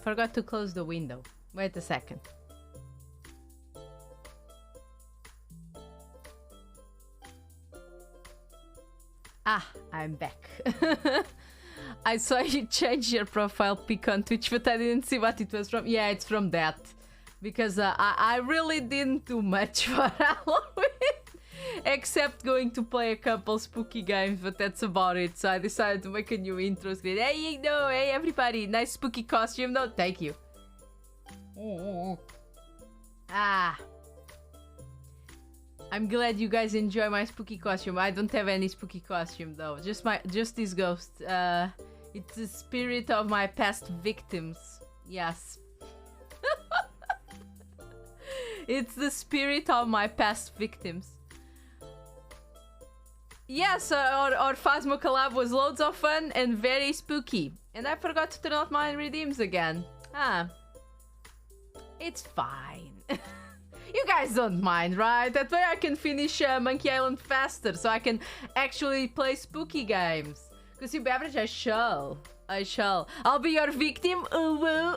forgot to close the window. Wait a second. Ah, I'm back. I saw you change your profile pic on Twitch, but I didn't see what it was from. Yeah, it's from that. Because I really didn't do much for Halloween. Except going to play a couple spooky games, but that's about it. So I decided to make a new intro screen. Hey, no, hey everybody, nice spooky costume. No, thank you. Ah. I'm glad you guys enjoy my spooky costume. I don't have any spooky costume though. Just this ghost. It's the spirit of my past victims. Yes. It's the spirit of my past victims. Yes, our Phasmo collab was loads of fun and very spooky. And I forgot to turn off my redeems again. Ah. It's fine. You guys don't mind, right? That way I can finish Monkey Island faster, so I can actually play spooky games. Because you beverage, I shall. I'll be your victim. Ooh, woo.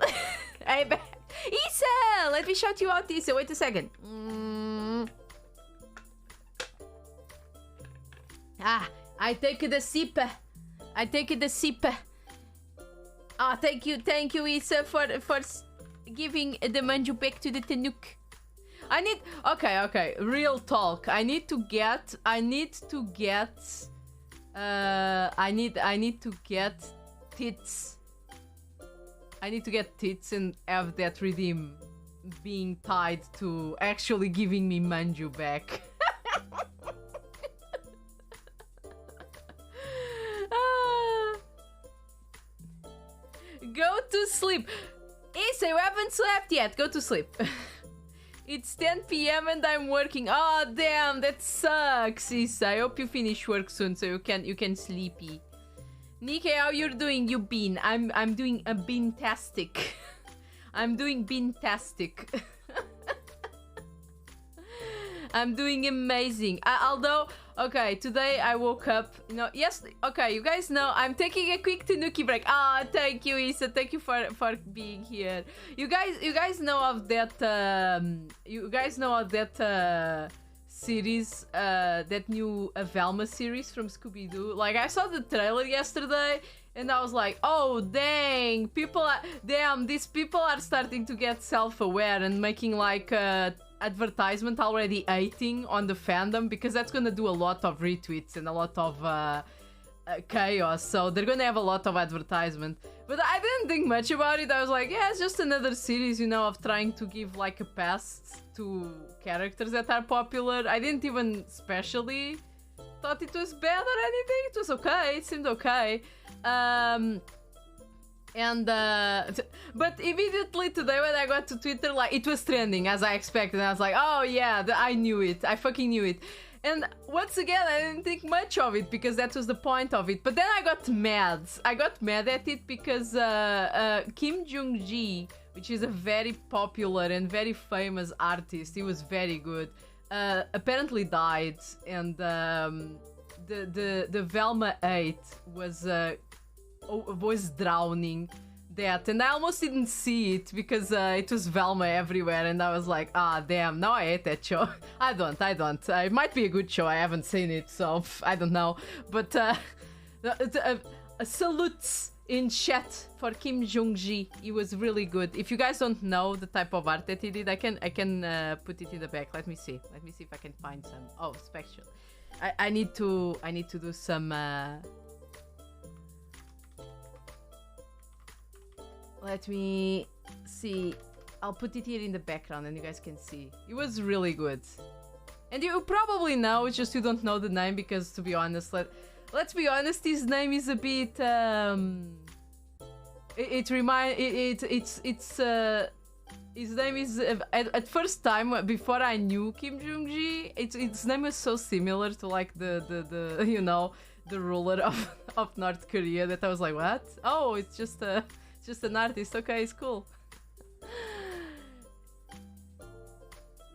Hey, Issa! Let me shout you out, Issa. Wait a second. Ah, I take the sip. Ah, thank you, Issa, for giving the manju back to the Tanuk. Okay, real talk. I need to get tits. I need to get tits and have that redeem being tied to actually giving me manju back. Go to sleep. Issa, you haven't slept yet. Go to sleep. It's 10 p.m. and I'm working. Oh damn, that sucks, Issa. I hope you finish work soon so you can sleepy. Nikkei, how you're doing? You bean. I'm doing a beantastic. I'm doing beantastic. I'm doing amazing. Although, okay, today I woke up, yes, okay, you guys know I'm taking a quick Tanuki break. Ah, thank you, Issa. Thank you for being here. You guys know of that, series, that new Velma series from Scooby-Doo. Like, I saw the trailer yesterday, and I was like, oh, dang, these people are starting to get self-aware and making, like, advertisement already hating on the fandom, because that's gonna do a lot of retweets and a lot of chaos, so they're gonna have a lot of advertisement. But I didn't think much about it. I was like, yeah, it's just another series, of trying to give like a pass to characters that are popular. I didn't even specially thought it was bad or anything. It was okay, it seemed okay. But immediately today when I got to Twitter, like, it was trending as I expected. I was like, oh yeah, I knew it. I fucking knew it. And once again, I didn't think much of it because that was the point of it. But then I got mad. I got mad at it because Kim Jong-gi, which is a very popular and very famous artist, he was very good, apparently died. And the Velma 8 was drowning that, and I almost didn't see it because it was Velma everywhere, and I was like, ah, damn, now I hate that show. I don't. It might be a good show, I haven't seen it, so I don't know. But salutes in chat for Kim Jong-gi. He was really good. If you guys don't know the type of art that he did, I can put it in the back. Let me see if I can find some. Oh, special. I need to do some let me see. I'll put it here in the background and you guys can see. It was really good. And you probably know, it's just you don't know the name because, to be honest, let's be honest, his name is a bit his name is at first time before I knew Kim Jong-gi, its name was so similar to like the the ruler of North Korea that I was like, what? Oh, it's just an artist. Okay, it's cool.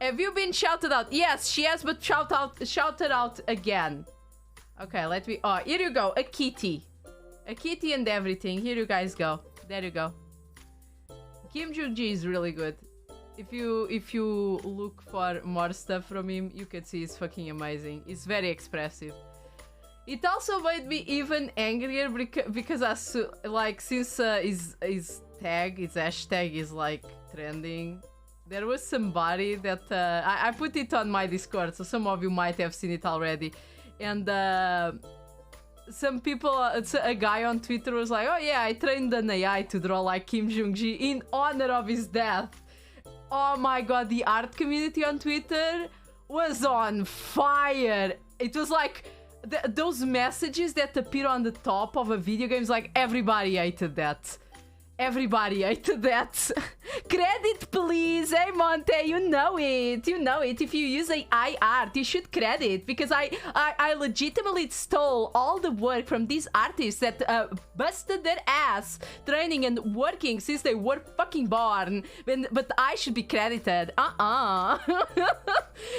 Have you been shouted out? Yes, she has, but shouted out again. Okay, let me. Oh, here you go. A kitty and everything. Here you guys go. There you go. Kim Jong-gi is really good. If you look for more stuff from him, you can see he's fucking amazing. He's very expressive. It also made me even angrier because since his hashtag is like trending, there was somebody that I put it on my Discord, so some of you might have seen it already, and some people, a guy on Twitter was like, oh yeah, I trained an AI to draw like Kim Jong-gi in honor of his death. Oh my god, the art community on Twitter was on fire. It was like those messages that appear on the top of a video game is like, everybody hated that. Everybody hated that. Credit, please. Hey, Monte, you know it. You know it. If you use AI art, you should credit. Because I legitimately stole all the work from these artists that busted their ass training and working since they were fucking born. But I should be credited.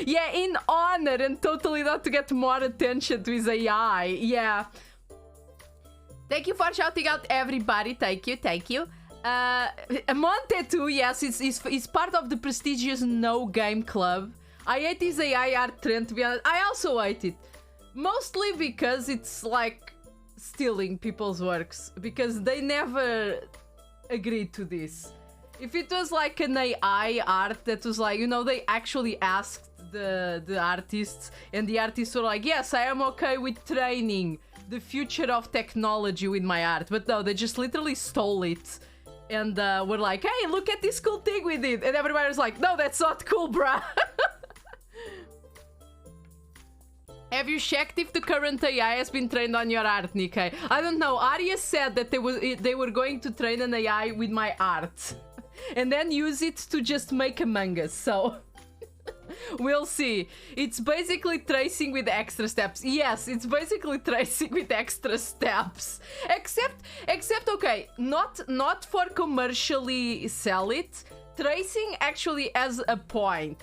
Yeah, in honor and totally not to get more attention to his AI. Yeah. Thank you for shouting out, everybody. Thank you, thank you. Monte too, yes, it's part of the prestigious No Game Club. I hate this AI art trend, to be honest. I also hate it. Mostly because it's like stealing people's works. Because they never agreed to this. If it was like an AI art that was like, you know, they actually asked the artists, and the artists were like, yes, I am okay with training the future of technology with my art. But no, they just literally stole it. And were like, hey, look at this cool thing we did. And everybody was like, no, that's not cool, bruh. Have you checked if the current AI has been trained on your art, Nikkei? I don't know. Arya said that they were going to train an AI with my art. And then use it to just make Among Us, so... We'll see. It's basically tracing with extra steps. Yes, it's basically tracing with extra steps. Except okay, not for commercially sell it. Tracing actually has a point,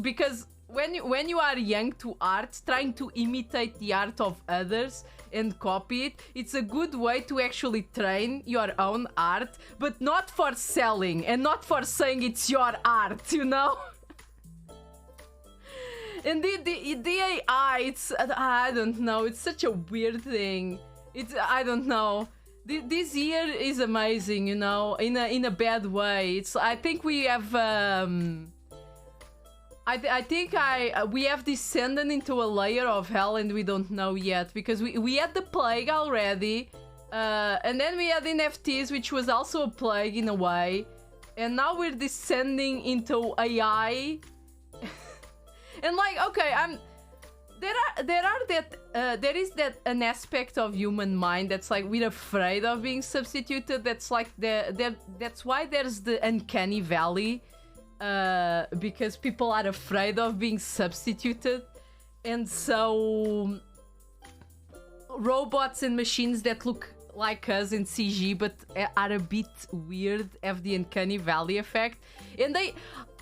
because when you are young to art, trying to imitate the art of others and copy it, it's a good way to actually train your own art, but not for selling and not for saying it's your art, you know? And the AI, it's, I don't know, it's such a weird thing. I don't know. This year is amazing, you know, in a bad way. I think we have, we have descended into a layer of hell and we don't know yet. Because we had the plague already, and then we had NFTs, which was also a plague in a way. And now we're descending into AI. And like, okay, there is that an aspect of human mind that's like we're afraid of being substituted. That's like that's why there's the uncanny valley, because people are afraid of being substituted, and so robots and machines that look like us in CG but are a bit weird have the uncanny valley effect, and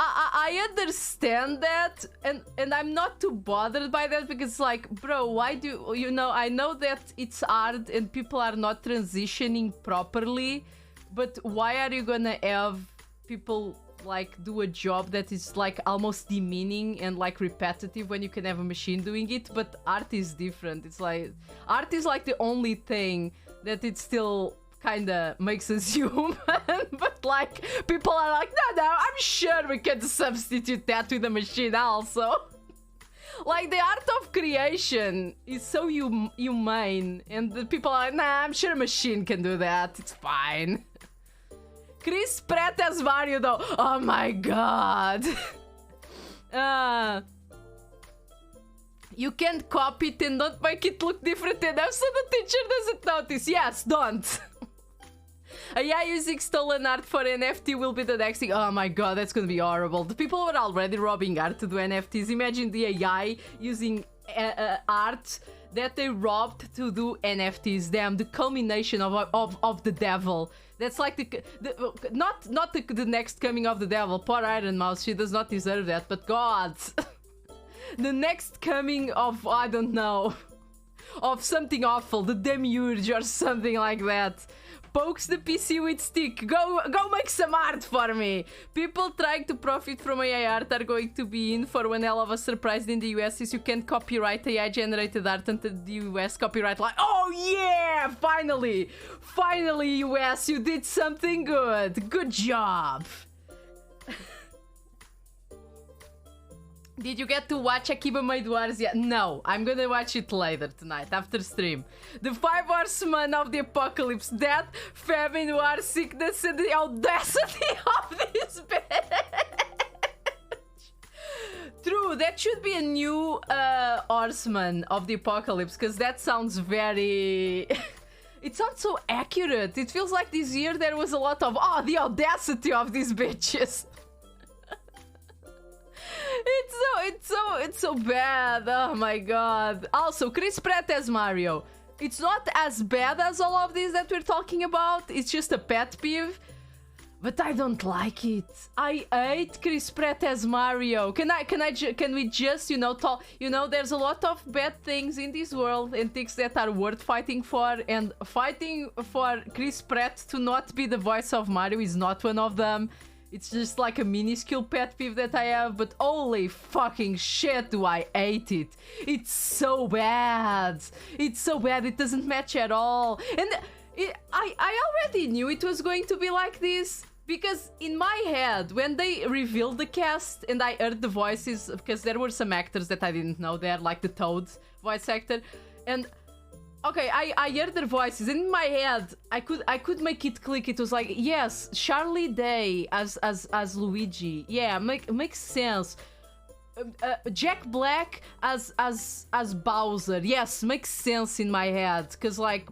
I understand that, and I'm not too bothered by that, because like, bro, why do you know, I know that it's hard and people are not transitioning properly, but why are you gonna have people like do a job that is like almost demeaning and like repetitive when you can have a machine doing it? But art is different. It's like art is like the only thing that it still kind of makes us human. But like people are like, no, I'm sure we can substitute that with a machine also. Like the art of creation is so humane, and the people are like, nah, I'm sure a machine can do that, it's fine. Chris Pratt as Mario though, oh my god. You can't copy it and don't make it look different enough so the teacher doesn't notice. Yes, don't. AI using stolen art for NFT will be the next thing. Oh my god, that's gonna be horrible. The people were already robbing art to do NFTs. Imagine the AI using art that they robbed to do NFTs. Damn, the culmination of the devil. That's like not the next coming of the devil. Poor Iron Mouse, she does not deserve that. But god, the next coming of, I don't know, of something awful, the Demiurge or something like that. pokes the PC with stick. Go make some art for me. People trying to profit from AI art are going to be in for one hell of a surprise in the US, since you can't copyright AI generated art until the US copyright like, oh yeah, finally US, you did something good job. Did you get to watch Akiba Made Wars yet? No, I'm gonna watch it later tonight, after stream. The 5 Horsemen of the Apocalypse: Death, Famine, War, Sickness, and the audacity of this bitch. True, that should be a new Horseman of the Apocalypse, because that sounds very... It sounds so accurate. It feels like this year there was a lot of, oh, the audacity of these bitches. It's so bad. Oh my god. Also, Chris Pratt as Mario. It's not as bad as all of these that we're talking about. It's just a pet peeve. But I don't like it. I hate Chris Pratt as Mario. Can we just, you know, talk? You know, there's a lot of bad things in this world and things that are worth fighting for. And fighting for Chris Pratt to not be the voice of Mario is not one of them. It's just like a minuscule pet peeve that I have, but holy fucking shit do I hate it. It's so bad. It's so bad, it doesn't match at all. And I already knew it was going to be like this, because in my head, when they revealed the cast and I heard the voices, because there were some actors that I didn't know there, like the Toad voice actor, and okay, I heard their voices. In my head, I could make it click. It was like, yes, Charlie Day as Luigi. Yeah, makes sense. Jack Black as Bowser. Yes, makes sense in my head. Because like,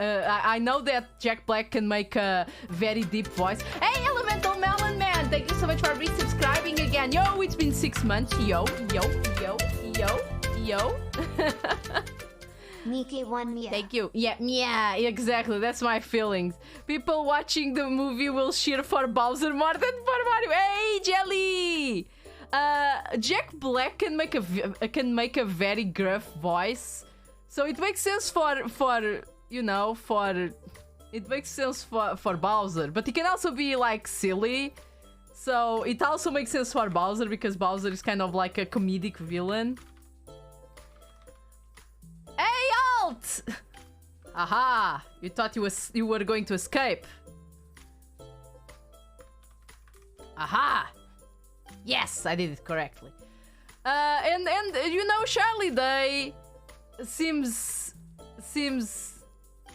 I know that Jack Black can make a very deep voice. Hey, Elemental Melon Man, thank you so much for resubscribing again. Yo, it's been 6 months. Yo. Nikki won Mia. Thank you. Yeah, exactly. That's my feelings. People watching the movie will cheer for Bowser more than for Mario. Hey, Jelly! Jack Black can make a very gruff voice, so it makes sense for Bowser. But he can also be like silly, so it also makes sense for Bowser because Bowser is kind of like a comedic villain. Hey, Alt! Aha! You thought you were going to escape. Aha! Yes, I did it correctly. And you know, Charlie Day seems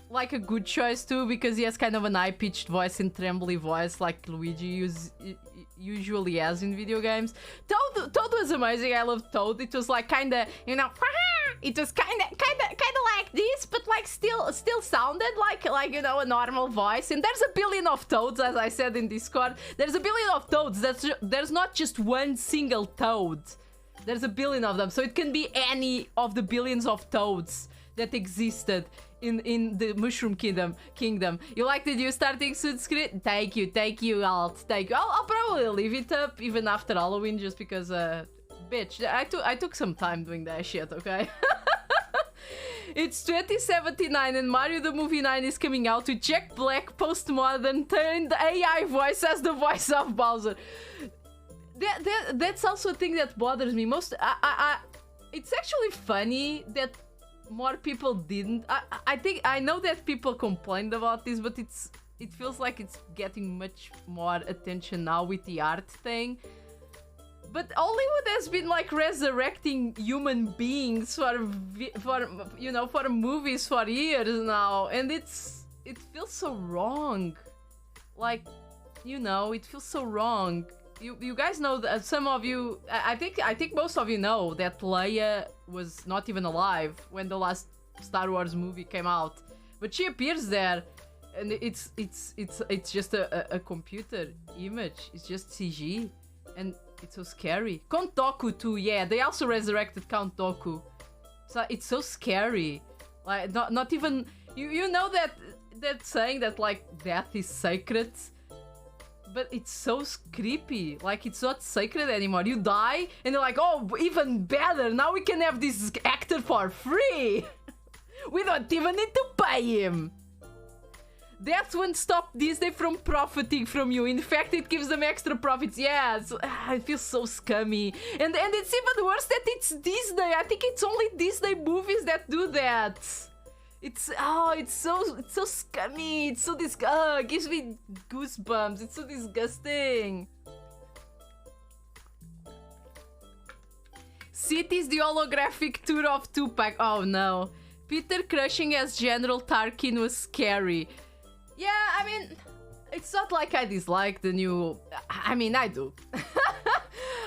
like a good choice too, because he has kind of an high-pitched voice and trembly voice like Luigi usually has in video games. Toad was amazing. I love Toad. It was like kinda, you know, it was kinda like this, but like still sounded like you know, a normal voice. And there's a billion of Toads, as I said in Discord. There's a billion of Toads. There's not just one single Toad. There's a billion of them, so it can be any of the billions of Toads that existed in the Mushroom Kingdom. You like the new starting suit screen? Thank you, Alt. Thank you. I'll probably leave it up even after Halloween, just because, bitch, I took some time doing that shit, okay? It's 2079 and Mario the Movie 9 is coming out with Jack Black postmodern turned AI voice as the voice of Bowser. That's also a thing that bothers me most. It's actually funny that more people didn't. I know that people complained about this, but it feels like it's getting much more attention now with the art thing. But Hollywood has been like resurrecting human beings for movies for years now, and it feels so wrong. Like, you know, it feels so wrong. You guys know that some of you, I think most of you know that Leia was not even alive when the last Star Wars movie came out, but she appears there, and it's just a computer image. It's just CG, and it's so scary. Count Dooku too, yeah. They also resurrected Count Dooku, so it's so scary. Like not even you know that saying that like death is sacred. But it's so creepy. Like, it's not sacred anymore. You die, and you're like, oh, even better. Now we can have this actor for free. We don't even need to pay him. That won't stop Disney from profiting from you. In fact, it gives them extra profits. Yeah, it feels so scummy. And it's even worse that it's Disney. I think it's only Disney movies that do that. It's so scummy. It's so it gives me goosebumps. It's so disgusting. Cities, the holographic tour of Tupac. Oh no. Peter crushing as General Tarkin was scary. Yeah, I mean, it's not like I dislike the new... I mean, I do.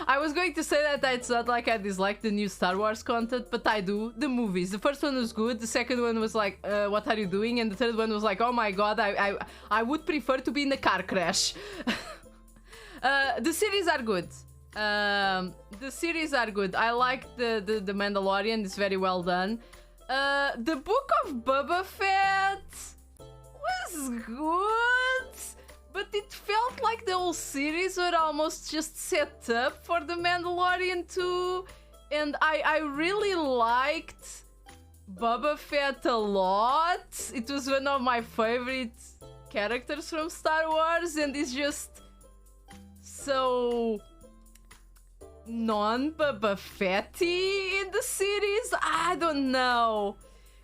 I was going to say that it's not like I dislike the new Star Wars content, but I do. The movies. The first one was good. The second one was like, what are you doing? And the third one was like, oh my god, I would prefer to be in a car crash. The series are good. The series are good. I like the Mandalorian. It's very well done. The Book of Boba Fett was good, but it felt like the whole series were almost just set up for the Mandalorian too. And I really liked Boba Fett a lot. It was one of my favorite characters from Star Wars, and it's just so non-Boba Fetty in the series. I don't know,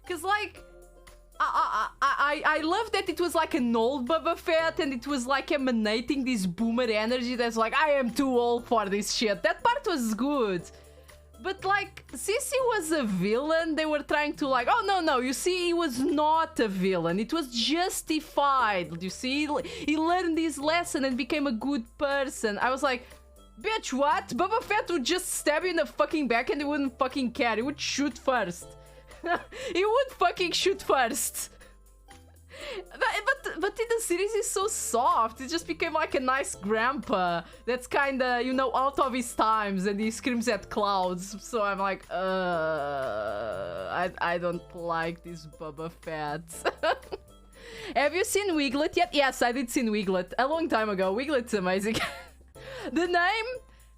cause like I love that it was like an old Boba Fett, and it was like emanating this boomer energy that's like, I am too old for this shit. That part was good. But like, since he was a villain, they were trying to like, oh no, you see, he was not a villain. It was justified. You see, he learned his lesson and became a good person. I was like, bitch, what? Boba Fett would just stab you in the fucking back and he wouldn't fucking care. He would shoot first. He would fucking shoot first. But in the series he's so soft. He just became like a nice grandpa that's kinda, you know, out of his times, and he screams at clouds. So I'm like, I don't like this Boba Fett. Have you seen Wiglet yet? Yes, I did see Wiglet a long time ago. Wiglet's amazing. The name,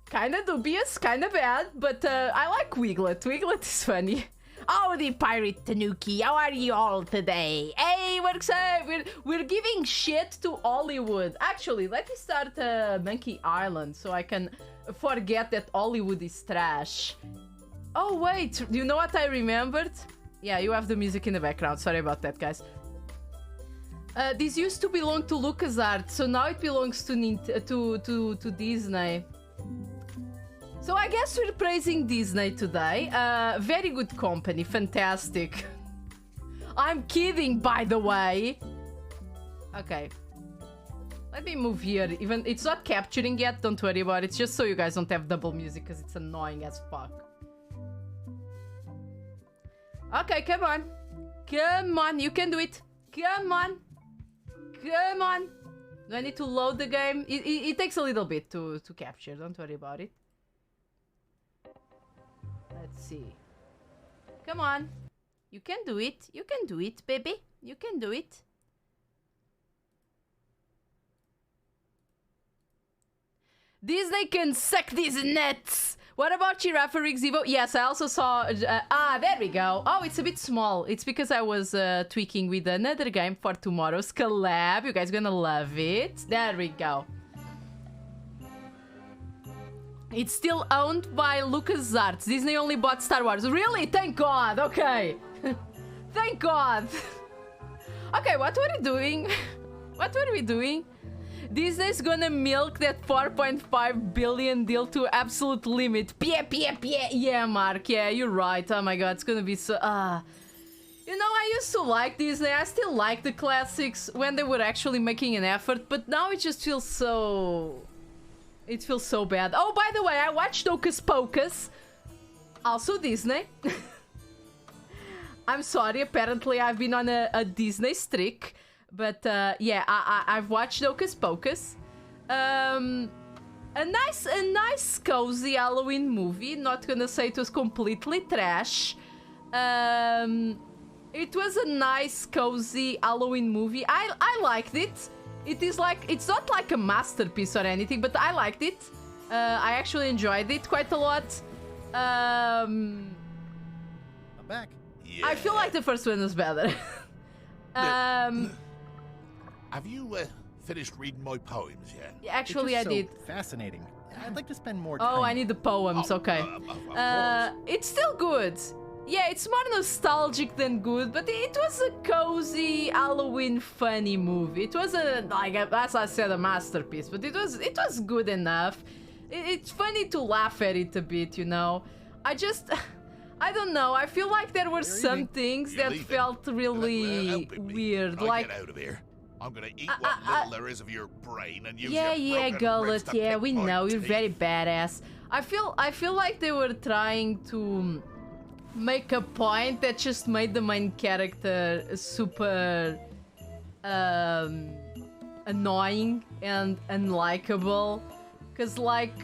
kinda dubious, kinda bad, but I like Wiglet. Wiglet is funny. Howdy, Pirate Tanuki. How are you all today? Hey, we're giving shit to Hollywood. Actually, let me start Monkey Island so I can forget that Hollywood is trash. Oh, wait. Do you know what I remembered? Yeah, you have the music in the background. Sorry about that, guys. This used to belong to LucasArts, so now it belongs to Disney. So I guess we're praising Disney today. Very good company, fantastic. I'm kidding, by the way. Okay. Let me move here. Even it's not capturing yet, don't worry about it. It's just so you guys don't have double music, because it's annoying as fuck. Okay, come on. Come on, you can do it. Come on. Come on. Do I need to load the game? It takes a little bit to capture, don't worry about it. Let's see. Come on. You can do it. You can do it, baby. You can do it. Disney can suck these nuts. What about Giraffe Rigs Evo? Yes, I also saw... there we go. Oh, it's a bit small. It's because I was tweaking with another game for tomorrow's collab. You guys gonna love it. There we go. It's still owned by LucasArts. Disney only bought Star Wars. Really? Thank God. Okay. Thank God. Okay, what were we doing? What were we doing? Disney's gonna milk that 4.5 billion deal to absolute limit. Yeah, Mark. Yeah, you're right. Oh my God, it's gonna be so... You know, I used to like Disney. I still like the classics when they were actually making an effort, but now it just feels so... It feels so bad. Oh, by the way, I watched Hocus Pocus. Also Disney. I'm sorry, apparently I've been on a Disney streak. But yeah, I've watched Hocus Pocus. A nice cozy Halloween movie. Not gonna say it was completely trash. It was a nice cozy Halloween movie. I liked it. It is like, it's not like a masterpiece or anything, but I liked it. I actually enjoyed it quite a lot. I'm back. Yeah. I feel like the first one was better. Have you finished reading my poems yet? Actually, I It's just did. so fascinating. I'd like to spend more time. Oh, I need the poems. Okay. Of course. It's still good. Yeah, it's more nostalgic than good, but it was a cozy Halloween funny movie. It wasn't like, as I said, a masterpiece, but it was good enough. It's funny to laugh at it a bit, you know. I don't know. I feel like there were some things You're that leaving. felt really Helping me. weird. Can I Like, get out of here. I'm gonna eat what little there is of your brain and use yeah, your broken Gullet. ribs to Yeah, pick we my know you're teeth. very badass. I feel like they were trying to make a point that just made the main character super annoying and unlikable. Cause like,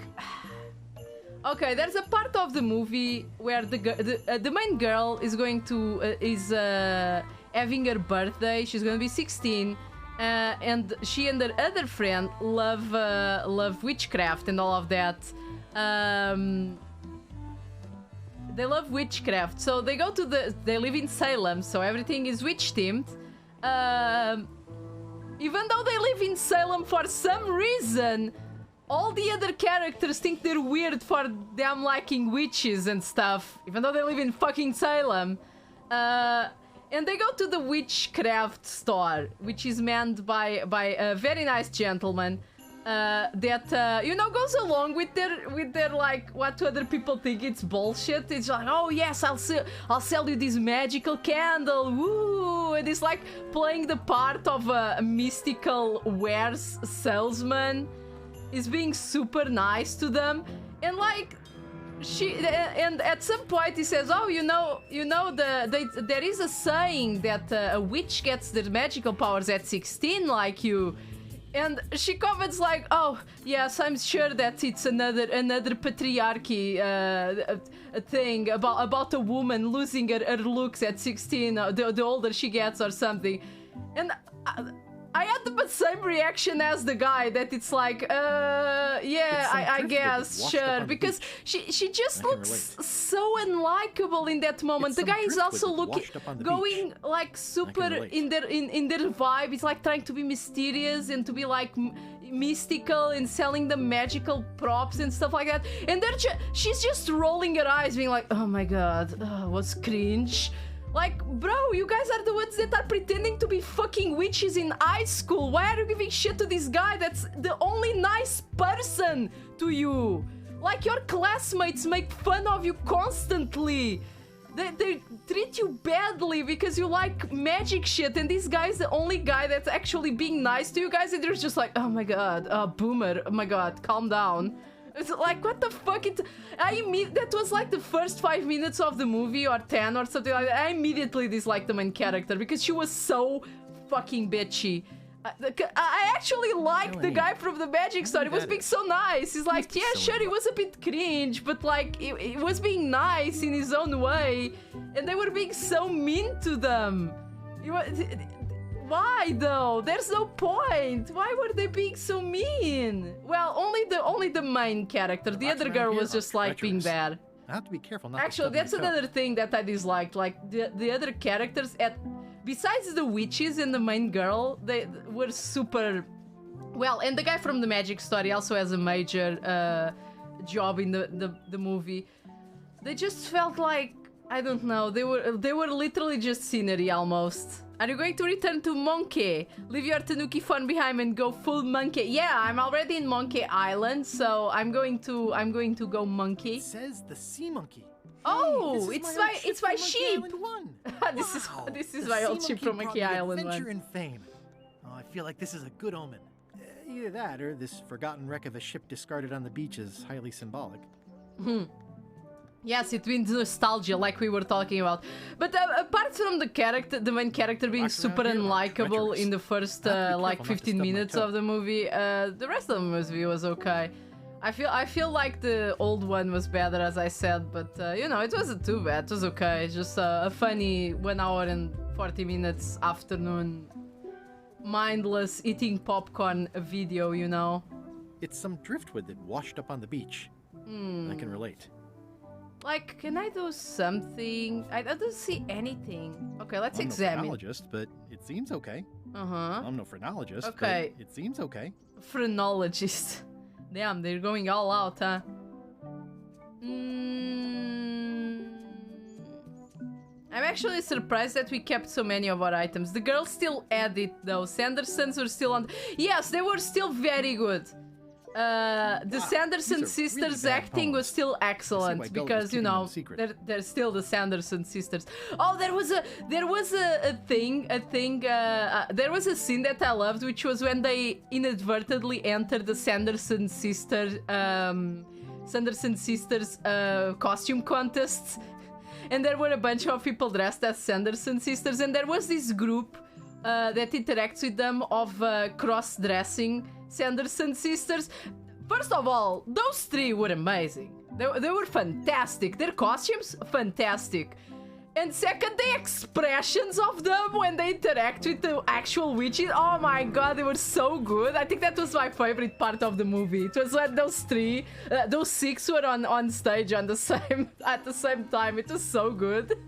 okay, there's a part of the movie where the main girl is going to having her birthday. She's gonna be 16. And she and her other friend love witchcraft and all of that. They love witchcraft, so they go to they live in Salem, so everything is witch themed. Even though they live in Salem, for some reason, all the other characters think they're weird for them liking witches and stuff, even though they live in fucking Salem. And they go to the witchcraft store, which is manned by a very nice gentleman that you know, goes along with their like what other people think it's bullshit. It's like, oh yes, I'll sell you this magical candle, woo! And it's like playing the part of a mystical wares salesman. Is being super nice to them, and like. And at some point he says, oh, you know, there is a saying that a witch gets their magical powers at 16, like you. And she comments like, oh, yes, I'm sure that it's another patriarchy thing about a woman losing her looks at 16, the older she gets or something. And I had the same reaction as the guy, that it's like, yeah, I guess, sure, because she just looks so unlikable in that moment. The guy is also going like super in their vibe. He's like trying to be mysterious and to be like mystical and selling them magical props and stuff like that. And she's just rolling her eyes, being like, oh my god, what's cringe? Like, bro, you guys are the ones that are pretending to be fucking witches in high school. Why are you giving shit to this guy that's the only nice person to you? Like, your classmates make fun of you constantly. They treat you badly because you like magic shit, and this guy's the only guy that's actually being nice to you guys, and they're just like, oh my god, boomer, oh my god, calm down. It's like, what the fuck? That was like the first 5 minutes of the movie, or 10 or something like that. I immediately disliked the main character because she was so fucking bitchy. I actually liked the guy from the magic store. He was being so nice. He's like, yeah, sure, it was a bit cringe, but like, it was being nice in his own way. And they were being so mean to them. Why though? There's no point. Why were they being so mean? Well, only the main character. The other girl was just like being bad. I have to be careful not Actually, that's another thing that I disliked. Like the other characters, besides the witches and the main girl, they were super well. And the guy from the magic store, he also has a major job in the movie. They just felt like, I don't know. They were literally just scenery almost. Are you going to return to Monkey? Leave your Tanuki phone behind and go full monkey. Yeah, I'm already in Monkey Island, so I'm going to go monkey. It says the sea monkey. Oh, Hey, it's my sheep. Wow. This is my old ship from Monkey Island adventure one. and fame. Oh, I feel like this is a good omen. Either that, or this forgotten wreck of a ship discarded on the beach is highly symbolic. Yes, it means nostalgia, like we were talking about. But apart from the main character being super unlikable in the first like 15 minutes of the movie, the rest of the movie was okay. I feel like the old one was better, as I said, but you know, it wasn't too bad. It was okay. Just a funny 1 hour and 40 minutes afternoon, mindless eating popcorn video, you know. It's some driftwood that washed up on the beach. I can relate. Like, can I do something? I don't see anything. Okay, let's examine. I'm no phrenologist, but it seems okay. Uh-huh. I'm no phrenologist, Okay. but it seems okay. Phrenologist. Damn, they're going all out, huh? I'm actually surprised that we kept so many of our items. The girls still had it, though. Sandersons were still on... Yes, they were still very good. The Sanderson sisters really acting was still excellent because, you know, they're still the Sanderson sisters. Oh, there was a scene that I loved, which was when they inadvertently entered the Sanderson sisters costume contests, and there were a bunch of people dressed as Sanderson sisters, and there was this group that interacts with them of cross-dressing Sanderson sisters. First of all, those three were amazing. They were fantastic. Their costumes, fantastic. And second, the expressions of them when they interact with the actual witches. Oh my god, they were so good. I think that was my favorite part of the movie. It was when those six were on stage at the same time. It was so good.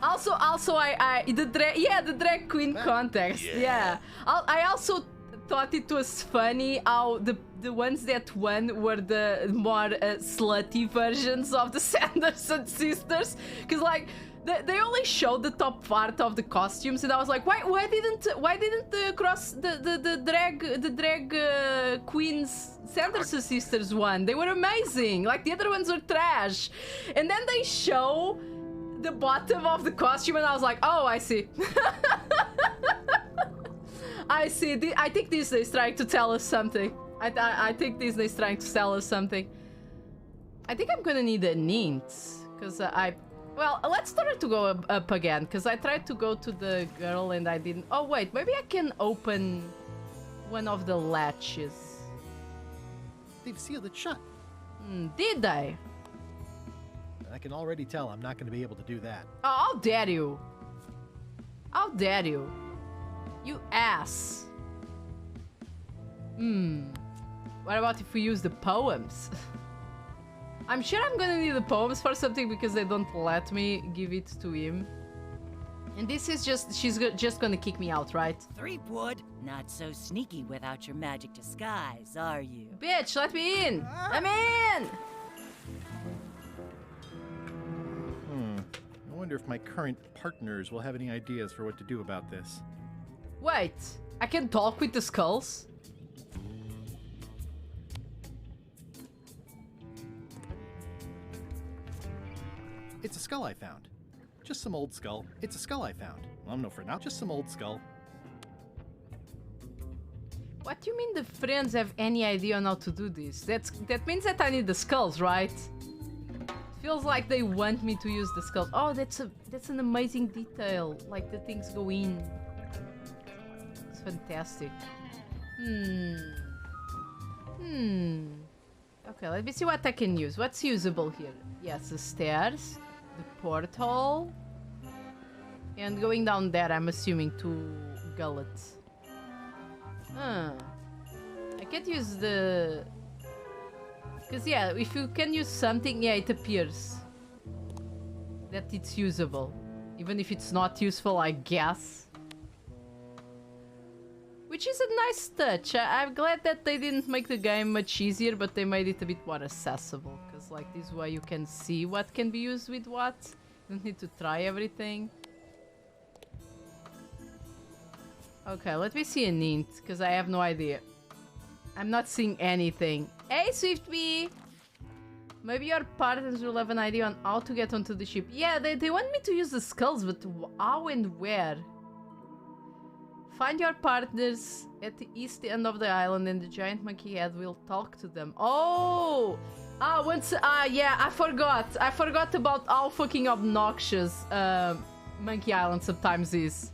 Also, the drag queen contest. Yeah. I also thought it was funny how the ones that won were the more slutty versions of the Sanderson sisters, because like they only showed the top part of the costumes, and I was like, why didn't the drag queens Sanderson sisters won? They were amazing. Like the other ones were trash, and then they show the bottom of the costume, and I was like, oh, I see. I see. I think Disney's trying to tell us something. I think Disney's trying to tell us something. I think I'm gonna need a Nint, because well, let's try to go up again, because I tried to go to the girl and I didn't. Oh wait, maybe I can open one of the latches. They've sealed it shut. Did they? I can already tell I'm not going to be able to do that. Oh, how dare you! How dare you! You ass! What about if we use the poems? I'm sure I'm gonna need the poems for something because they don't let me give it to him. And this is she's just gonna kick me out, right? Threepwood, not so sneaky without your magic disguise, are you? Bitch, let me in! Let me in! I wonder if my current partners will have any ideas for what to do about this. Wait, I can talk with the skulls? It's a skull I found. Just some old skull. It's a skull I found. I'm no for now. Just some old skull. What do you mean the friends have any idea on how to do this? That means that I need the skulls, right? Feels like they want me to use the skulls. Oh, that's an amazing detail. Like the things go in. It's fantastic. Okay, let me see what I can use. What's usable here? Yes, the stairs, the porthole, and going down there, I'm assuming to Gullet. I can't use the... Because, yeah, if you can use something, yeah, it appears that it's usable. Even if it's not useful, I guess. Which is a nice touch. I'm glad that they didn't make the game much easier, but they made it a bit more accessible. Because, like, this way you can see what can be used with what. You don't need to try everything. Okay, let me see a Nint, because I have no idea. I'm not seeing anything. Hey, Swiftbee! Maybe your partners will have an idea on how to get onto the ship. Yeah, they want me to use the skulls, but how and where? Find your partners at the east end of the island and the giant monkey head will talk to them. Oh! Yeah, I forgot. I forgot about how fucking obnoxious Monkey Island sometimes is.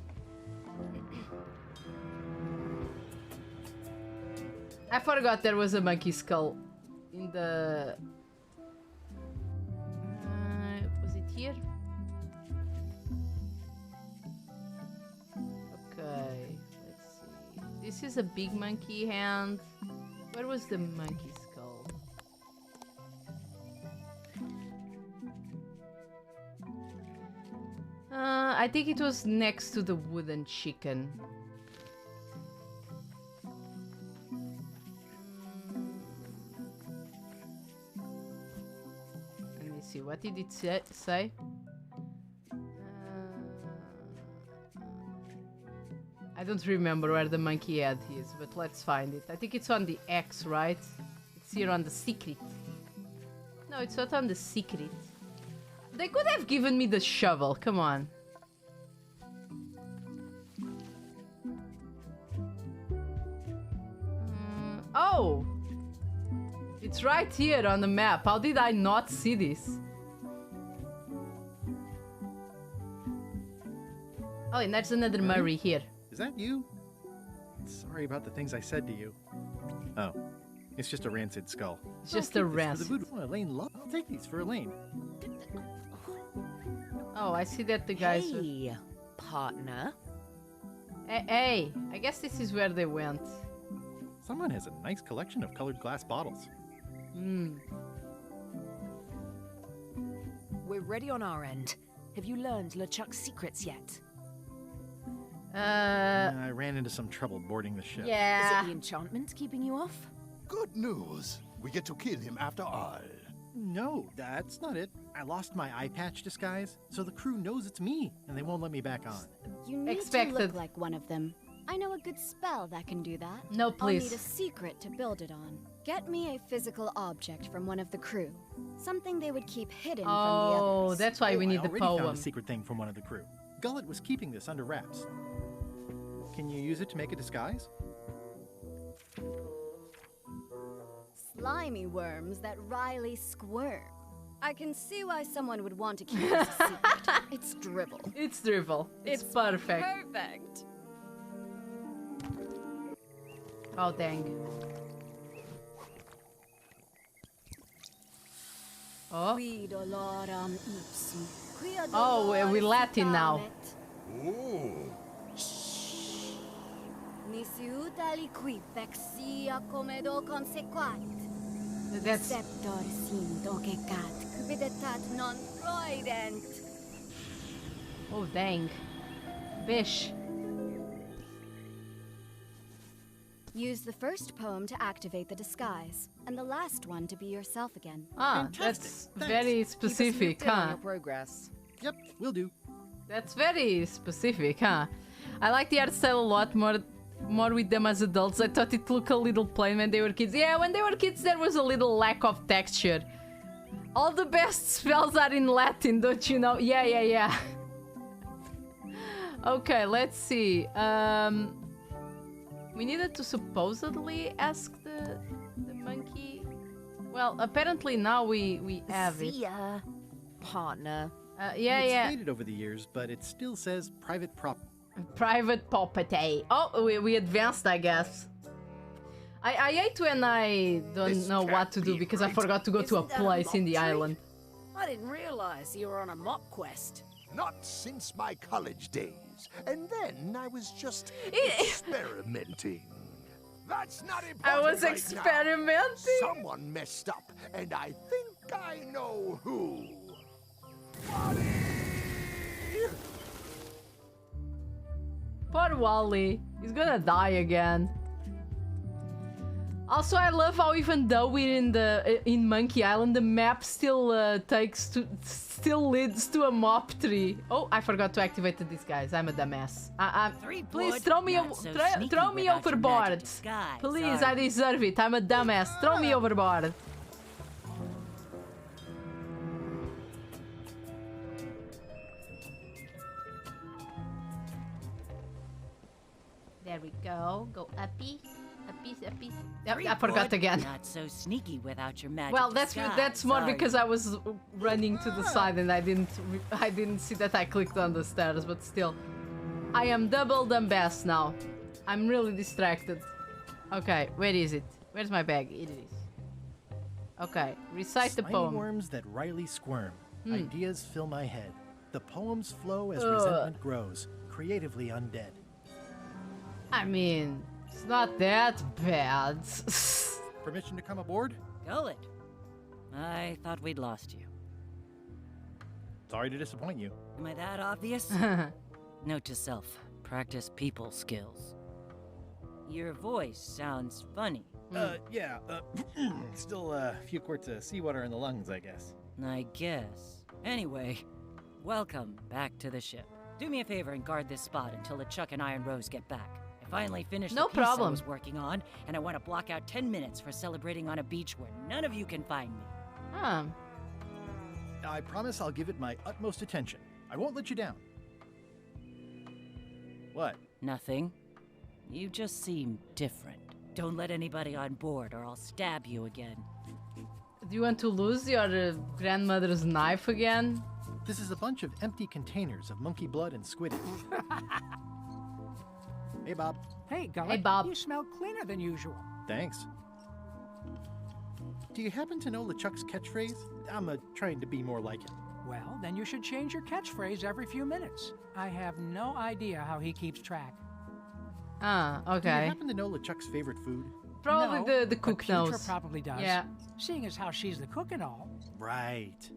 I forgot there was a monkey skull in the... was it here? Okay, let's see. This is a big monkey hand. Where was the monkey skull? I think it was next to the wooden chicken. Let me see, what did it say? I don't remember where the monkey head is, but let's find it. I think it's on the X, right? It's here on the secret. No, it's not on the secret. They could have given me the shovel, come on. Oh! It's right here on the map. How did I not see this? Oh, and there's another Murray here. Is that you? Sorry about the things I said to you. Oh, it's just a rancid skull. It's just a rancid. For the voodoo. Oh, Elaine, I'll take these for Elaine. Oh, I see that the guys. Hey, partner. Hey, I guess this is where they went. Someone has a nice collection of colored glass bottles. We're ready on our end. Have you learned LeChuck's secrets yet? I ran into some trouble boarding the ship. Is Yeah. it the enchantment keeping you off? Good news. We get to kill him after all. No, that's not it. I lost my eye patch disguise, so the crew knows it's me, and they won't let me back on. You need to Expected. look like one of them. I know a good spell that can do that. No, I'll please. need a secret to build it on. Get me a physical object from one of the crew. Something they would keep hidden from the Oh, others. that's why we need I the already found poem. a secret thing from one of the crew. Gullet was keeping this under wraps. Can you use it to make a disguise? Slimy worms that Riley squirm. I can see why someone would want to keep this a secret. It's dribble. It's Dribble. It's perfect. Perfect. Oh, dang. Oh, Qui dolorum ipsum, quia Oh, we're doloris Latin now. tamet. Ooh. Nisi utali qui vexia comedo consequat. that's... Septor sin docecat, cupiditat non proident. Oh, dang. Bish. Use the first poem to activate the disguise, and the last one to be yourself again. Ah, Fantastic. that's Thanks. very Keep us specific, looped in on huh? your progress. Yep, will do. That's very specific, huh? I like the art style a lot more with them as adults. I thought it looked a little plain when they were kids. Yeah, when they were kids there was a little lack of texture. All the best spells are in Latin, don't you know? Yeah. Okay, let's see. We needed to supposedly ask the monkey. Well, apparently now we have it. See ya, partner. Yeah. It's faded over the years, but it still says private Private property. Oh, we advanced, I guess. I hate when I don't This know what can't to do be because I right. forgot to go to a Isn't that a place in the mock tree? island. I didn't realize you were on a mock quest. Not since my college days. And then I was just experimenting. That's not important. I was right experimenting. Now. Someone messed up, and I think I know who. Poor Wally. He's gonna die again. Also, I love how even though we're in Monkey Island, the map still leads to a mop tree. Oh, I forgot to activate the disguise. I'm a dumbass. Please Wood, throw me not so sneaky throw me without your magic overboard. disguise, Please, are I deserve it. I'm a dumbass. Throw me overboard. There we go. Go uppy. Uppy. Yep, I forgot Wood, again. Not so sneaky without your magic Well, that's disguise, more are because you? I was running to the side and I didn't see that I clicked on the stairs, but still. I am double dumbass now. I'm really distracted. Okay, where is it? Where's my bag? It is. Okay, recite the Slimy poem. worms that Riley squirm. Ideas fill my head. The poems flow as Ugh. resentment grows. Creatively undead. I mean, It's not that bad. Permission to come aboard? Gullet. I thought we'd lost you. Sorry to disappoint you. Am I that obvious? Note to self, practice people skills. Your voice sounds funny. Yeah, still a few quarts of seawater in the lungs, I guess. I guess. Anyway, welcome back to the ship. Do me a favor and guard this spot until LeChuck and Iron Rose get back. I finally finished No the piece problem. I was working on, and I want to block out 10 minutes for celebrating on a beach where none of you can find me. Huh. I promise I'll give it my utmost attention. I won't let you down. What? Nothing. You just seem different. Don't let anybody on board or I'll stab you again. Do you want to lose your grandmother's knife again? This is a bunch of empty containers of monkey blood and squid ink. Hey, Bob. Hey, Gullet. Hey, Bob. You smell cleaner than usual. Thanks. Do you happen to know LeChuck's catchphrase? I'm trying to be more like him. Well, then you should change your catchphrase every few minutes. I have no idea how he keeps track. Ah, Do you okay. happen to know LeChuck's favorite food? Probably No, the but cook Putra knows. probably does. Yeah. Seeing as how she's the cook and all. Right.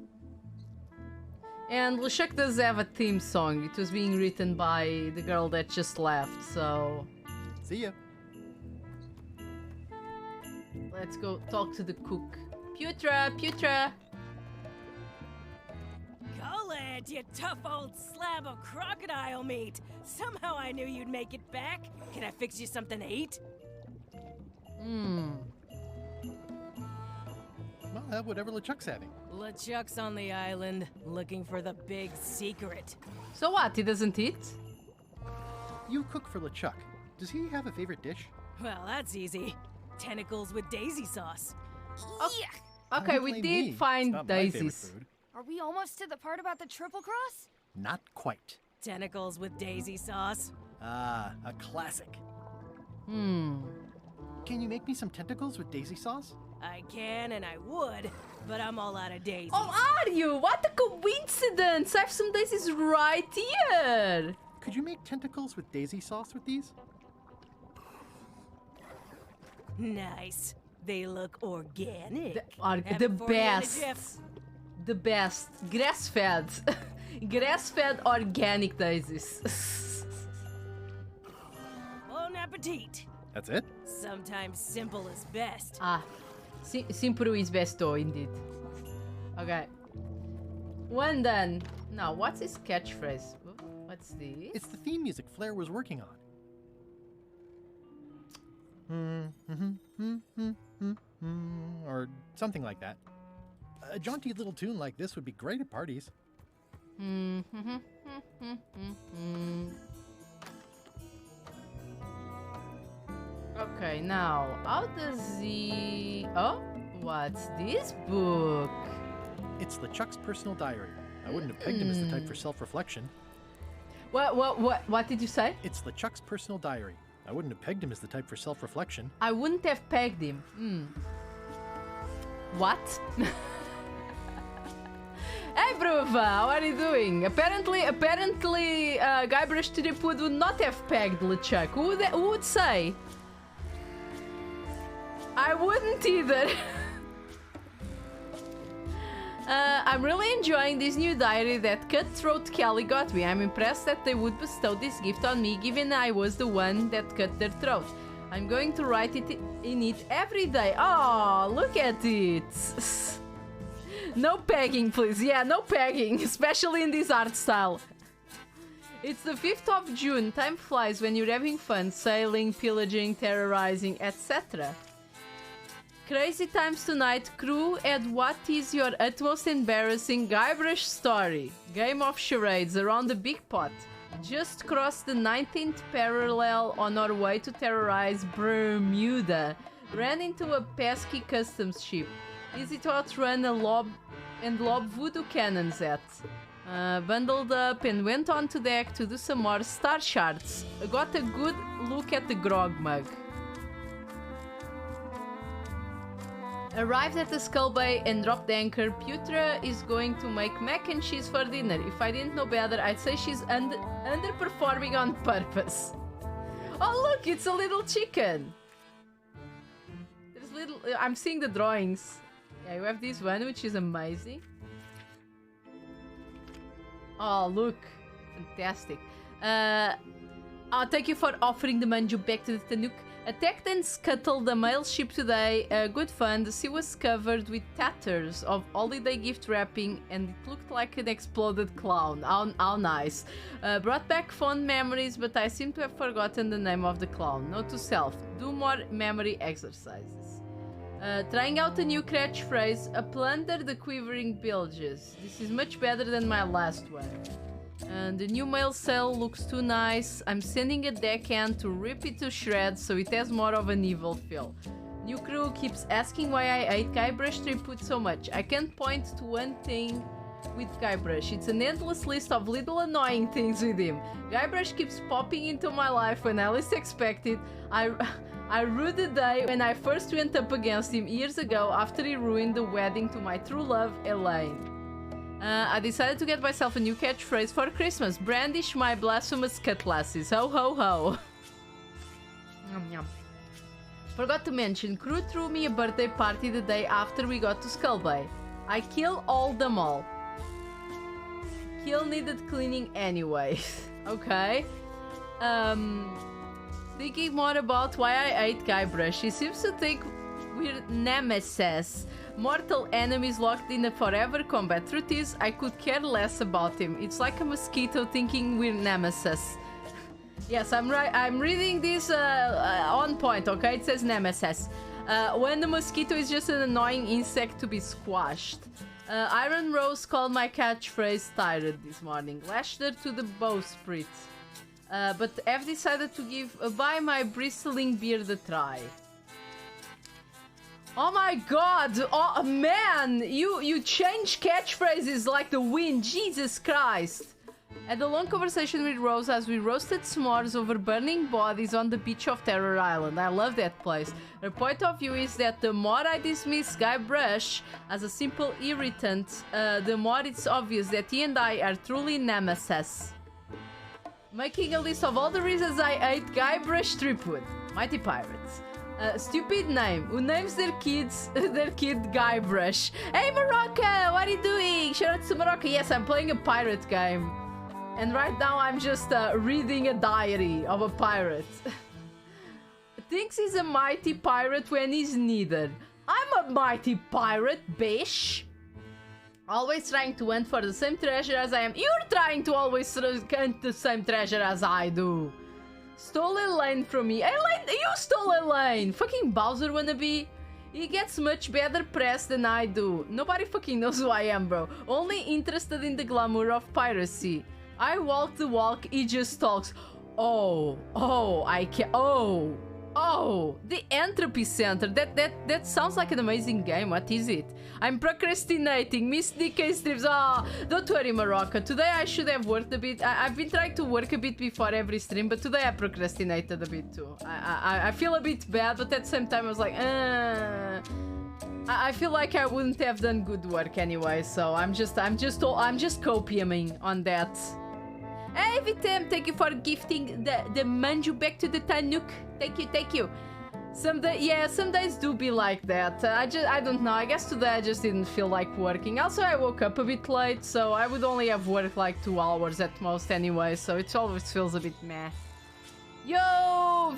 And LeChuck does have a theme song. It was being written by the girl that just left, so See ya. let's go talk to the cook. Putra! Gullet, you tough old slab of crocodile meat. Somehow I knew you'd make it back. Can I fix you something to eat? Well, have whatever LeChuck's having. LeChuck's on the island, looking for the big secret. So what, he doesn't eat? You cook for LeChuck. Does he have a favorite dish? Well, that's easy. Tentacles with daisy sauce. Okay, Don't we blame did me. It's find not my favorite daisies. food. Are we almost to the part about the triple cross? Not quite. Tentacles with daisy sauce. Ah, a classic. Hmm. Can you make me some tentacles with daisy sauce? I can and I would, but I'm all out of daisies. Oh, are you? What a coincidence! I have some daisies right here! Could you make tentacles with daisy sauce with these? Nice. They look organic. Are Have the it for you in a best. jiff. The best. Grass-fed. Grass-fed organic daisies. Bon appetit. That's it? Sometimes simple is best. Simple is besto, indeed. Okay. One done. Now, what's his catchphrase? What's this? It's the theme music Flair was working on. Or something like that. A jaunty little tune like this would be great at parties. Okay, now, how does he... Oh, what's this book? It's LeChuck's personal diary. I wouldn't have pegged him as the type for self-reflection. What did you say? It's LeChuck's personal diary. I wouldn't have pegged him as the type for self-reflection. I wouldn't have pegged him. What? Hey, Bruva, how are you doing? Apparently, Guybrush Threepwood would not have pegged LeChuck. Who would say? I wouldn't either. I'm really enjoying this new diary that Cutthroat Kelly got me. I'm impressed that they would bestow this gift on me, given I was the one that cut their throat. I'm going to write it in it every day. Oh, look at it. No pegging, please. Yeah, no pegging, especially in this art style. It's the 5th of June. Time flies when you're having fun, sailing, pillaging, terrorizing, etc. Crazy times tonight, crew, and what is your utmost embarrassing Guybrush story? Game of charades around the big pot. Just crossed the 19th parallel on our way to terrorize Bermuda. Ran into a pesky customs ship. Easy to outrun and lob voodoo cannons at. Bundled up and went on to deck to do some more star charts. Got a good look at the grog mug. Arrived at the Skull Bay and dropped the anchor. Putra is going to make mac and cheese for dinner. If I didn't know better, I'd say she's underperforming on purpose. Oh, look, it's a little chicken. There's little... I'm seeing the drawings. Yeah, you have this one, which is amazing. Oh, look. Fantastic. Thank you for offering the manju back to the Tanuk. Attacked and scuttled the mail ship today. Good fun. The sea was covered with tatters of holiday gift wrapping and it looked like an exploded clown. How nice. Brought back fond memories, but I seem to have forgotten the name of the clown. Note to self, do more memory exercises. Trying out a new catchphrase, a plunder the quivering bilges. This is much better than my last one. And the new mail cell looks too nice. I'm sending a deckhand to rip it to shreds so it has more of an evil feel. New crew keeps asking why I hate Guybrush Threepwood so much. I can't point to one thing with Guybrush. It's an endless list of little annoying things with him. Guybrush keeps popping into my life when I least expect it. I rue the day when I first went up against him years ago after he ruined the wedding to my true love, Elaine. I decided to get myself a new catchphrase for Christmas. Brandish my blasphemous cutlasses. Ho ho ho. Yum, yum. Forgot to mention, crew threw me a birthday party the day after we got to Skull Bay. I kill all them all. Kill needed cleaning anyway. Okay. Thinking more about why I hate Guybrush. He seems to think we're nemesis. Mortal enemies locked in a forever combat. Truth is, I could care less about him. It's like a mosquito thinking we're nemesis. Yes, I'm right. I'm reading this on point, okay? It says nemesis. When the mosquito is just an annoying insect to be squashed. Iron Rose called my catchphrase tired this morning. Lashed her to the bowsprit. But I've decided to give by my bristling beard a try. Oh my god! Oh man! You change catchphrases like the wind. Jesus Christ! Had a long conversation with Rose as we roasted s'mores over burning bodies on the beach of Terror Island. I love that place. Her point of view is that the more I dismiss Guybrush as a simple irritant, the more it's obvious that he and I are truly nemesis. Making a list of all the reasons I hate Guybrush Threepwood. Mighty Pirates. Stupid name. Who names their kid Guybrush? Hey Morocco, what are you doing? Shout out to Morocco. Yes, I'm playing a pirate game. And right now I'm just reading a diary of a pirate. Thinks he's a mighty pirate when he's neither. I'm a mighty pirate, bish. Always trying to hunt for the same treasure as I am. You're trying to always hunt the same treasure as I do. Stole Elaine from me. Elaine, you stole Elaine! Fucking Bowser wannabe. He gets much better press than I do. Nobody fucking knows who I am, bro. Only interested in the glamour of piracy. I walk the walk, he just talks. I can't. The Entropy Center. That sounds like an amazing game. What is it? I'm procrastinating. Miss DK strips. Don't worry, Morocco. Today I should have worked a bit. I've been trying to work a bit before every stream, but today I procrastinated a bit too. I feel a bit bad, but at the same time I was like, I feel like I wouldn't have done good work anyway. So I'm just copiuming on that. Hey Vitem, thank you for gifting the manju back to the Tanuk. Thank you. Some days do be like that. I don't know. I guess today I just didn't feel like working. Also, I woke up a bit late, so I would only have worked like 2 hours at most anyway. So it always feels a bit meh. Yo,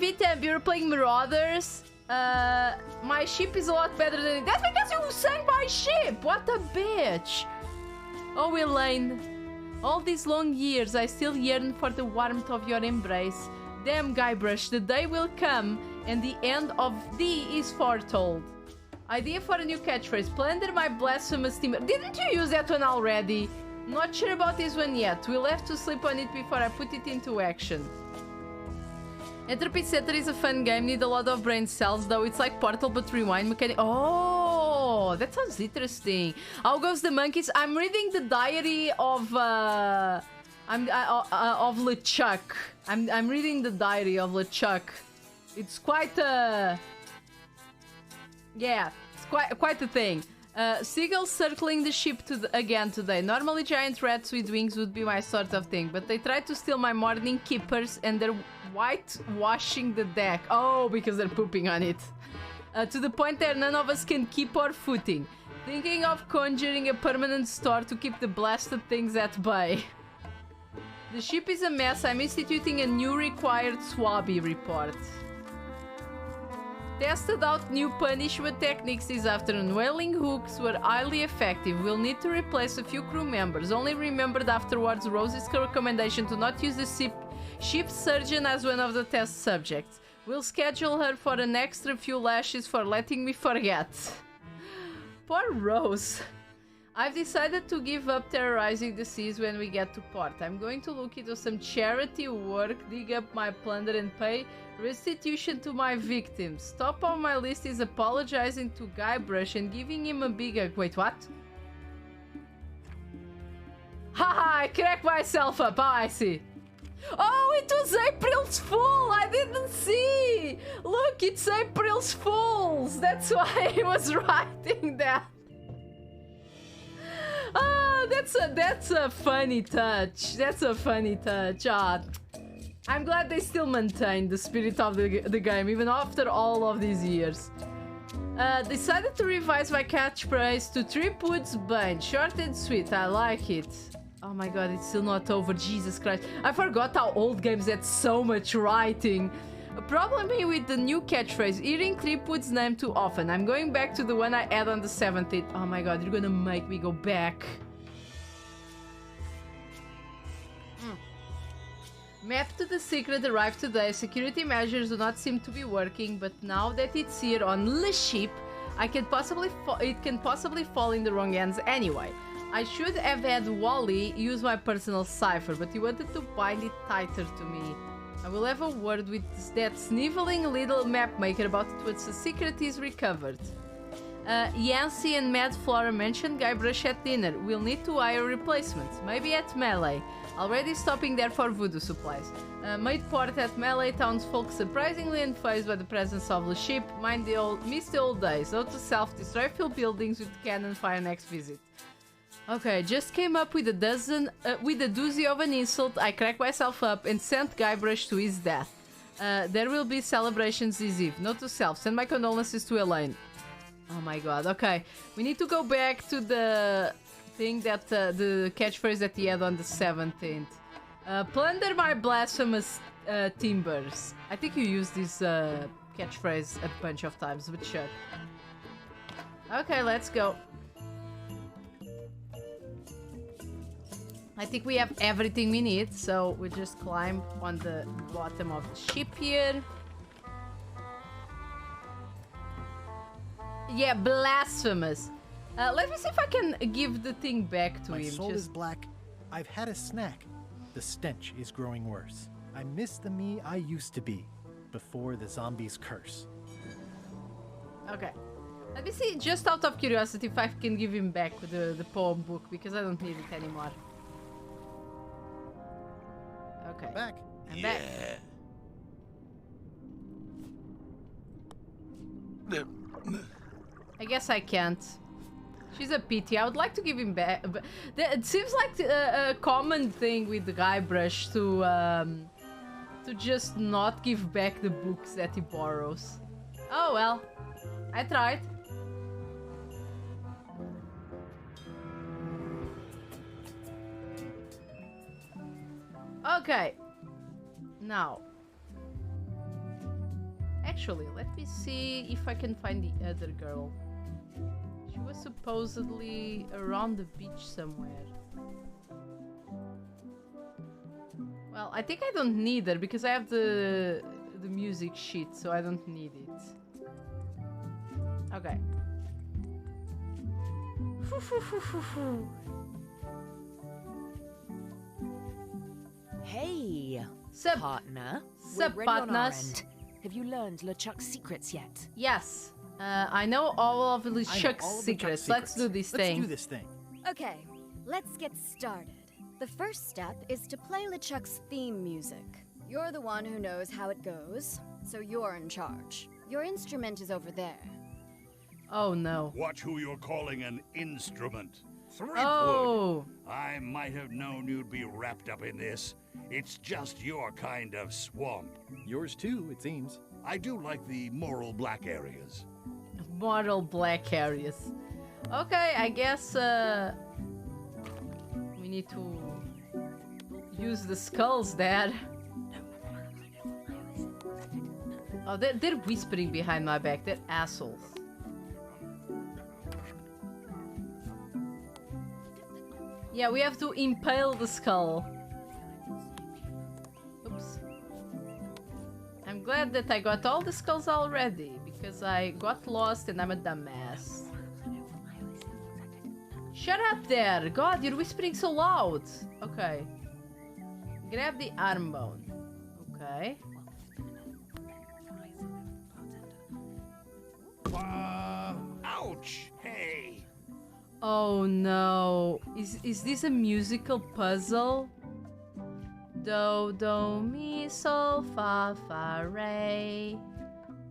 Vitem, you're playing Marauders. My ship is a lot better than it. That's because you sank my ship. What a bitch. Oh, Elaine. All these long years, I still yearn for the warmth of your embrace. Damn, Guybrush, the day will come, and the end of thee is foretold. Idea for a new catchphrase. Plunder my blasphemous timber. Didn't you use that one already? Not sure about this one yet. We'll have to sleep on it before I put it into action. Entropy Center is a fun game. Need a lot of brain cells, though. It's like Portal, but rewind mechanic. Oh, that sounds interesting. How goes the monkeys? I'm reading the diary of LeChuck. I'm reading the diary of LeChuck. It's quite a... Yeah, it's quite a thing. Seagulls circling the ship again today. Normally giant rats with wings would be my sort of thing, but they tried to steal my morning keepers and they're whitewashing the deck. Oh, because they're pooping on it. To the point that none of us can keep our footing. Thinking of conjuring a permanent store to keep the blasted things at bay. The ship is a mess. I'm instituting a new required swabby report. Tested out new punishment techniques this afternoon. Whaling hooks were highly effective. We'll need to replace a few crew members. Only remembered afterwards Rosie's recommendation to not use the ship's surgeon as one of the test subjects. We'll schedule her for an extra few lashes for letting me forget. Poor Rose. I've decided to give up terrorizing the seas when we get to port. I'm going to look into some charity work, dig up my plunder and pay restitution to my victims. Top on my list is apologizing to Guybrush and giving him a big hug. Wait, what? Haha, I cracked myself up. Oh, I see. Oh, it was April's Fool! I didn't see! Look, it's April's Fools! That's why I was writing that. Oh, that's a funny touch. That's a funny touch. I'm glad they still maintain the spirit of the game, even after all of these years. Decided to revise my catchphrase to Tripwood's Bane. Short and sweet, I like it. Oh my god, it's still not over, Jesus Christ. I forgot how old games had so much writing. A problem here with the new catchphrase, hearing Tripwood's name too often. I'm going back to the one I had on the 17th. Oh my god, you're gonna make me go back. Map to the secret arrived today. Security measures do not seem to be working, but now that it's here on the ship, it can possibly fall in the wrong hands anyway. I should have had Wally use my personal cipher, but he wanted to bind it tighter to me. I will have a word with that sniveling little map maker about it once the secret is recovered. Yancy and Mad Flora mentioned Guybrush at dinner. We'll need to hire replacements, maybe at Melee. Already stopping there for voodoo supplies. Made port at Melee, townsfolk surprisingly unfazed by the presence of the ship. Miss the old days. Note to self, destroy fill buildings with cannon fire next visit. Okay, just came up with a doozy of an insult. I cracked myself up and sent Guybrush to his death. There will be celebrations this eve. Note to self, send my condolences to Elaine. Oh my god, okay. We need to go back to the thing that the catchphrase that he had on the 17th. Plunder my blasphemous timbers. I think you used this catchphrase a bunch of times, but sure. Okay, let's go. I think we have everything we need, so we just climb on the bottom of the ship here. Yeah, blasphemous. Let me see if I can give the thing back to him. My soul is black. I've had a snack. The stench is growing worse. I miss the me I used to be before the zombies' curse. Okay. Let me see, just out of curiosity, if I can give him back the poem book, because I don't need it anymore. Okay. Back. I'm back. I guess I can't. She's a pity. I would like to give him back. But it seems like a common thing with the Guybrush to just not give back the books that he borrows. Oh well. I tried. Okay. Now. Actually, let me see if I can find the other girl. She was supposedly around the beach somewhere. Well, I think I don't need her because I have the music sheet, so I don't need it. Okay. Hey, Sup, partner. Sup, We're ready on our partners. end. Have you learned LeChuck's secrets yet? Yes. I know all of LeChuck's secrets. Let's do this thing. Let's do this thing. Okay, let's get started. The first step is to play LeChuck's theme music. You're the one who knows how it goes, so you're in charge. Your instrument is over there. Oh no. Watch who you're calling an instrument. Threepwood. Oh. I might have known you'd be wrapped up in this. It's just your kind of swamp. Yours too, it seems. I do like the moral black areas. Moral black areas. Okay, I guess we need to use the skulls, Dad. Oh, they're whispering behind my back. They're assholes. Yeah, we have to impale the skull. Oops. I'm glad that I got all the skulls already, because I got lost and I'm a dumbass. Shut up there! God, you're whispering so loud! Okay. Grab the arm bone. Okay. Ouch! Hey! Oh no. Is this a musical puzzle? Do, do, mi, sol, fa, fa, re.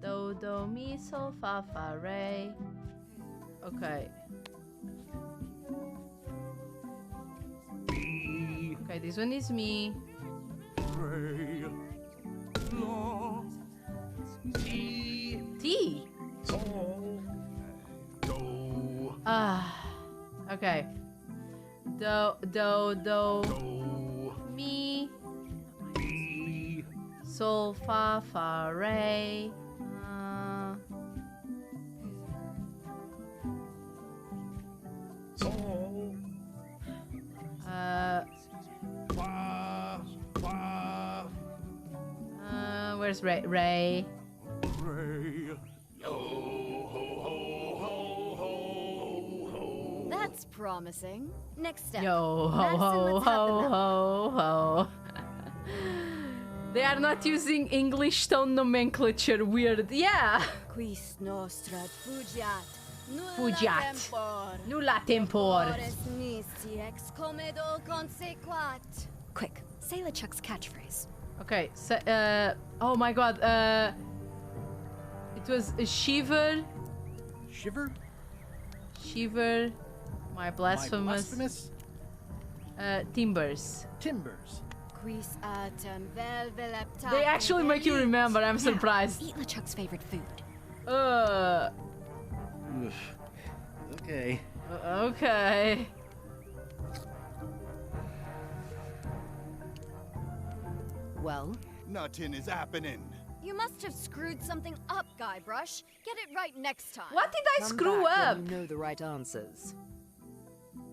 Do, do, mi, sol, fa, fa, re. Okay. Okay, this one is me. Re, la, ti, T. sol, do, Okay. Do, do, do, do, mi, mi, sol, fa, fa, re. sol, fa, fa, Where's Ray? Ray. re, yo, ho, ho, ho, ho, ho. That's promising. Next step. Yo, ho, Madison, ho, let's have the ho, map. ho, ho. They are not using English tone nomenclature. Weird. Yeah. Quis nostra fugiat. Fugiat. Tempor. Nulla tempor. Ores nisi ex comedo consequat. Quick, say LeChuck's catchphrase. Okay. So, oh my God. It was a shiver. Shiver? Shiver. My My blasphemous. blasphemous Timbers. timbers. Quis atem velveleptatem. They actually make you remember. I'm surprised. Eat LeChuck's favorite food. Okay. Okay. Well, Nothing is happening. you must have screwed something up, Guybrush. Get it right next time. What did I screw up? You know the right answers.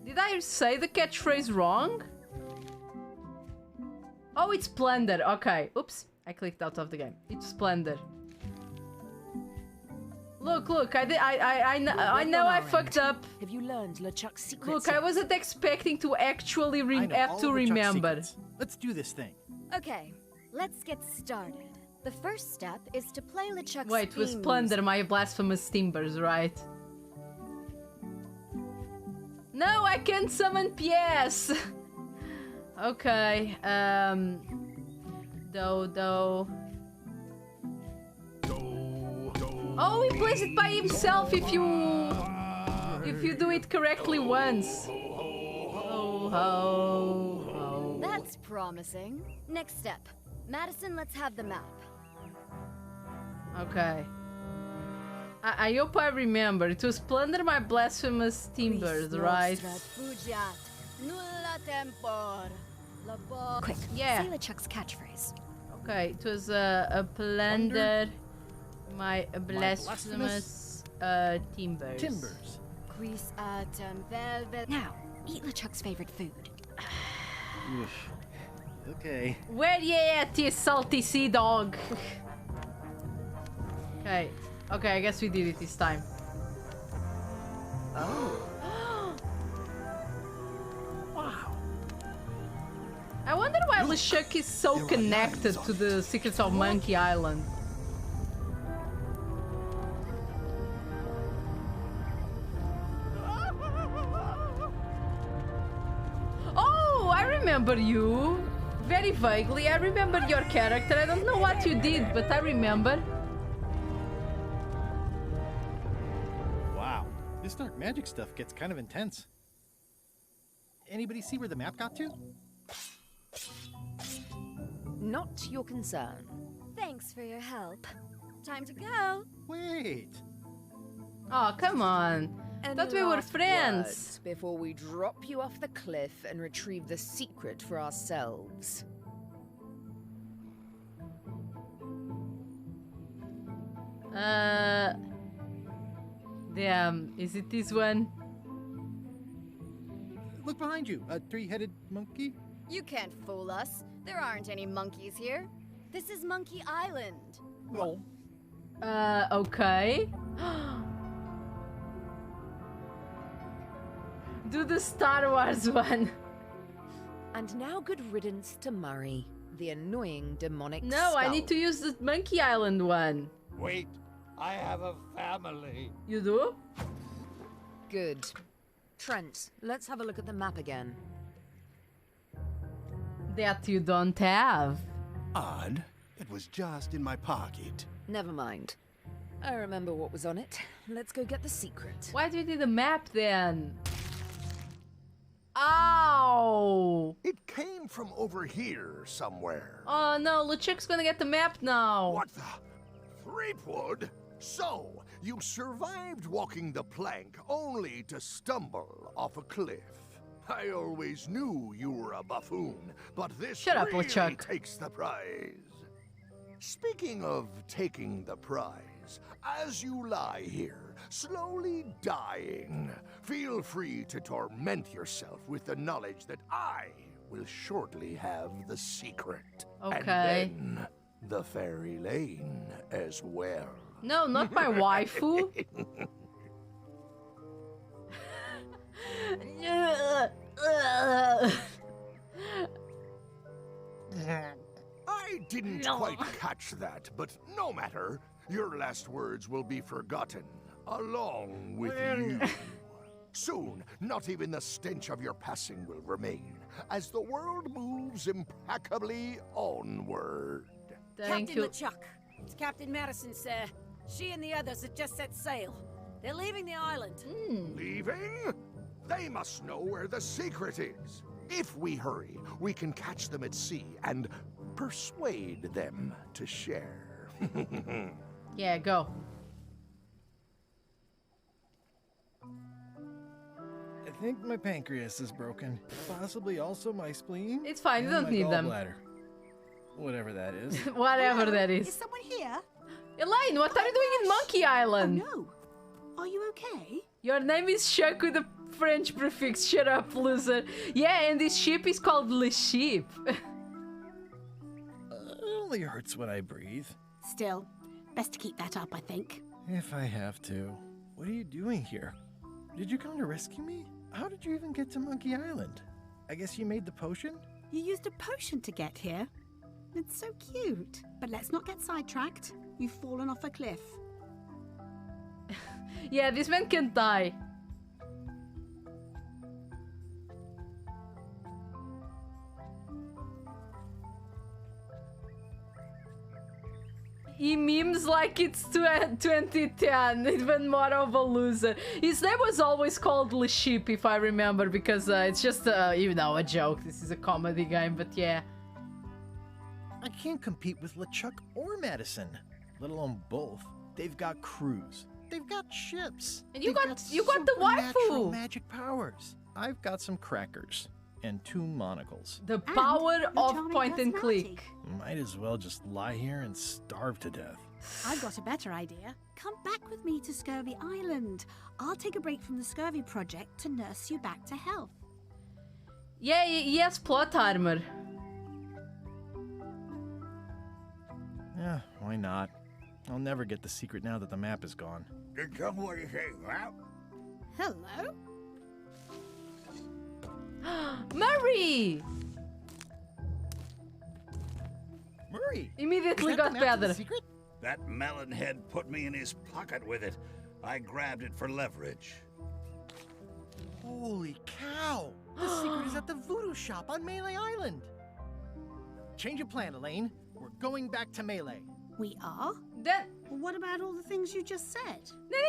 Did I say the catchphrase wrong? Oh, it's Splendor. Okay. Oops. I clicked out of the game. It's Splendor. Look. I know I fucked up. Have you learned LeChuck's secrets? Look, I wasn't expecting to actually I know have all to of LeChuck's remember. secrets. Let's do this thing. Okay, let's get started. The first step is to play LeChuck's Wait, with theme Splendor, my blasphemous timbers, right? No, I can't summon PS. Okay. Do. Oh, he plays it by himself if you do it correctly once. Ho ho. That's promising. Next step. Madison, let's have the map. Okay. I hope I remember. It was Plunder My Blasphemous Timbers, Quis right? nostra fugiat. Nulla tempor. Labor. Quick, Yeah. say LeChuck's catchphrase. Okay, it was a Plunder My Blasphemous Timbers. Timbers. Quis atem velvet. Now, eat LeChuck's favorite food. Okay. Where you at, you salty sea dog? Okay. Okay, I guess we did it this time. Wow. I wonder why LeChuck is so connected to the Secrets of Monkey Island. Oh, I remember you. Very vaguely, I remember your character. I don't know what you did, but I remember. This dark magic stuff gets kind of intense. Anybody see where the map got to? Not your concern. Thanks for your help. Time to go. Wait. Oh, come on. Any Thought we were last friends. words before we drop you off the cliff and retrieve the secret for ourselves. Damn, is it this one? Look behind you, a three-headed monkey. You can't fool us. There aren't any monkeys here. This is Monkey Island. Well, Okay. Do the Star Wars one. And now good riddance to Murray, the annoying demonic No, I need to skull. use the Monkey Island one. Wait, I have a family. You do? Good. Trent, let's have a look at the map again. That you don't have. Odd. It was just in my pocket. Never mind. I remember what was on it. Let's go get the secret. Why do you need a map then? Ow! It came from over here somewhere. Oh no, LeChuck's gonna get the map now. What the? Threepwood? So, you survived walking the plank only to stumble off a cliff. I always knew you were a buffoon, but this Shut up, really LeChuck. takes the prize. Speaking of taking the prize, as you lie here, slowly dying, feel free to torment yourself with the knowledge that I will shortly have the secret. Okay. And then the fairy lane as well. No, not my waifu. I didn't No. quite catch that, but no matter. Your last words will be forgotten, along with you. Soon, not even the stench of your passing will remain, as the world moves impeccably onward. Thank Captain you. LeChuck. It's Captain Madison, sir. She and the others have just set sail. They're leaving the island. Leaving? They must know where the secret is. If we hurry, we can catch them at sea and persuade them to share. Yeah, go. I think my pancreas is broken. Possibly also my spleen. It's fine, you and don't my need them. gallbladder. Whatever that is. Whatever that is. Is someone here? Elaine, what are you doing in Monkey Island? Oh no. Are you okay? Your name is Chuck with a French prefix. Shut up, loser. Yeah, and this ship is called Le Sheep. It only hurts when I breathe. Still, best to keep that up, I think. If I have to. What are you doing here? Did you come to rescue me? How did you even get to Monkey Island? I guess you made the potion? You used a potion to get here. It's so cute. But let's not get sidetracked. You've fallen off a cliff. Yeah, this man can die. He memes like it's 2010, even more of a loser. His name was always called Le Sheep, if I remember, because it's just, you know, a joke. This is a comedy game, but yeah. I can't compete with LeChuck or Madison, let alone both. They've got crews. They've got ships. And you They've got the supernatural waifu. magic powers. I've got some crackers and 2 monocles. The power your of charming point and personality. click. Might as well just lie here and starve to death. I've got a better idea. Come back with me to Scurvy Island. I'll take a break from the Scurvy project to nurse you back to health. Yeah, yes, plot armor. Yeah, why not? I'll never get the secret now that the map is gone. Did somebody say that? Hello? Murray! Murray! Immediately is that got the map to the better. secret? That melonhead put me in his pocket with it. I grabbed it for leverage. Holy cow! The secret is at the voodoo shop on Melee Island. Change of plan, Elaine. We're going back to Melee. We are? Then What about all the things you just said?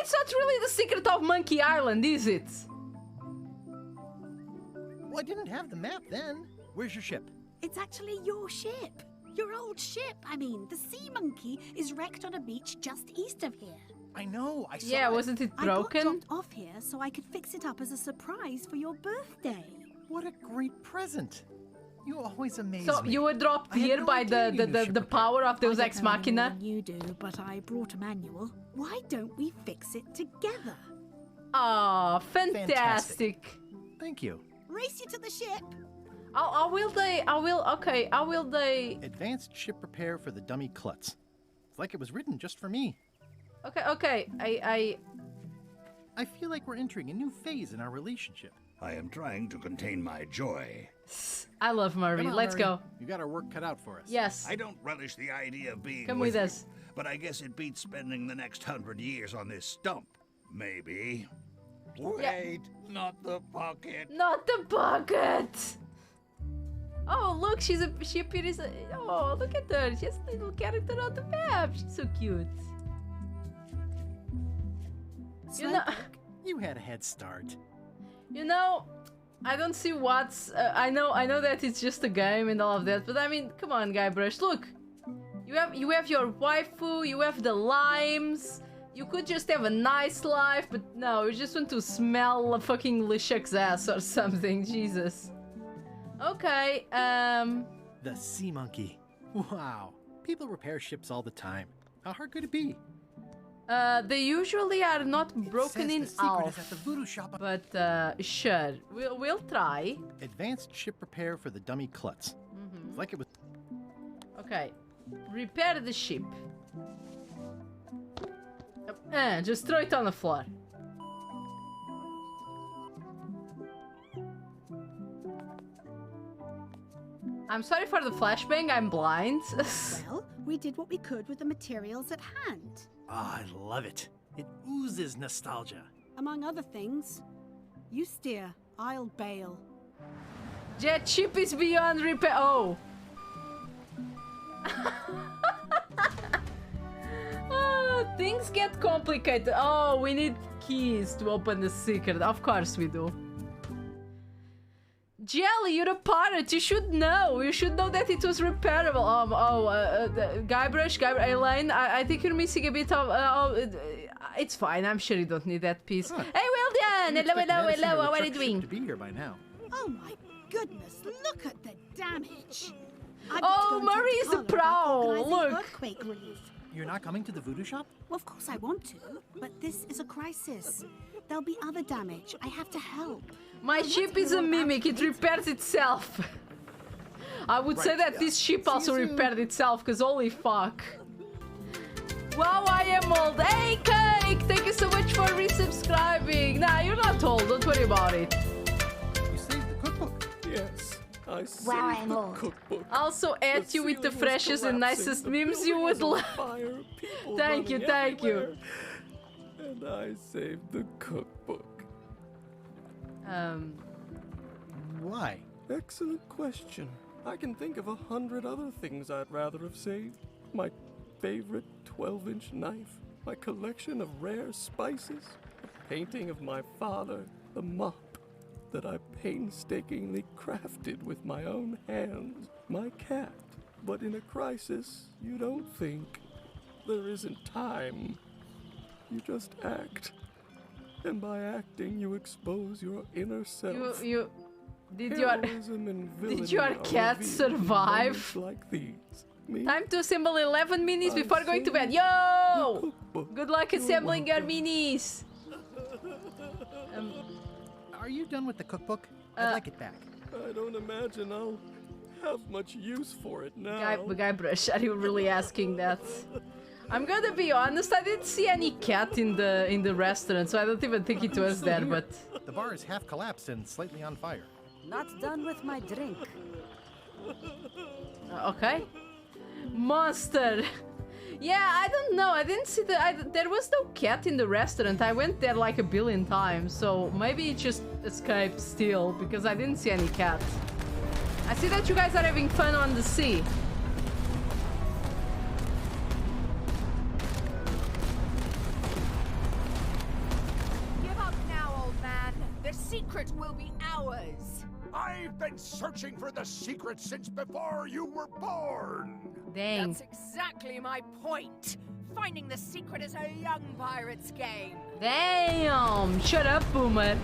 it's not really the secret of Monkey Island, is it? Well, I didn't have the map then. Where's your ship? It's actually your ship. Your old ship, I mean. The Sea Monkey is wrecked on a beach just east of here. I know, I saw Yeah, it. wasn't it I got broken? dropped off here so I could fix it up as a surprise for your birthday. What a great present. You always amaze So me. you were dropped I had here no by idea you knew ship the repair. power of Deus I Ex don't know any more Machina. than you do, but I brought a manual. Why don't we fix it together? Oh, fantastic. Thank you. Race you to the ship. How will they? Advanced ship repair for the dummy klutz. It's like it was written just for me. Okay, I feel like we're entering a new phase in our relationship. I am trying to contain my joy. I love Murray. Come on, Let's Murray. go. You got our work cut out for us. Yes. I don't relish the idea of being Come with you, us. but I guess it beats spending the next 100 years on this stump. Maybe. Wait, not the bucket. Not the bucket. Oh, look, she appears. Oh, look at her. She's a little character on the map. She's so cute. You know, You had a head start. you know, I don't see what's. I know that it's just a game and all of that, but I mean, come on, Guybrush. Look, you have your waifu. You have the limes. You could just have a nice life, but no, you just want to smell a fucking Lishak's ass or something. Jesus. Okay, The Sea Monkey. Wow. People repair ships all the time. How hard could it be? They usually are not broken in the secret is half, at the voodoo shop. but sure, we'll try. Advanced ship repair for the dummy klutz. It's like it was. Okay, repair the ship. Just throw it on the floor. I'm sorry for the flashbang, I'm blind. Well, we did what we could with the materials at hand. Ah, I love it. It oozes nostalgia. Among other things, you steer, I'll bail. Jet ship is beyond repair. Oh. Oh, things get complicated. Oh, we need keys to open the secret. Of course we do. Jelly, you're a pirate. You should know. You should know that it was repairable. Guybrush, Elaine, I think you're missing a bit of. It's fine. I'm sure you don't need that piece. Huh. Hey, well done. Hello. What are you doing? To be here by now. Oh my goodness, look at the damage. Oh, Murray's the pro. Look. Earthquake relief. You're not coming to the voodoo shop? Well, of course I want to, but this is a crisis. There'll be other damage. I have to help. My ship is a mimic. It repairs itself. I would say that this ship also repaired itself, because holy fuck. Wow, I am old. Hey, Cake! Thank you so much for resubscribing. Nah, you're not old. Don't worry about it. You saved the cookbook. Yes, I saved Wow, I'm the old. cookbook. Also, at you with the ceiling was freshest and collapsing, nicest the memes building you would was on love. fire, people Thank you, running thank you. everywhere. And I saved the cookbook. Why? Excellent question. I can think of 100 other things I'd rather have saved. My favorite 12-inch knife, my collection of rare spices, a painting of my father, the mop that I painstakingly crafted with my own hands, my cat. But in a crisis, you don't think. There isn't time. You just act. And by acting, you expose your inner self. Did Heroism and your villainy are cat revealed in survive? moments like these. Me? Time to assemble 11 minis I before going to bed. saved Yo! the cookbook. Good luck You're assembling your welcome. minis. Are you done with the cookbook? I'd like it back. I don't imagine I'll have much use for it now. Guybrush, are you really asking that? I'm gonna be honest, I didn't see any cat in the restaurant, so I don't even think it was there, but... The bar is half collapsed and slightly on fire. Not done with my drink. Okay. Monster! Yeah, I don't know, I didn't see there was no cat in the restaurant. I went there like a billion times, so maybe it just escaped still, because I didn't see any cat. I see that you guys are having fun on the sea. The secret will be ours. I've been searching for the secret since before you were born. Dang. That's exactly my point. Finding the secret is a young pirate's game. Damn! Shut up, Boomer.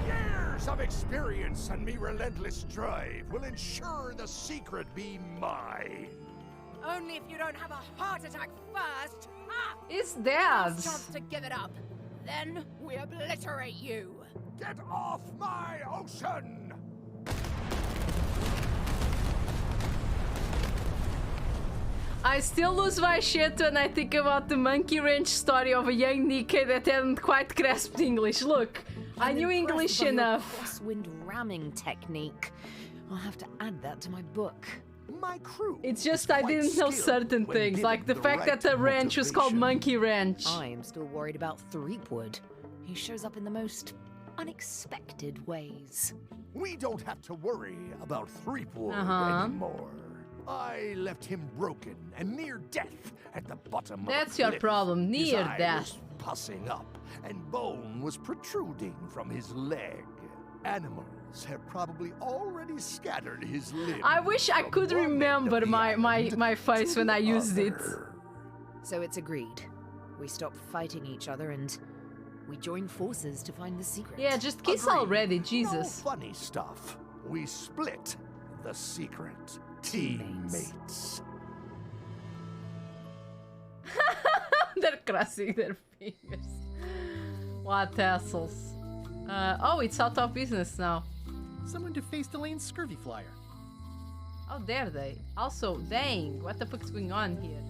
Years of experience and me relentless drive will ensure the secret be mine. Only if you don't have a heart attack first. It's Last Dad's. chance to give it up. Then we obliterate you. Get off my ocean! I still lose my shit when I think about the monkey wrench story of a young Nikkei that hadn't quite grasped English. Look, I knew English enough. Crosswind ramming technique. I'll have to add that to my book. My crew. It's just I didn't know certain things, like the fact that the wrench was called Monkey Wrench. I am still worried about Threepwood. He shows up in the most unexpected ways. We don't have to worry about Threepwood Uh-huh. anymore. I left him broken and near death at the bottom That's of the your cliff. problem, His near eye death. was pussing up, and bone was protruding from his leg. Animals have probably already scattered his limbs. I wish I from could one end remember of the island my face to when I the used it. other. So it's agreed. We stop fighting each other and we join forces to find the secret. Yeah, just kiss Agreed. already, No Jesus. funny stuff. We split the secret. Teammates. They're crossing their fingers. What tassels. Oh, it's out of business now. Someone defaced Elaine's scurvy flyer. How dare they? Also, dang, what the fuck's going on here?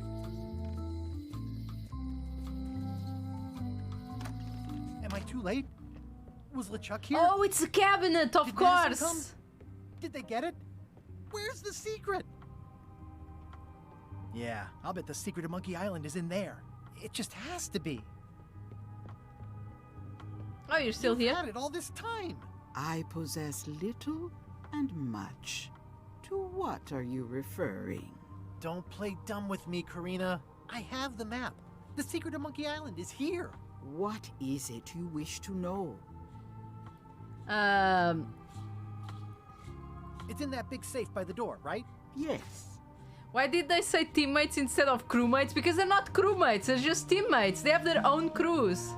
Am I too late? Was LeChuck here? Oh, it's the cabinet, of Did Madison come? course. Did they get it? Where's the secret? Yeah, I'll bet the secret of Monkey Island is in there. It just has to be. Oh, you're still You've here? had it all this time. I possess little and much. To what are you referring? Don't play dumb with me, Karina. I have the map. The secret of Monkey Island is here. What is it you wish to know? It's in that big safe by the door, right? Yes. Why did they say teammates instead of crewmates? Because they're not crewmates, they're just teammates. They have their own crews.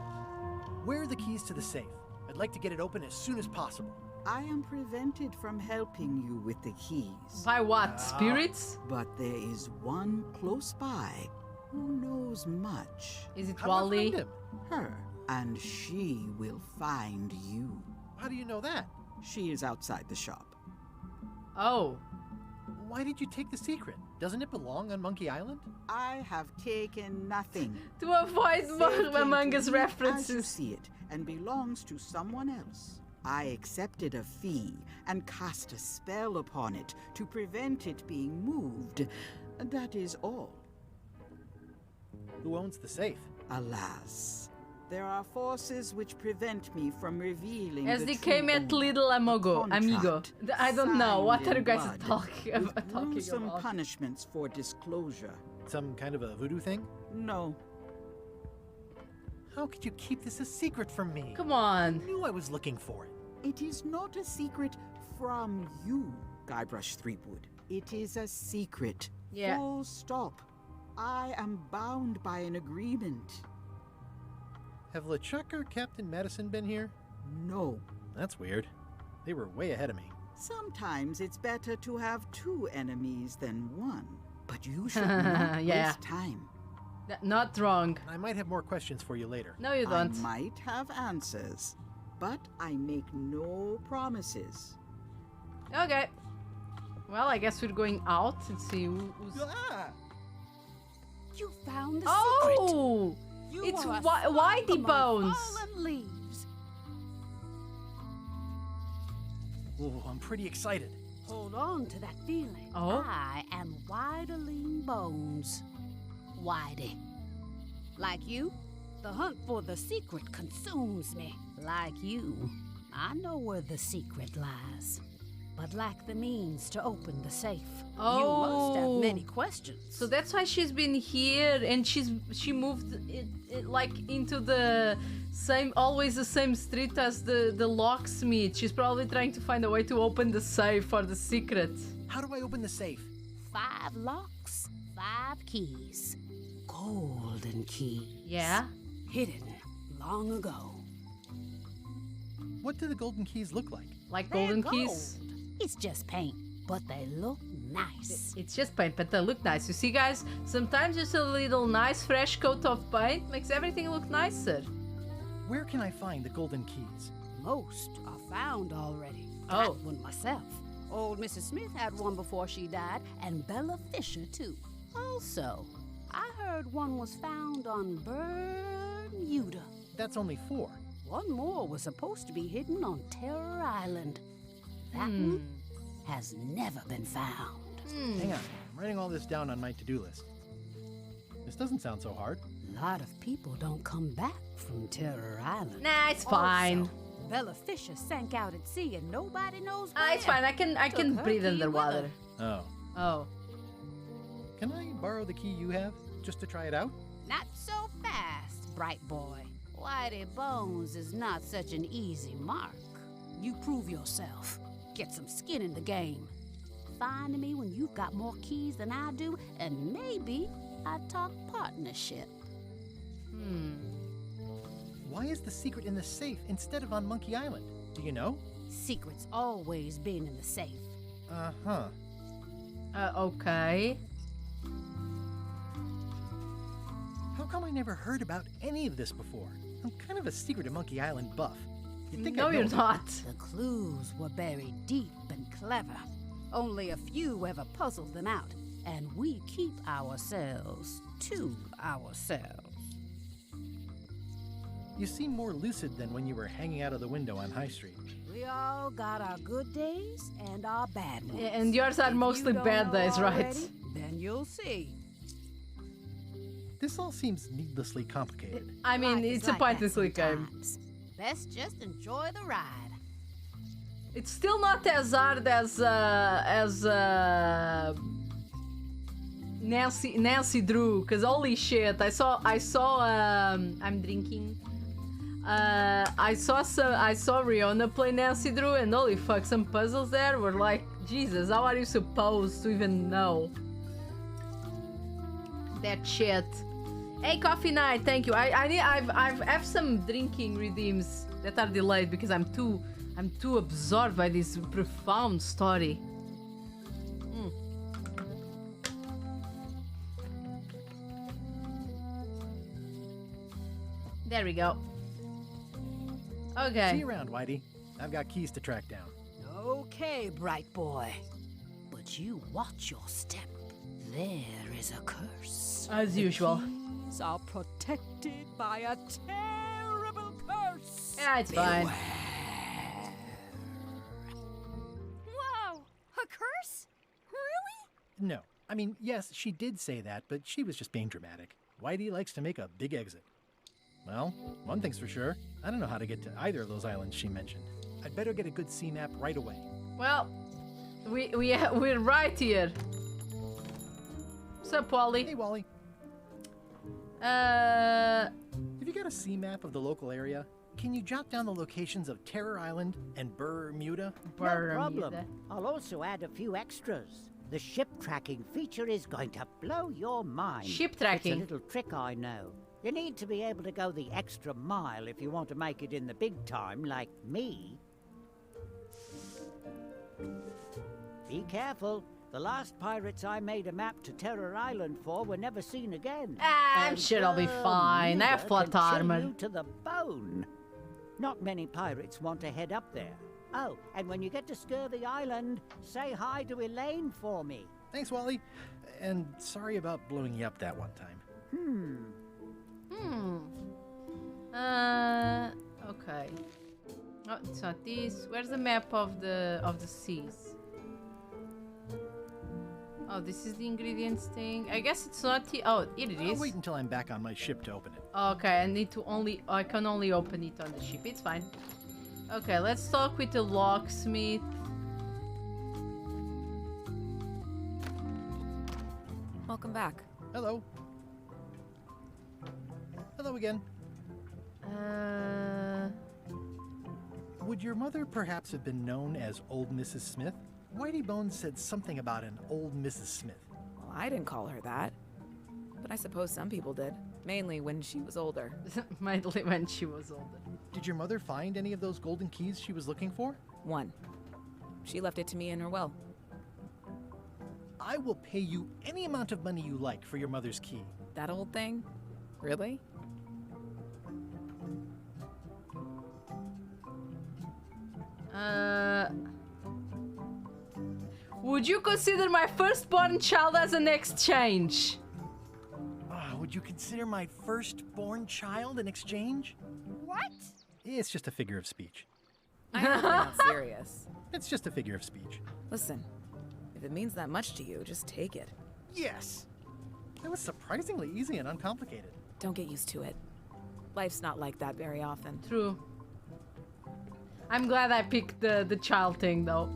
Where are the keys to the safe? I'd like to get it open as soon as possible. I am prevented from helping you with the keys. By what? Spirits? But there is one close by who knows much. Is it How do I Wally? find him? Her, and she will find you. How do you know that? She is outside the shop. Oh. Why did you take the secret? Doesn't it belong on Monkey Island? I have taken nothing. To avoid Safe came Among to Us me As you references. see it, and belongs to someone else. I accepted a fee and cast a spell upon it to prevent it being moved. That is all. Who owns the safe? Alas, there are forces which prevent me from revealing the SDK true met little amigo. contract I don't know. What signed are you in guys blood, with talking gruesome about? punishments for disclosure. Some kind of a voodoo thing? No, How could you keep this a secret from me? Come on. I knew I was looking for it. it is not a secret from you, Guybrush Threepwood. It is a secret. Yeah. Full stop. I am bound by an agreement. Have LeChuck or Captain Madison been here? No. That's weird. They were way ahead of me. Sometimes it's better to have two enemies than one. But you should not Yeah. waste time. Not wrong. I might have more questions for you later. No, you don't. I might have answers, but I make no promises. Okay. Well, I guess we're going out and see who's... You found the secret. Oh! You It's are a Whitey farm Bones. of fallen leaves. Oh, I'm pretty excited. Hold on to that feeling. Oh? I am Whiteling Bones. Whitey. Like you, the hunt for the secret consumes me. Like you, I know where the secret lies. but lack the means to open the safe. Oh. You must have many questions. So that's why she's been here, and she moved it like into the same, always the same street as the locksmith. She's probably trying to find a way to open the safe for the secret. How do I open the safe? 5 locks, 5 keys. Golden key. Yeah? Hidden long ago. What do the golden keys look like? Like They're golden gold. keys? It's just paint, but they look nice. It's just paint, but they look nice. You see, guys, sometimes just a little nice fresh coat of paint makes everything look nicer. Where can I find the golden keys? Most are found already. Oh. I had one myself. Old Mrs. Smith had one before she died, and Bella Fisher, too. Also, I heard one was found on Bermuda. That's only 4. One more was supposed to be hidden on Terror Island. That one has never been found. Hang on, I'm writing all this down on my to-do list. This doesn't sound so hard. A lot of people don't come back from Terror Island. Nah, it's fine. Also, Bella Fisher sank out at sea and nobody knows where. It's fine. I can Took her breathe key underwater. with her. Oh. Oh. Can I borrow the key you have, just to try it out? Not so fast, bright boy. Whitey Bones is not such an easy mark. You prove yourself. Get some skin in the game. Find me when you've got more keys than I do, and maybe I talk partnership. Why is the secret in the safe instead of on Monkey Island? Do you know? Secret's always been in the safe. Uh-huh. Okay. How come I never heard about any of this before? I'm kind of a secret of Monkey Island buff. You'd think No, I'd know you're it. not. The clues were buried deep and clever. Only a few ever puzzled them out, and we keep ourselves to ourselves. You seem more lucid than when you were hanging out of the window on High Street. We all got our good days and our bad ones. And yours are If mostly you don't bad know days, right? already, then you'll see. This all seems needlessly complicated. I mean, Life is it's a like point that and click game. sometimes. Best just enjoy the ride. It's still not as hard as Nancy Drew, cause holy shit, I saw I'm drinking. I saw Rihanna play Nancy Drew, and holy fuck, some puzzles there were like, Jesus, how are you supposed to even know that shit? Hey, Coffee Night, thank you. I have some drinking redeems that are delayed because I'm too absorbed by this profound story. There we go. Okay. See you around, Whitey. I've got keys to track down. Okay, bright boy. But you watch your step. There is a curse. As usual. Keys are protected by a terrible curse. Yeah, it's fine. Whoa! A curse? Really? No. I mean, yes, she did say that, but she was just being dramatic. Whitey likes to make a big exit. Well, one thing's for sure. I don't know how to get to either of those islands she mentioned. I'd better get a good sea map right away. Well, we're right here. What's up, Wally? Hey, Wally. Have you got a sea map of the local area? Can you jot down the locations of Terror Island and Bermuda? No problem. I'll also add a few extras. The ship tracking feature is going to blow your mind. Ship tracking? It's a little trick I know. You need to be able to go the extra mile if you want to make it in the big time, like me. Be careful. The last pirates I made a map to Terror Island for were never seen again. I'm And sure I'll be fine. I have Bermuda plot can chill armor. you to the bone. Not many pirates want to head up there. Oh, and when you get to Scurvy Island, say hi to Elaine for me. Thanks, Wally. And sorry about blowing you up that one time. Okay. Oh, it's not this. Where's the map of the seas? Oh, this is the ingredients thing. I guess it's not the. Oh, here it I'll is. wait until I'm back on my ship to open it. Okay, I can only open it on the ship. It's fine. Okay, let's talk with the locksmith. Welcome back. Hello. Hello again. Would your mother perhaps have been known as Old Mrs. Smith? Whitey Bones said something about an old Mrs. Smith. Well, I didn't call her that. But I suppose some people did. Mainly when she was older. Mainly when she was older. Did your mother find any of those golden keys she was looking for? One. She left it to me in her will. I will pay you any amount of money you like for your mother's key. That old thing? Really? Would you consider my firstborn child as an exchange? Would you consider my firstborn child an exchange? What? It's just a figure of speech. I hope you're not serious. It's just a figure of speech. Listen, if it means that much to you, just take it. Yes! It was surprisingly easy and uncomplicated. Don't get used to it. Life's not like that very often. True. I'm glad I picked the child thing, though.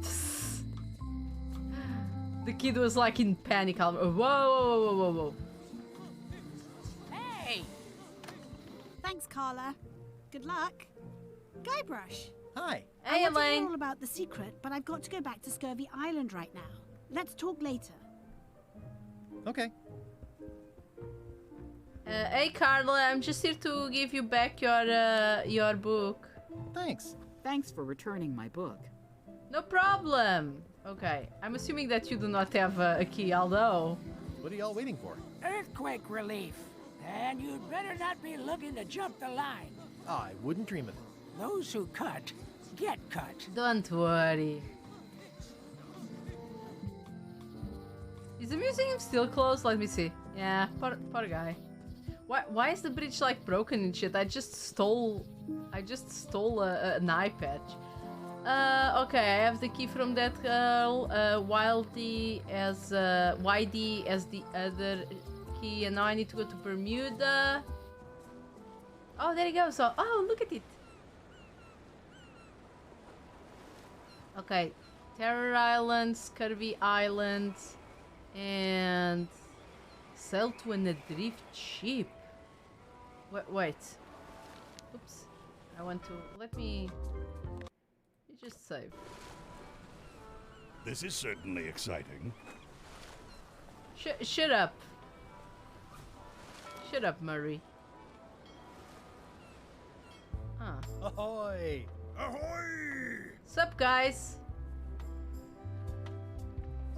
The kid was like in panic. Whoa, whoa, whoa, whoa, whoa, whoa. Hey! Thanks, Carla. Good luck. Guybrush. Hi. Hey, I want to Elaine. hear all about the secret, but I've got to go back to Scurvy Island right now. Let's talk later. Okay. Hey, Carla, I'm just here to give you back your book. Thanks. Thanks for returning my book. No problem. Okay, I'm assuming that you do not have a key, although... What are y'all waiting for? Earthquake relief. And you'd better not be looking to jump the line. I wouldn't dream of it. Those who cut, get cut. Don't worry. Is the museum still closed? Let me see. Yeah, poor guy. Why is the bridge like broken and shit? I just stole an eye patch. Okay, I have the key from that girl. Wildy as YD as the other key, and now I need to go to Bermuda. Oh, there you go. So, oh, look at it. Okay, Terror Island, Scurvy Island, and sail to an adrift ship. Wait. Oops. I want to... Let me just save. This is certainly exciting. Shut up. Shut up, Murray. Huh. Ahoy! Ahoy! Sup, guys?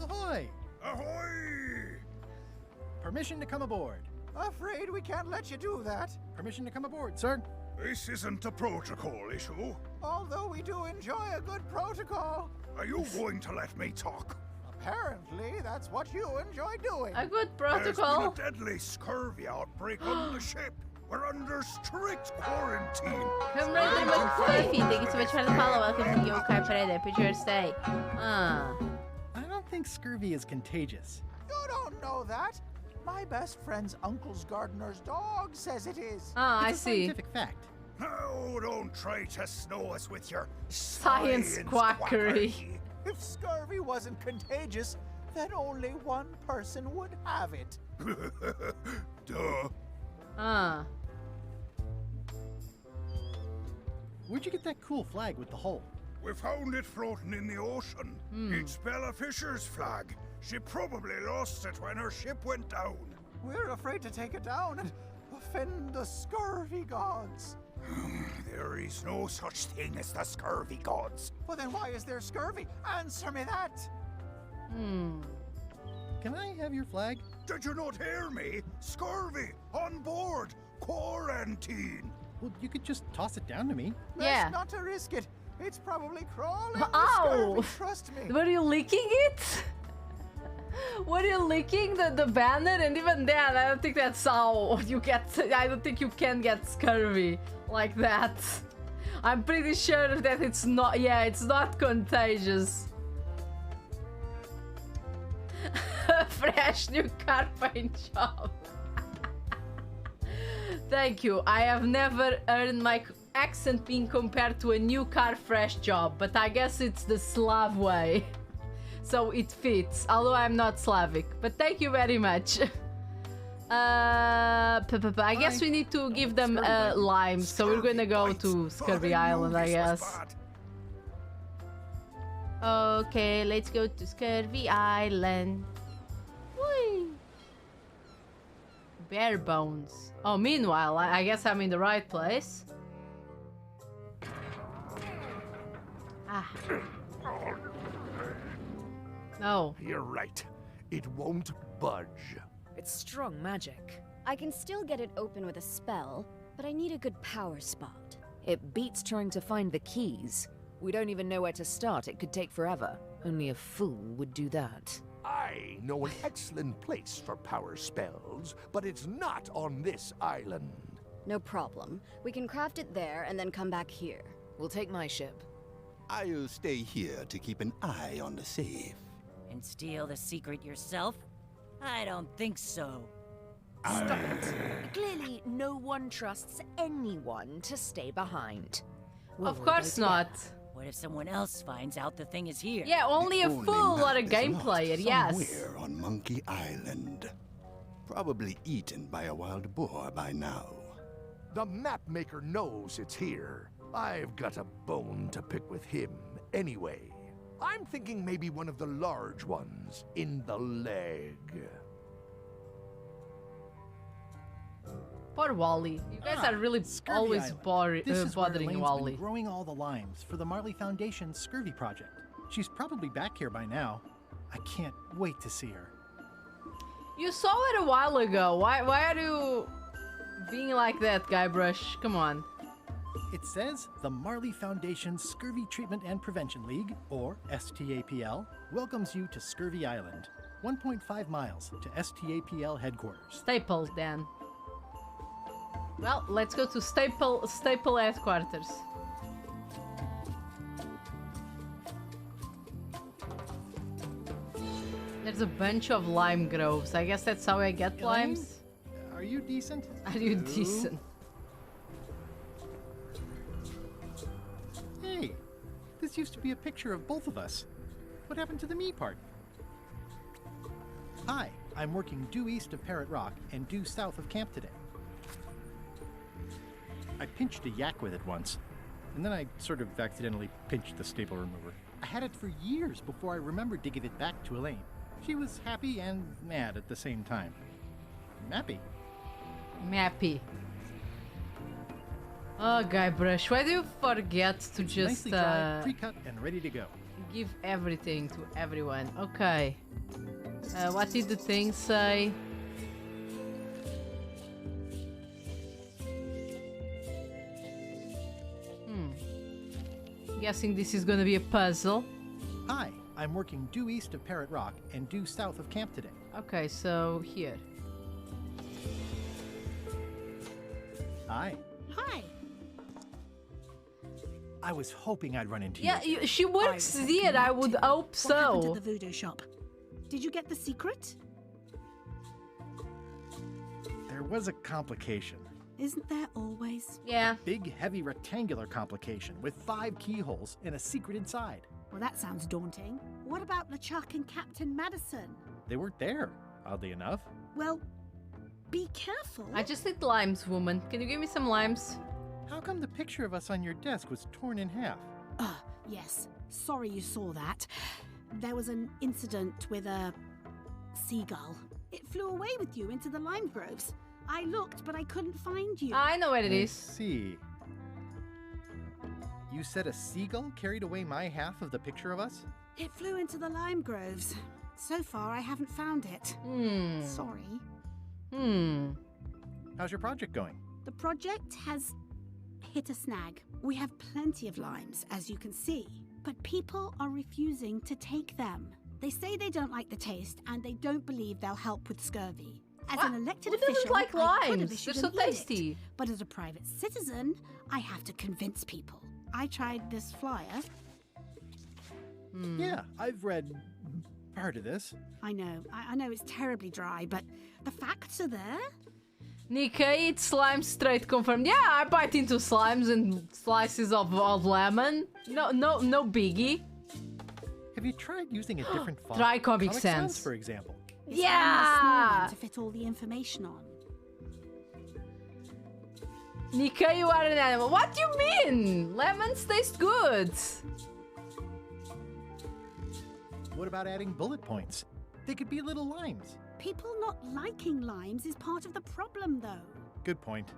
Ahoy! Ahoy! Permission to come aboard. Afraid we can't let you do that. Permission to come aboard, sir. This isn't a protocol issue. Although we do enjoy a good protocol. Are you going to let me talk? Apparently, that's what you enjoy doing. A good protocol. There's been a deadly scurvy outbreak on the ship. We're under strict quarantine. Comrade McFluffy, thank you so much for the follow. Welcome to Yokai Parade. Picture stay. I don't think scurvy is contagious. You don't know that. My best friend's uncle's gardener's dog says it is. I It's a see. scientific fact. Oh, don't try to snow us with your Science quackery. If scurvy wasn't contagious, then only one person would have it. Duh. Where'd you get that cool flag with the hole? We found it floating in the ocean. It's Bella Fisher's flag. She probably lost it when her ship went down. We're afraid to take it down and offend the scurvy gods. There is no such thing as the scurvy gods. Well, then why is there scurvy? Answer me that. Can I have your flag? Did you not hear me? Scurvy, on board, quarantine. Well, you could just toss it down to me. Yeah. Best not to risk it. It's probably crawling Ow! with scurvy, trust me. Were you licking it? Were you licking the banner? And even then, I don't think that's how you get... I don't think you can get scurvy like that. I'm pretty sure that it's not... Yeah, it's not contagious. Fresh new car paint job. Thank you. I have never earned my accent being compared to a new car fresh job, but I guess it's the Slav way. so it fits. Although I'm not Slavic, but thank you very much. I guess we need to give them limes, so we're gonna go to Scurvy Island, I guess. Okay, let's go to Scurvy Island. Whee! Bare bones. Oh, meanwhile, I guess I'm in the right place. Ah. No. You're right. It won't budge. It's strong magic. I can still get it open with a spell, but I need a good power spot. It beats trying to find the keys. We don't even know where to start. It could take forever. Only a fool would do that. I know an excellent place for power spells, but it's not on this island. No problem. We can craft it there and then come back here. We'll take my ship. I'll stay here to keep an eye on the safe. And steal the secret yourself? I don't think so. Stop it. Clearly, no one trusts anyone to stay behind. Of course not. What if someone else finds out the thing is here? Yeah, only a fool or a game player, yes. Somewhere on Monkey Island. Probably eaten by a wild boar by now. The map maker knows it's here. I've got a bone to pick with him anyway. I'm thinking maybe one of the large ones in the leg. Poor Wally. You guys are really always This is where bothering Elaine's Wally. been growing all the limes for the Marley Foundation's Scurvy project. She's probably back here by now. I can't wait to see her. You saw it a while ago. Why are you being like that, Guybrush? Come on. It says the Marley Foundation's Scurvy Treatment and Prevention League, or STAPL, welcomes you to Scurvy Island, 1.5 miles to STAPL headquarters. Staples, then. Well, let's go to Staple headquarters. There's a bunch of lime groves. I guess that's how I get Elaine? limes. Are you decent? Are you decent? Hey, this used to be a picture of both of us. What happened to the me part? Hi, I'm working due east of Parrot Rock and due south of camp today. I pinched a yak with it once, and then I sort of accidentally pinched the staple remover. I had it for years before I remembered to give it back to Elaine. She was happy and mad at the same time. Mappy. Mappy. Oh, Guybrush, why do you forget to It's just nicely dried, pre-cut, and ready to go. give everything to everyone? Okay. What did the thing say? Guessing this is gonna be a puzzle. Hi, I'm working due east of Parrot Rock and due south of camp today. Okay, so here. Hi. Hi. I was hoping I'd run into Yeah, you. she works here. I would hope What happened so. at the voodoo shop? Did you get the secret? There was a complication. Isn't there always? Yeah. Big, heavy, rectangular complication with 5 keyholes and a secret inside. Well, that sounds daunting. What about LeChuck and Captain Madison? They weren't there, oddly enough. Well, be careful. I just need limes, woman. Can you give me some limes? How come the picture of us on your desk was torn in half? Yes. Sorry you saw that. There was an incident with a seagull. It flew away with you into the lime groves. I looked, but I couldn't find you. I know where it is. See. You said a seagull carried away my half of the picture of us? It flew into the lime groves. So far, I haven't found it. Sorry. How's your project going? The project has hit a snag. We have plenty of limes, as you can see, but people are refusing to take them. They say they don't like the taste, and they don't believe they'll help with scurvy. As an elected Who doesn't official, like I could have limes? issued They're an so tasty. edict, but as a private citizen, I have to convince people. I tried this flyer. Yeah, I've read part of this. I know it's terribly dry, but the facts are there. Nika eats slime straight confirmed. Yeah, I bite into slimes and slices of lemon. No biggie. Have you tried using a different font? Try Comic Sans. for example. It's only a small Yeah! one to fit all the information on. Nika, you are an animal. What do you mean? Lemons taste good. What about adding bullet points? They could be little limes. People not liking limes is part of the problem, though. Good point.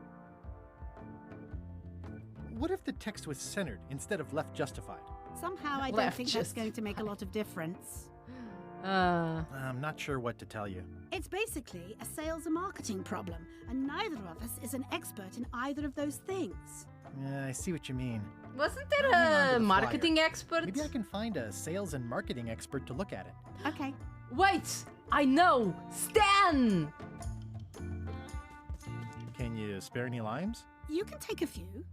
What if the text was centered instead of left justified? Somehow I don't Left think that's going to make a lot of difference. I'm not sure what to tell you. It's basically a sales and marketing problem, and neither of us is an expert in either of those things. Yeah, I see what you mean. Wasn't Hang on there to a the marketing flyer. expert? Maybe I can find a sales and marketing expert to look at it. Okay. Wait, I know. Stan! Can you spare any limes? You can take a few.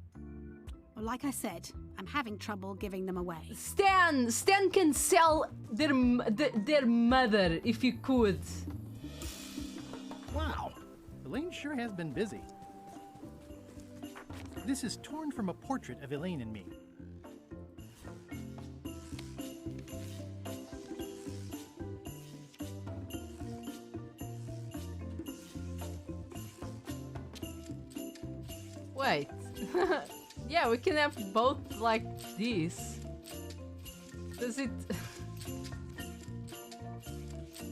Well, like I said, I'm having trouble giving them away. Stan can sell their mother if you could. Wow, Elaine sure has been busy. This is torn from a portrait of Elaine and me. Wait. Yeah, we can have both like this. Does it...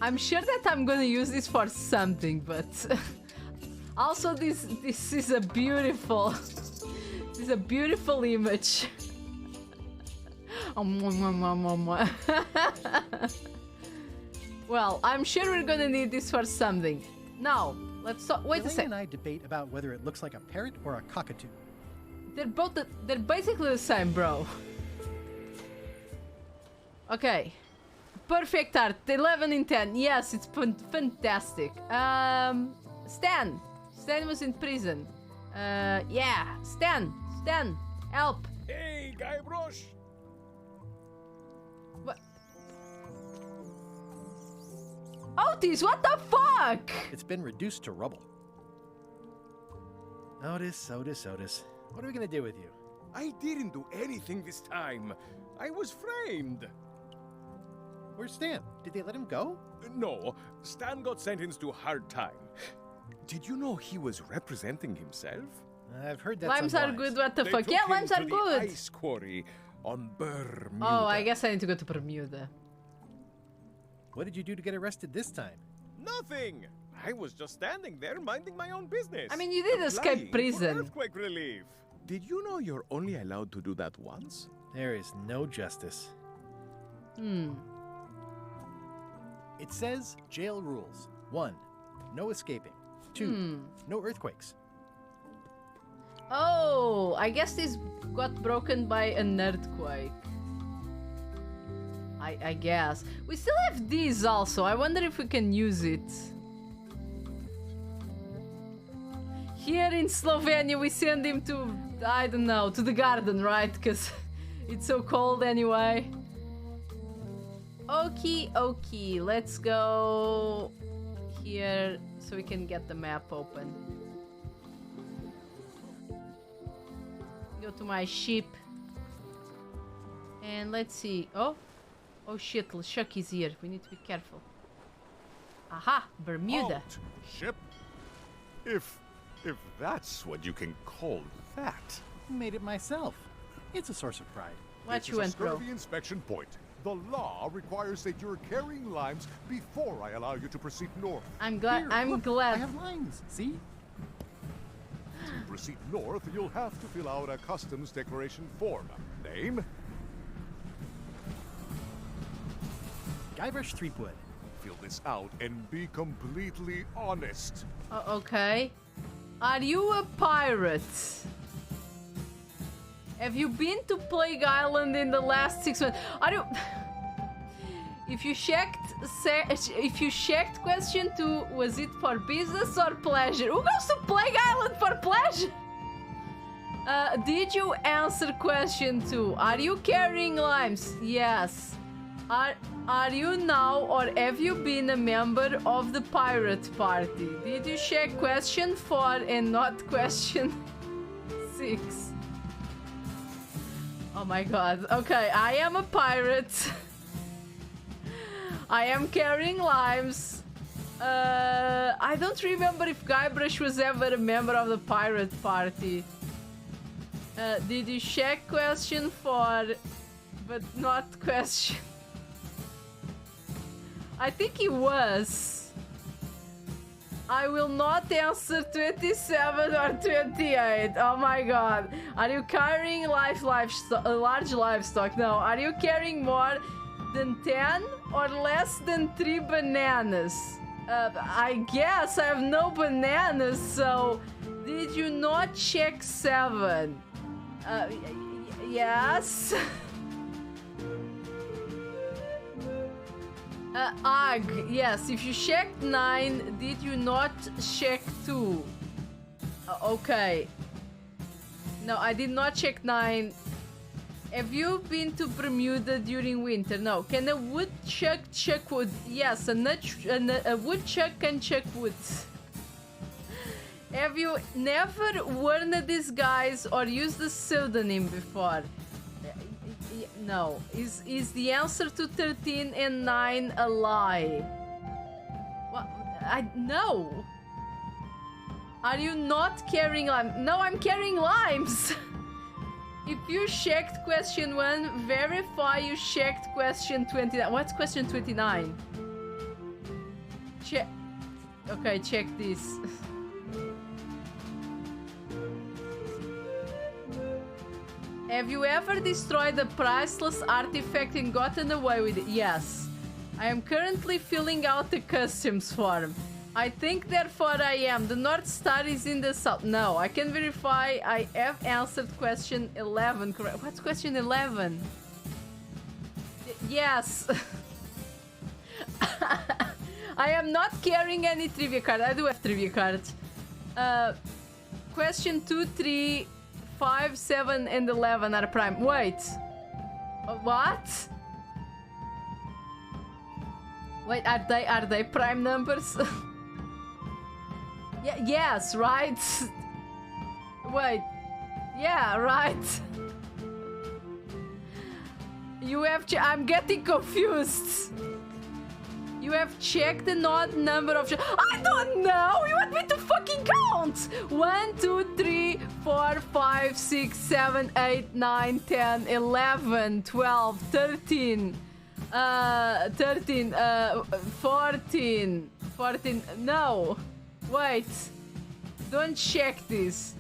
I'm sure that I'm gonna use this for something, but... Also, this is a beautiful... This is a beautiful image. Well, I'm sure we're gonna need this for something. Now, let's talk... Wait a Elaine sec. and I debate about whether it looks like a parrot or a cockatoo. They're basically the same, bro. Okay. Perfect art. 11 in 10. Yes, it's fantastic. Stan. Stan was in prison. Yeah. Stan. Help. Hey, Guybrush! What? Otis, what the fuck? It's been reduced to rubble. Otis. What are we gonna do with you? I didn't do anything this time. I was framed. Where's Stan? Did they let him go? No, Stan got sentenced to hard time. Did you know he was representing himself? I've heard that. Limes are good, what the They fuck? took Yeah, him limes to are the good. ice quarry on Bermuda. Oh, I guess I need to go to Bermuda. What did you do to get arrested this time? Nothing. I was just standing there minding my own business. I mean, you did escape Applying prison. for earthquake relief. Did you know you're only allowed to do that once? There is no justice. It says jail rules. 1. No escaping. 2. No earthquakes. Oh, I guess this got broken by an earthquake. I guess. We still have these also. I wonder if we can use it. Here in Slovenia, we send him to, I don't know, to the garden, right? Because it's so cold anyway. Okay, let's go here so we can get the map open. Go to my ship. And let's see. Oh shit, Leshuk is here. We need to be careful. Aha, Bermuda. Halt, ship. If that's what you can call that. Made it myself. It's a source of pride. What This you is a went, bro? scurvy inspection point. The law requires that you're carrying limes before I allow you to proceed north. I'm glad. Here, I'm look, glad. I have limes. See? To proceed north, you'll have to fill out a customs declaration form. Name? Guybrush Threepwood. Fill this out and be completely honest. Okay. Are you a pirate? Have you been to Plague Island in the last 6 months? Are you... If you checked question 2, was it for business or pleasure? Who goes to Plague Island for pleasure? Did you answer question 2? Are you carrying limes? Yes. Are you now or have you been a member of the pirate party? Did you check question 4 and not question 6? Oh my god. Okay, I am a pirate. I am carrying limes. I don't remember if Guybrush was ever a member of the pirate party. Did you check question 4, but not question? I think he was. I will not answer 27 or 28. Oh my god. Are you carrying large livestock? No. Are you carrying more than 10 or less than 3 bananas? I guess I have no bananas, so did you not check 7? Yes. Yes, if you checked 9, did you not check 2? Okay. No, I did not check 9. Have you been to Bermuda during winter? No. Can a woodchuck chuck wood? Yes, a woodchuck can chuck wood. Have you never worn a disguise or used a pseudonym before? No. Is the answer to 13 and 9 a lie? What? No. Are you not carrying limes? No, I'm carrying limes. If you checked question 1, verify you checked question 29. What's question 29? Check. Okay, check this. Have you ever destroyed a priceless artifact and gotten away with it? Yes. I am currently filling out the customs form. I think therefore I am. The North Star is in the south. No, I can verify I have answered question 11 correct. What's question 11? Yes. I am not carrying any trivia card. I do have trivia cards. Question 2, 3, 5, 7, and 11 are prime. Wait. What? Wait, are they prime numbers? Yeah, yes, right? Wait. Yeah, right. You have I'm getting confused. You have checked the odd number of I don't know! You want me to fucking count! 1, 2, 3, 4, 5, 6, 7, 8, 9, 10, 11, 12, 13, 14, no! Wait. Don't check this.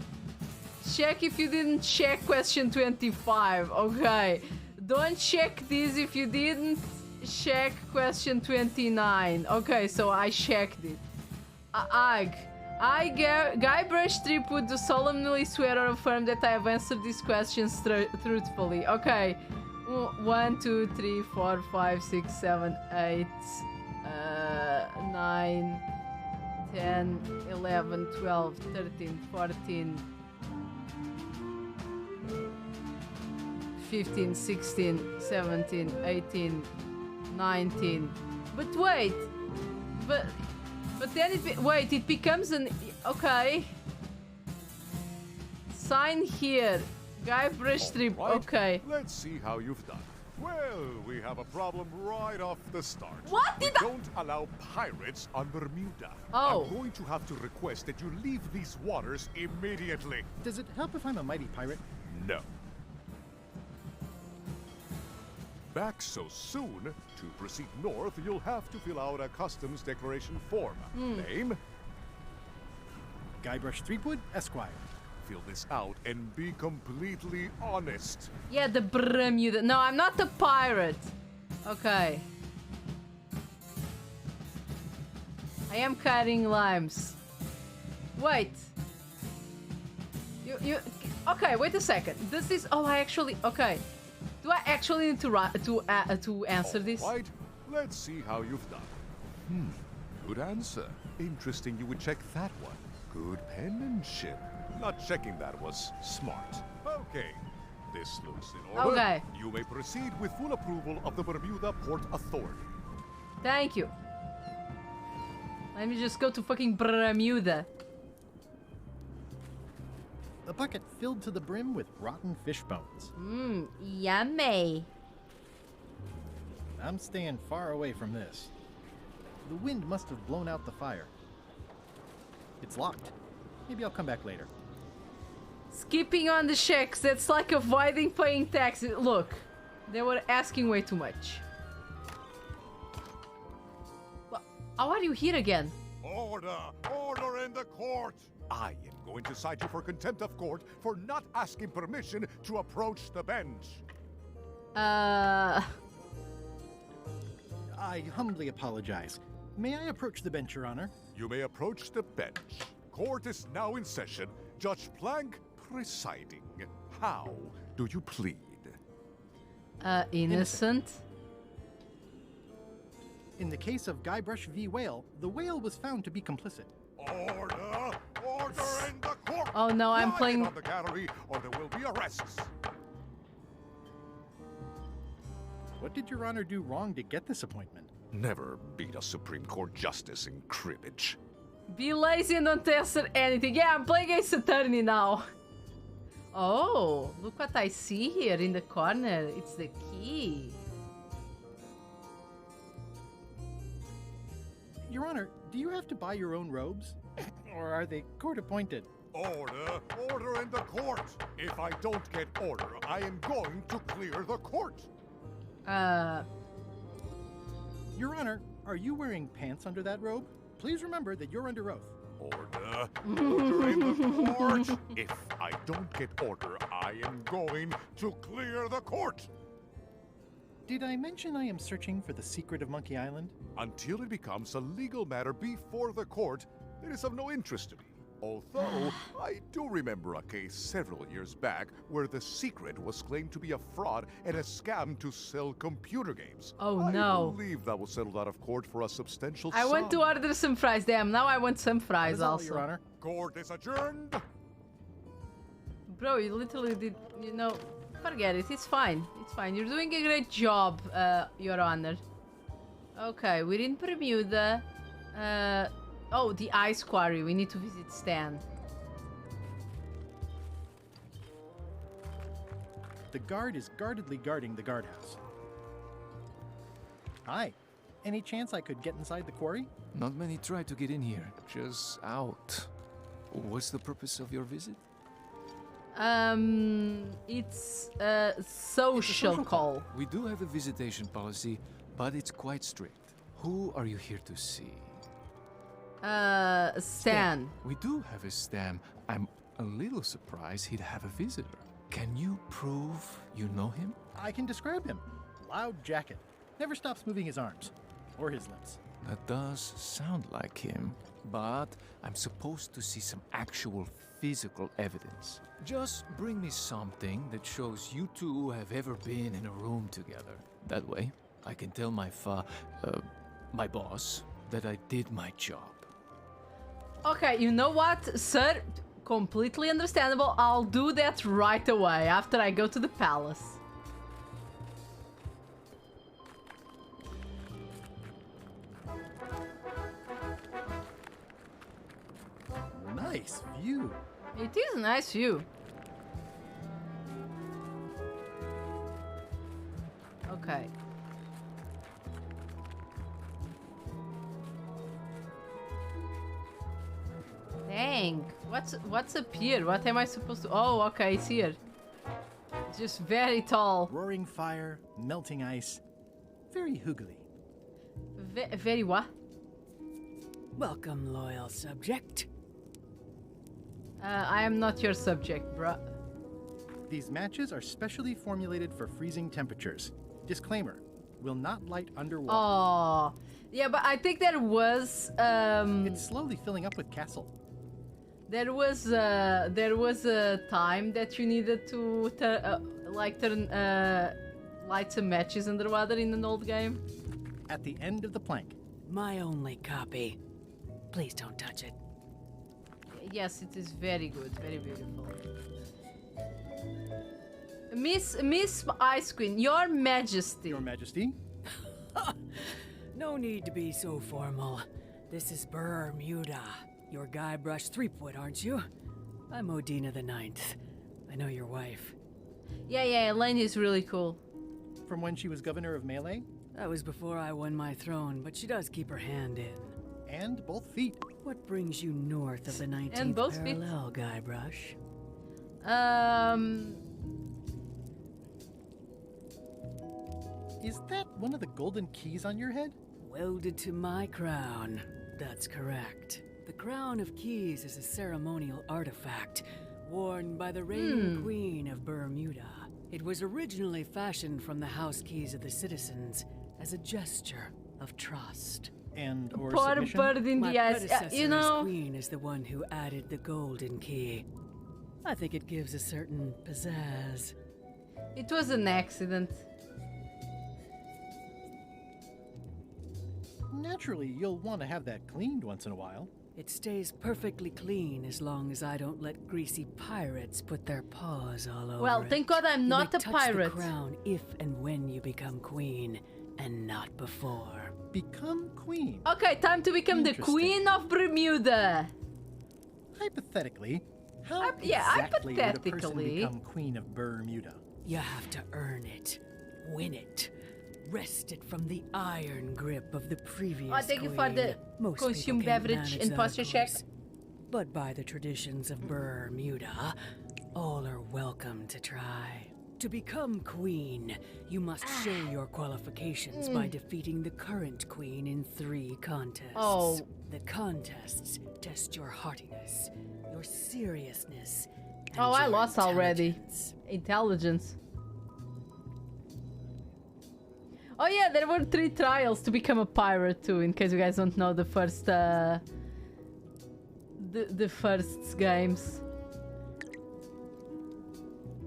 Check if you didn't check question 25. Okay. Don't check this if you didn't check question 29. Okay, so I checked it. Guybrush Threepwood do solemnly swear or affirm that I have answered these questions truthfully. Okay. 1, 2, 3, 4, 5, 6, 7, 8, 9, 10, 11, 12, 13, 14, 15, 16, 17, 18, 19. But wait. But then it becomes an... Okay. Sign here. Guybrush Strip. Right. Okay. Let's see how you've done. Well, we have a problem right off the start. What did we don't allow pirates on Bermuda. Oh. I'm going to have to request that you leave these waters immediately. Does it help if I'm a mighty pirate? No. Back so soon? To proceed north, you'll have to fill out a customs declaration form. Name? Guybrush Threepwood, Esquire. Fill this out and be completely honest. Yeah, the Bermuda. No, I'm not a pirate. Okay. I am carrying limes. Wait. You. Okay, wait a second. Does this? Oh, I actually. Okay. Do I actually need to answer this? All right. Let's see how you've done. Good answer. Interesting you would check that one. Good penmanship. Not checking that was smart. Okay. This looks in order. Okay. You may proceed with full approval of the Bermuda Port Authority. Thank you. Let me just go to fucking Bermuda. A bucket filled to the brim with rotten fish bones. Yummy. I'm staying far away from this. The wind must have blown out the fire. It's locked. Maybe I'll come back later. Skipping on the checks, that's like avoiding paying taxes. Look, they were asking way too much. How are you here again? Order! Order in the court! I am going to cite you for contempt of court for not asking permission to approach the bench. I humbly apologize. May I approach the bench, Your Honor? You may approach the bench. Court is now in session. Judge Plank presiding. How do you plead? Innocent. In the case of Guybrush v. Whale, the whale was found to be complicit. Order! Order in the court! Oh no, I'm Quiet playing... on the gallery, or there will be arrests. What did Your Honor do wrong to get this appointment? Never beat a Supreme Court justice in cribbage. Be lazy and don't answer anything. Yeah, I'm playing Ace Attorney now. Oh, look what I see here in the corner. It's the key. Your Honor, do you have to buy your own robes? Or are they court-appointed? Order! Order in the court! If I don't get order, I am going to clear the court! Your Honor, are you wearing pants under that robe? Please remember that you're under oath. Order! Order in the court! If I don't get order, I am going to clear the court! Did I mention I am searching for the secret of Monkey Island? Until it becomes a legal matter before the court, it is of no interest to me. Although, I do remember a case several years back where the secret was claimed to be a fraud and a scam to sell computer games. Oh no. I believe that was settled out of court for a substantial I sum. went to order some fries. Damn, now I want some fries all, also. Your Honor. Court is adjourned. Bro, you literally did, you know, forget it. It's fine. It's fine. You're doing a great job, Your Honor. Okay, we're in Bermuda. Oh, the ice quarry. We need to visit Stan. The guard is guardedly guarding the guardhouse. Hi. Any chance I could get inside the quarry? Not many try to get in here, just out. What's the purpose of your visit? It's a social call. We do have a visitation policy, but it's quite strict. Who are you here to see? Stan. We do have a Stan. I'm a little surprised he'd have a visitor. Can you prove you know him? I can describe him. Loud jacket. Never stops moving his arms. Or his lips. That does sound like him, but I'm supposed to see some actual physical evidence. Just bring me something that shows you two have ever been in a room together. That way, I can tell my boss that I did my job. Okay, you know what, sir? Completely understandable. I'll do that right away after I go to the palace. Nice view. It is a nice view. Okay. Dang. What's up here? What am I supposed to... Oh, okay, it's here. Just very tall. Roaring fire, melting ice. Very hoogly. Very what? Welcome, loyal subject. I am not your subject, bruh. These matches are specially formulated for freezing temperatures. Disclaimer, will not light underwater. Oh. Yeah, but I think there was... It's slowly filling up with castle. There was a time that you needed to turn lights and matches underwater in an old game. At the end of the plank. My only copy. Please don't touch it. Yes, it is very good, very beautiful. Miss Ice Queen, Your Majesty. Your Majesty? No need to be so formal. This is Bermuda. You're Guybrush Threepwood, aren't you? I'm Odina the Ninth. I know your wife. Yeah, Elaine is really cool. From when she was governor of Melee? That was before I won my throne, but she does keep her hand in. And both feet. What brings you north of the 19th And both feet. parallel, Guybrush? Is that one of the golden keys on your head? Welded to my crown. That's correct. The Crown of Keys is a ceremonial artifact worn by the reigning queen of Bermuda. It was originally fashioned from the house keys of the citizens as a gesture of trust. And or Poor submission? bird in My the eyes. predecessor You as know, queen is the one who added the golden key. I think it gives a certain pizzazz. it was an accident. Naturally, you'll want to have that cleaned once in a while. It stays perfectly clean as long as I don't let greasy pirates put their paws all over Well, it. thank God I'm You not may a touch pirate. The crown if and when you become queen, and not before. Become queen. Okay, time to become the Interesting. Queen of Bermuda. Hypothetically, how yeah, exactly would a person hypothetically. become queen of Bermuda? You have to earn it, win it, wrest it from the iron grip of the previous Oh, thank you for queen. the Most consume people can't beverage manage and that, posture of check. course. But by the traditions of Bermuda, all are welcome to try. To become queen, you must show your qualifications by defeating the current queen in 3 contests. Oh. The contests test your heartiness, your seriousness, and Oh, I your lost already. intelligence. Intelligence. Oh yeah, there were 3 trials to become a pirate too, in case you guys don't know the first the first games.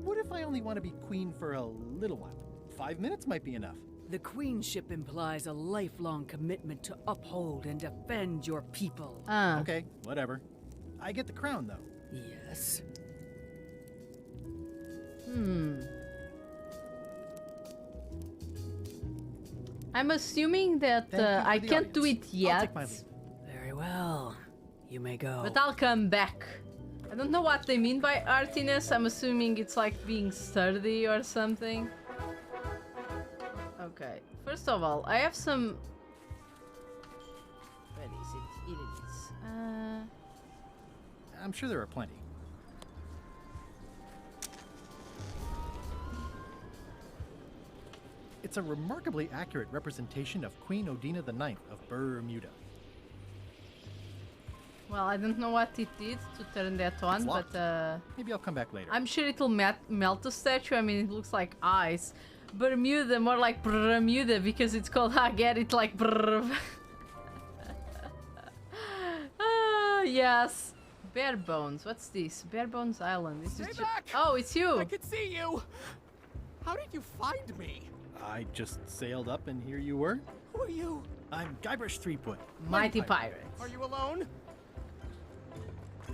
What if I only want to be queen for a little while? 5 minutes might be enough. The queenship implies a lifelong commitment to uphold and defend your people. Okay, whatever. I get the crown, though. Yes. I'm assuming that Thank you for I the can't do it audience. I'll yet, take my leave. Very well. You may go. but I'll come back. I don't know what they mean by artiness. I'm assuming it's like being sturdy or something. Okay, first of all, I have some... Where is it? Here it is. I'm sure there are plenty. It's a remarkably accurate representation of Queen Odina the Ninth of Bermuda. Well, I don't know what it did to turn that on, It's locked. but Maybe I'll come back later. I'm sure it'll melt the statue. I mean, it looks like ice. Bermuda, more like Bermuda, because it's called, I get it, like brr. Yes. Bare Bones, what's this? Bare Bones Island. This is Stay back! Oh, it's you! I can see you! How did you find me? I just sailed up and here you were. Who are you? I'm Guybrush Threepwood. Mighty Pirate. Are you alone?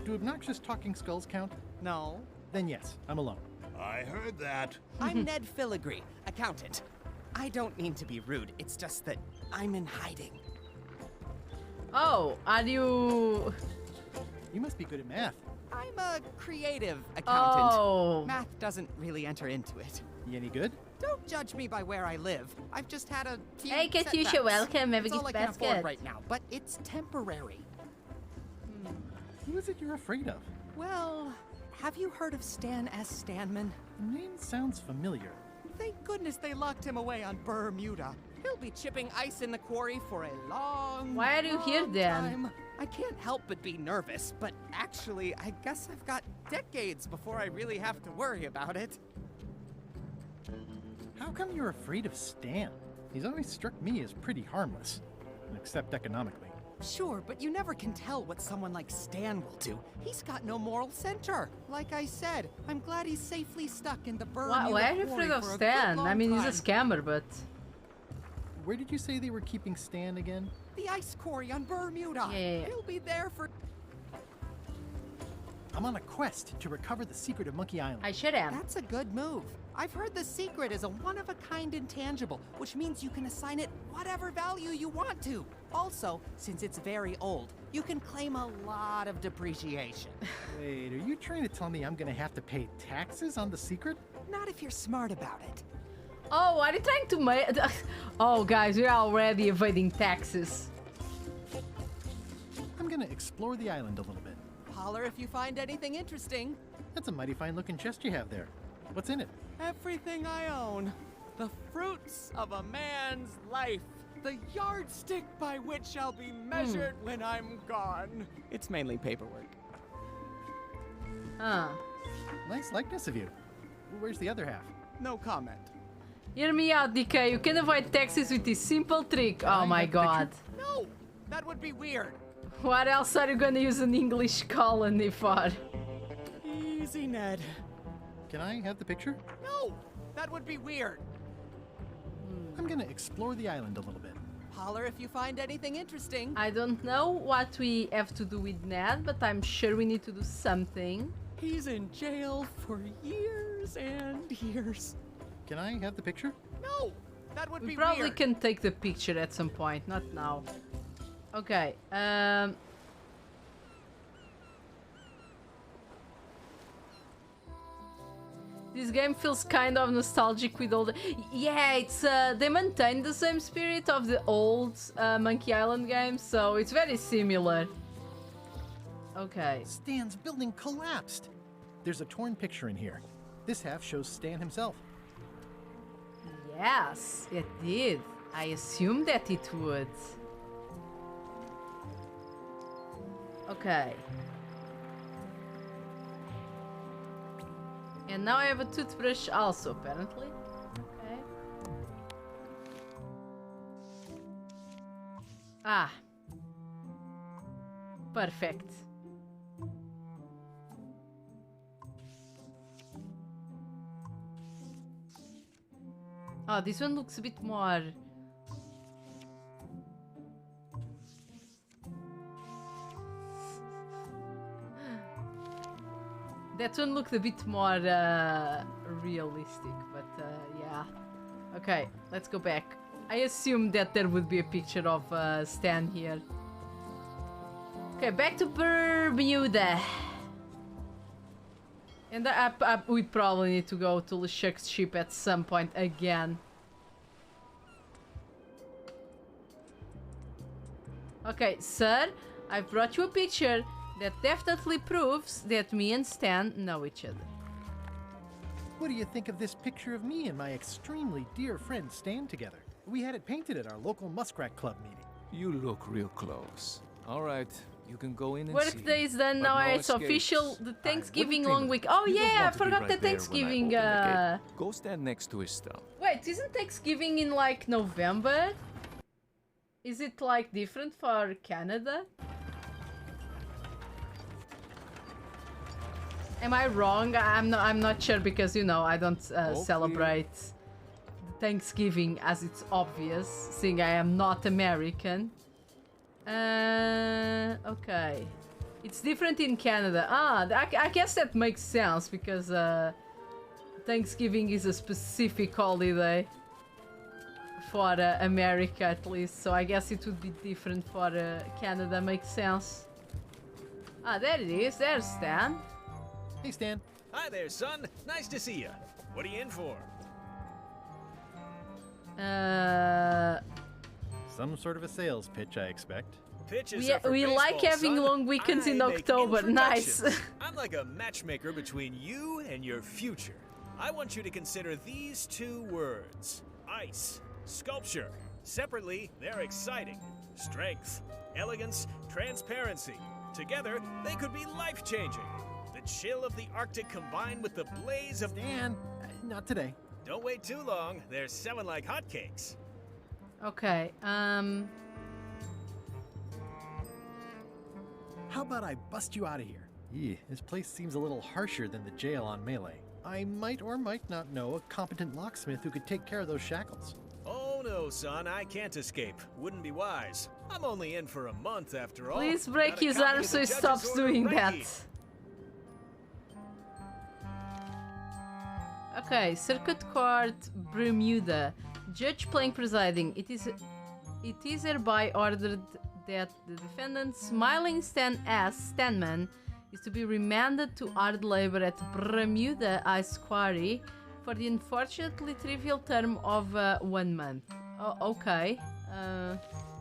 Do obnoxious talking skulls count? No. Then yes, I'm alone. I heard that. I'm Ned Filigree, accountant. I don't mean to be rude, it's just that I'm in hiding. Oh, are you... You must be good at math. I'm a creative accountant. Oh. Math doesn't really enter into it. You any good? Don't judge me by where I live. I've just had a few Hey, Katusha, setbacks. welcome. Have a It's all gift I can afford basket. right now, but it's temporary. Who is it you're afraid of? Well, have you heard of Stan S. Stanman? The name sounds familiar. Thank goodness they locked him away on Bermuda. He'll be chipping ice in the quarry for a long, Why are you here long then? time. I can't help but be nervous, but actually, I guess I've got decades before I really have to worry about it. How come you're afraid of Stan? He's always struck me as pretty harmless, except economically. Sure, but you never can tell what someone like Stan will do. He's got no moral center. Like I said, I'm glad he's safely stuck in the Bermuda Why are you quarry afraid of for a Stan? good long I mean, time. he's a scammer, but... Where did you say they were keeping Stan again? The ice quarry on Bermuda. Yeah. He'll be there for... I'm on a quest to recover the secret of Monkey Island. I should have. That's a good move. I've heard the secret is a one-of-a-kind intangible, which means you can assign it whatever value you want to. Also, since it's very old, you can claim a lot of depreciation. Wait, are you trying to tell me I'm gonna have to pay taxes on the secret? Not if you're smart about it. Oh, are you trying to make... Oh, guys, we're already evading taxes. I'm gonna explore the island a little bit. Holler if you find anything interesting. That's a mighty fine looking chest you have there. What's in it? Everything I own. The fruits of a man's life. The yardstick by which I'll be measured when I'm gone. It's mainly paperwork. Huh. Nice likeness of you. Where's the other half? No comment. Hear me out, DK. You can avoid taxes with this simple trick. Oh my god. No! That would be weird. What else are you gonna use an English colony for? Easy, Ned. Can I have the picture? No! That would be weird. I'm gonna explore the island a little bit. Holler if you find anything interesting. I don't know what we have to do with Ned, but I'm sure we need to do something. He's in jail for years and years. Can I have the picture? No! That would We be probably weird. can take the picture at some point, not now. Okay, this game feels kind of nostalgic with all the... Yeah, it's they maintain the same spirit of the old Monkey Island games, so it's very similar. Okay. Stan's building collapsed. There's a torn picture in here. This half shows Stan himself. Yes, it did. I assumed that it would. Okay. And now I have a toothbrush also, apparently. Okay. Ah. Perfect. Oh, this one looks a bit more... That one looked a bit more realistic, but yeah. Okay, let's go back. I assumed that there would be a picture of Stan here. Okay, back to Bermuda. And we probably need to go to LeChuck's ship at some point again. Okay, sir, I've brought you a picture that definitely proves that me and Stan know each other. What do you think of this picture of me and my extremely dear friend Stan together? We had it painted at our local Muskrat Club meeting. You look real close. All right, you can go in and see. Workday is done, But now no it's official. escapes. The Thanksgiving I wouldn't long think week. Oh you don't yeah, I want to be forgot right the there when I Thanksgiving. open the gate. Go stand next to his stuff. Wait, isn't Thanksgiving in like November? Is it like different for Canada? Am I wrong? I'm not sure because you know I don't celebrate Thanksgiving as it's obvious, seeing I am not American. Okay, it's different in Canada. Ah, I guess that makes sense because Thanksgiving is a specific holiday for America at least, so I guess it would be different for Canada. Makes sense. Ah, there it is. There's Stan. Hey, Stan. Hi there, son. Nice to see you. What are you in for? Some sort of a sales pitch, I expect. Pitches are for We baseball, like having son. long weekends in I make October. Nice. introductions. I'm like a matchmaker between you and your future. I want you to consider these two words. Ice. Sculpture. Separately, they're exciting. Strength. Elegance. Transparency. Together, they could be life-changing. The chill of the Arctic combined with the blaze of... Stan, not today. Don't wait too long. They're selling like hotcakes. Okay. How about I bust you out of here? This place seems a little harsher than the jail on Melee. I might or might not know a competent locksmith who could take care of those shackles. Oh no, son, I can't escape. Wouldn't be wise. I'm only in for a month after all. Please break Got a his copy arm of so the he judge's stops order doing right that. here. Okay, Circuit Court, Bermuda. Judge Plank presiding. It is hereby ordered that the defendant, Smiling Stan S. Stanman, is to be remanded to hard labor at Bermuda Ice Quarry for the unfortunately trivial term of 1 month. Oh, okay.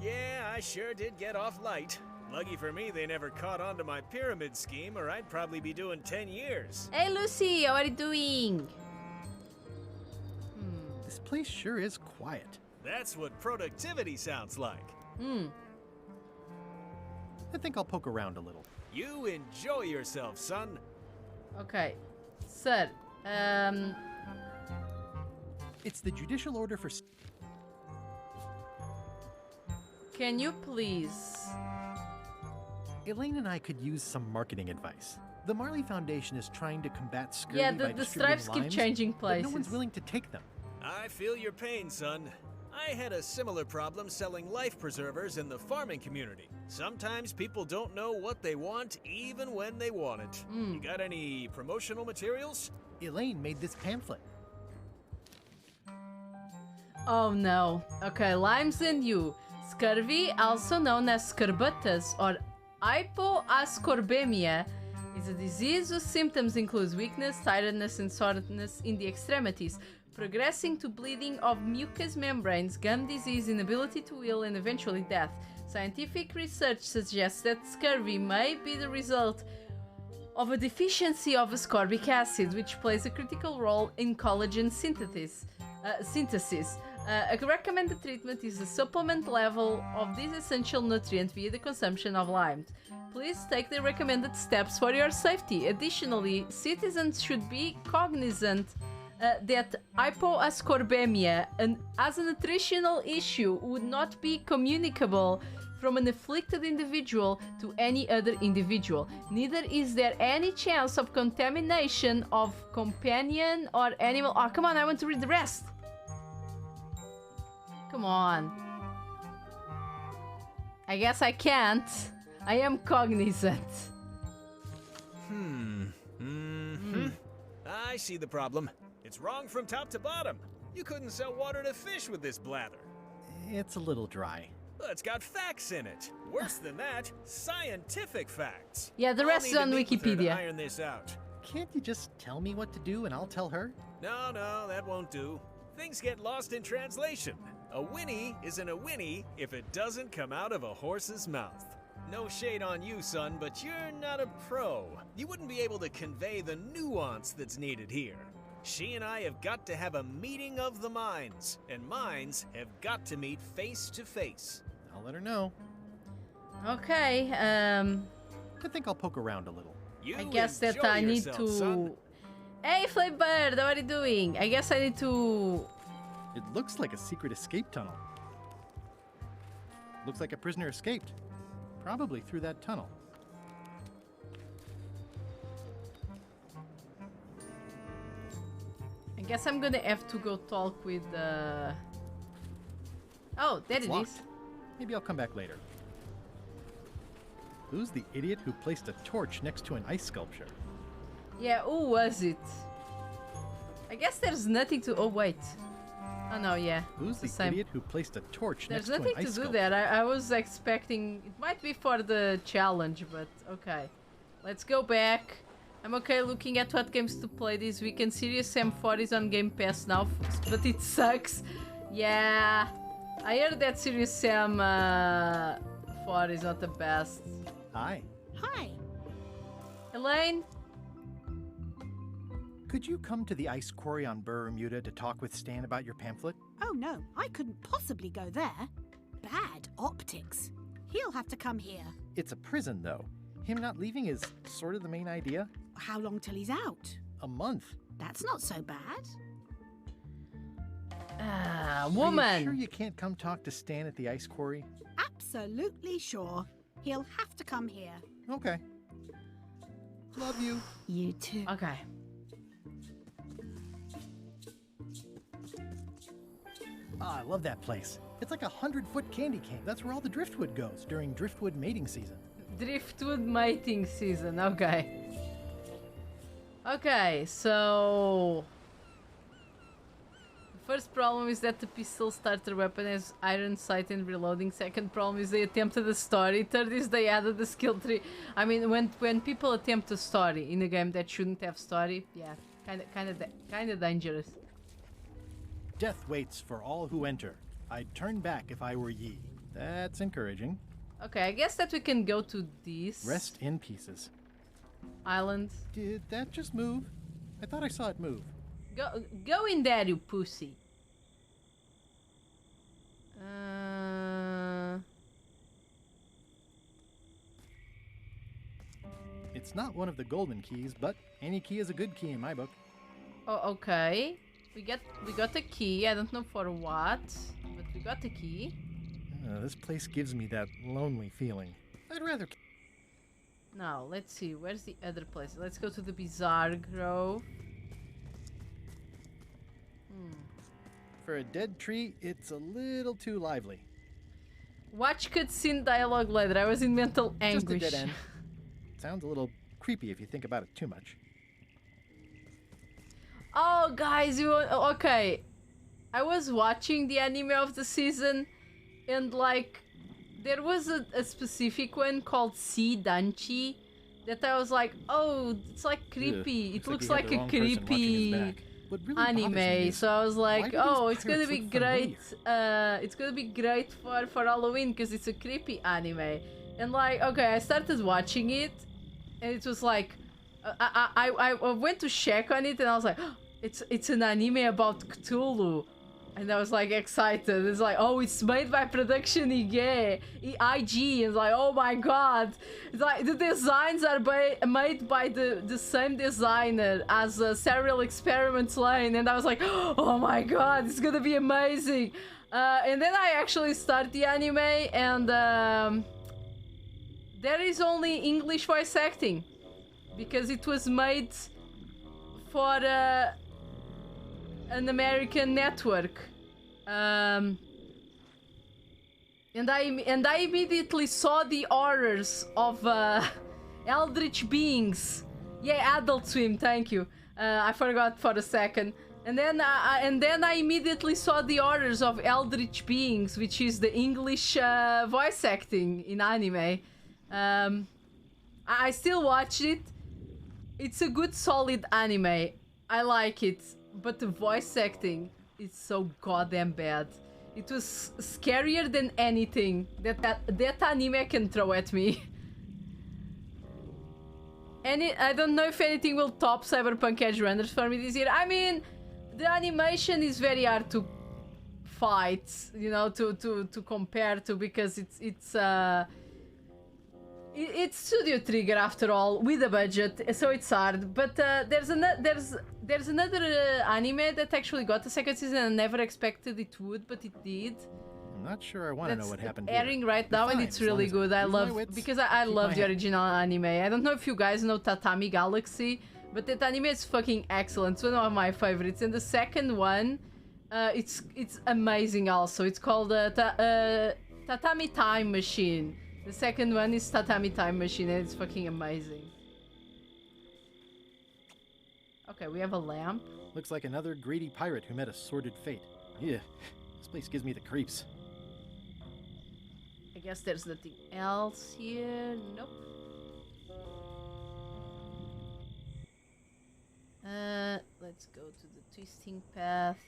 Yeah, I sure did get off light. Lucky for me, they never caught on to my pyramid scheme, or I'd probably be doing 10 years. Hey, Lucy, how are you doing? This place sure is quiet. That's what productivity sounds like. I think I'll poke around a little. You enjoy yourself, son. Okay. Sir, It's the judicial order for... Can you please... Elaine and I could use some marketing advice. The Marley Foundation is trying to combat scurvy Yeah, by the distributing stripes keep limes, changing but places. no one's willing to take them. I feel your pain, son. I had a similar problem selling life preservers in the farming community. Sometimes people don't know what they want, even when they want it. You got any promotional materials? Elaine made this pamphlet. Oh no. Okay, Lyme's in you. Scurvy, also known as scorbutus or hypoascorbemia, is a disease whose symptoms include weakness, tiredness, and soreness in the extremities, progressing to bleeding of mucous membranes, gum disease, inability to heal, and eventually death. Scientific research suggests that scurvy may be the result of a deficiency of ascorbic acid, which plays a critical role in collagen synthesis. A recommended treatment is a supplement level of this essential nutrient via the consumption of lime. Please take the recommended steps for your safety. Additionally, citizens should be cognizant that hypoascorbemia as a nutritional issue would not be communicable from an afflicted individual to any other individual. Neither is there any chance of contamination of companion or animal. Oh, come on, I want to read the rest. Come on. I guess I can't. I am cognizant. I see the problem. It's wrong from top to bottom. You couldn't sell water to fish with this blather. It's a little dry. Well, it's got facts in it. Worse than that, scientific facts. Yeah, the rest is on Wikipedia. To iron this out. Can't you just tell me what to do and I'll tell her? No, that won't do. Things get lost in translation. A whinny isn't a whinny if it doesn't come out of a horse's mouth. No shade on you, son, but you're not a pro. You wouldn't be able to convey the nuance that's needed here. She and I have got to have a meeting of the minds, and minds have got to meet face to face. I'll let her know. Okay, I think I'll poke around a little. I guess that I need to... Son. Hey, Flavebird, how are you doing? I guess I need to... It looks like a secret escape tunnel. Looks like a prisoner escaped. Probably through that tunnel. I guess I'm gonna have to go talk with Oh, there It's it locked. is. Maybe I'll come back later. Who's the idiot who placed a torch next to an ice sculpture? Yeah, who was it? I guess there's nothing to... Oh, wait. Oh, no, yeah. Who's the same. idiot who placed a torch There's next to nothing an to ice do sculpture? there. I was expecting... It might be for the challenge, but okay. Let's go back. I'm okay looking at what games to play this weekend. Serious Sam 4 is on Game Pass now, but it sucks. Yeah. I heard that Serious Sam 4 is not the best. Hi. Hi. Elaine? Could you come to the ice quarry on Bermuda to talk with Stan about your pamphlet? Oh no, I couldn't possibly go there. Bad optics. He'll have to come here. It's a prison, though. Him not leaving is sort of the main idea. How long till he's out? A month. That's not so bad. Woman! Are you sure you can't come talk to Stan at the ice quarry? Absolutely sure. He'll have to come here. Okay. Love you. You too. Okay. Ah, I love that place. It's like a 100-foot candy cane. That's where all the driftwood goes during driftwood mating season. Driftwood mating season, okay. Okay, so... First problem is that the pistol starter weapon has iron sight and reloading. Second problem is they attempted a story. Third is they added the skill tree. I mean, when people attempt a story in a game that shouldn't have story, yeah, Kinda dangerous. Death waits for all who enter. I'd turn back if I were ye. That's encouraging. Okay, I guess that we can go to this Rest in pieces. island. Did that just move? I thought I saw it move. Go in there, you pussy. It's not one of the golden keys, but any key is a good key in my book. Oh, okay. We got the key. I don't know for what, but we got the key. This place gives me that lonely feeling. I'd rather... Now, let's see. Where's the other place? Let's go to the Bizarre Grove. For a dead tree, it's a little too lively. Watch cutscene dialogue later. I was in mental anguish. Just a dead end. Sounds a little creepy if you think about it too much. Oh, guys, okay. I was watching the anime of the season, and like, there was a specific one called Sea Danchi that I was like, oh, it's like creepy. Ugh, it looks like like he a had the wrong person watching his creepy back. What really bothers me anime. is, So I was why like, do oh, these it's gonna pirates be look great. It's gonna be great for Halloween because it's a creepy anime. And like, okay, I started watching it, and it was like, I went to check on it, and I was like, oh, it's an anime about Cthulhu. And I was like excited. It's like, oh, it's made by Production IG. It's like, oh my god. It's like the designs are made by the same designer as Serial Experiments Lane. And I was like, oh my god, it's gonna be amazing. And then I actually start the anime, and there is only English voice acting because it was made for an American network, and I immediately saw the horrors of Eldritch Beings. Yeah, Adult Swim. Thank you. I forgot for a second. And then I immediately saw the horrors of Eldritch Beings, which is the English voice acting in anime. I still watched it. It's a good, solid anime. I like it. But the voice acting is so goddamn bad. It was scarier than anything that anime can throw at me. And I don't know if anything will top Cyberpunk Edge Runners for me this year. I mean, the animation is very hard to fight, you know, to compare to, because it's Studio Trigger after all, with a budget, so it's hard. But there's another anime that actually got a second season and I never expected it would, but it did. I'm not sure I want to know what happened here. Airing right You're now, fine, and it's as long really as good. I use my love, wits, because I keep love my the head. original anime. I don't know if you guys know Tatami Galaxy, but that anime is fucking excellent. It's one of my favorites. And the second one, it's amazing also. It's called Tatami Time Machine. The second one is Tatami Time Machine, and it's fucking amazing. Okay, we have a lamp. Looks like another greedy pirate who met a sordid fate. Yeah, this place gives me the creeps. I guess there's nothing else here. Nope. Let's go to the twisting path.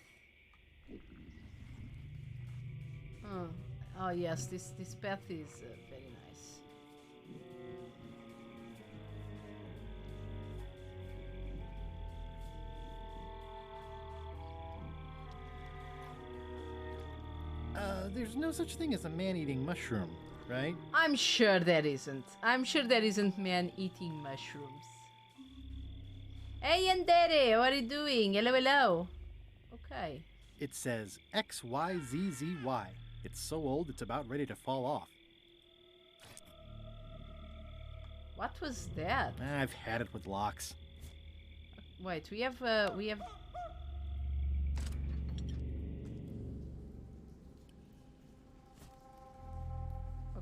Oh yes, this path is very nice. There's no such thing as a man-eating mushroom, right? I'm sure there isn't. I'm sure there isn't man eating mushrooms. Hey Yandere, what are you doing? Hello, hello. Okay. It says XYZZY. It's so old it's about ready to fall off. What was that? I've had it with locks. Wait, we have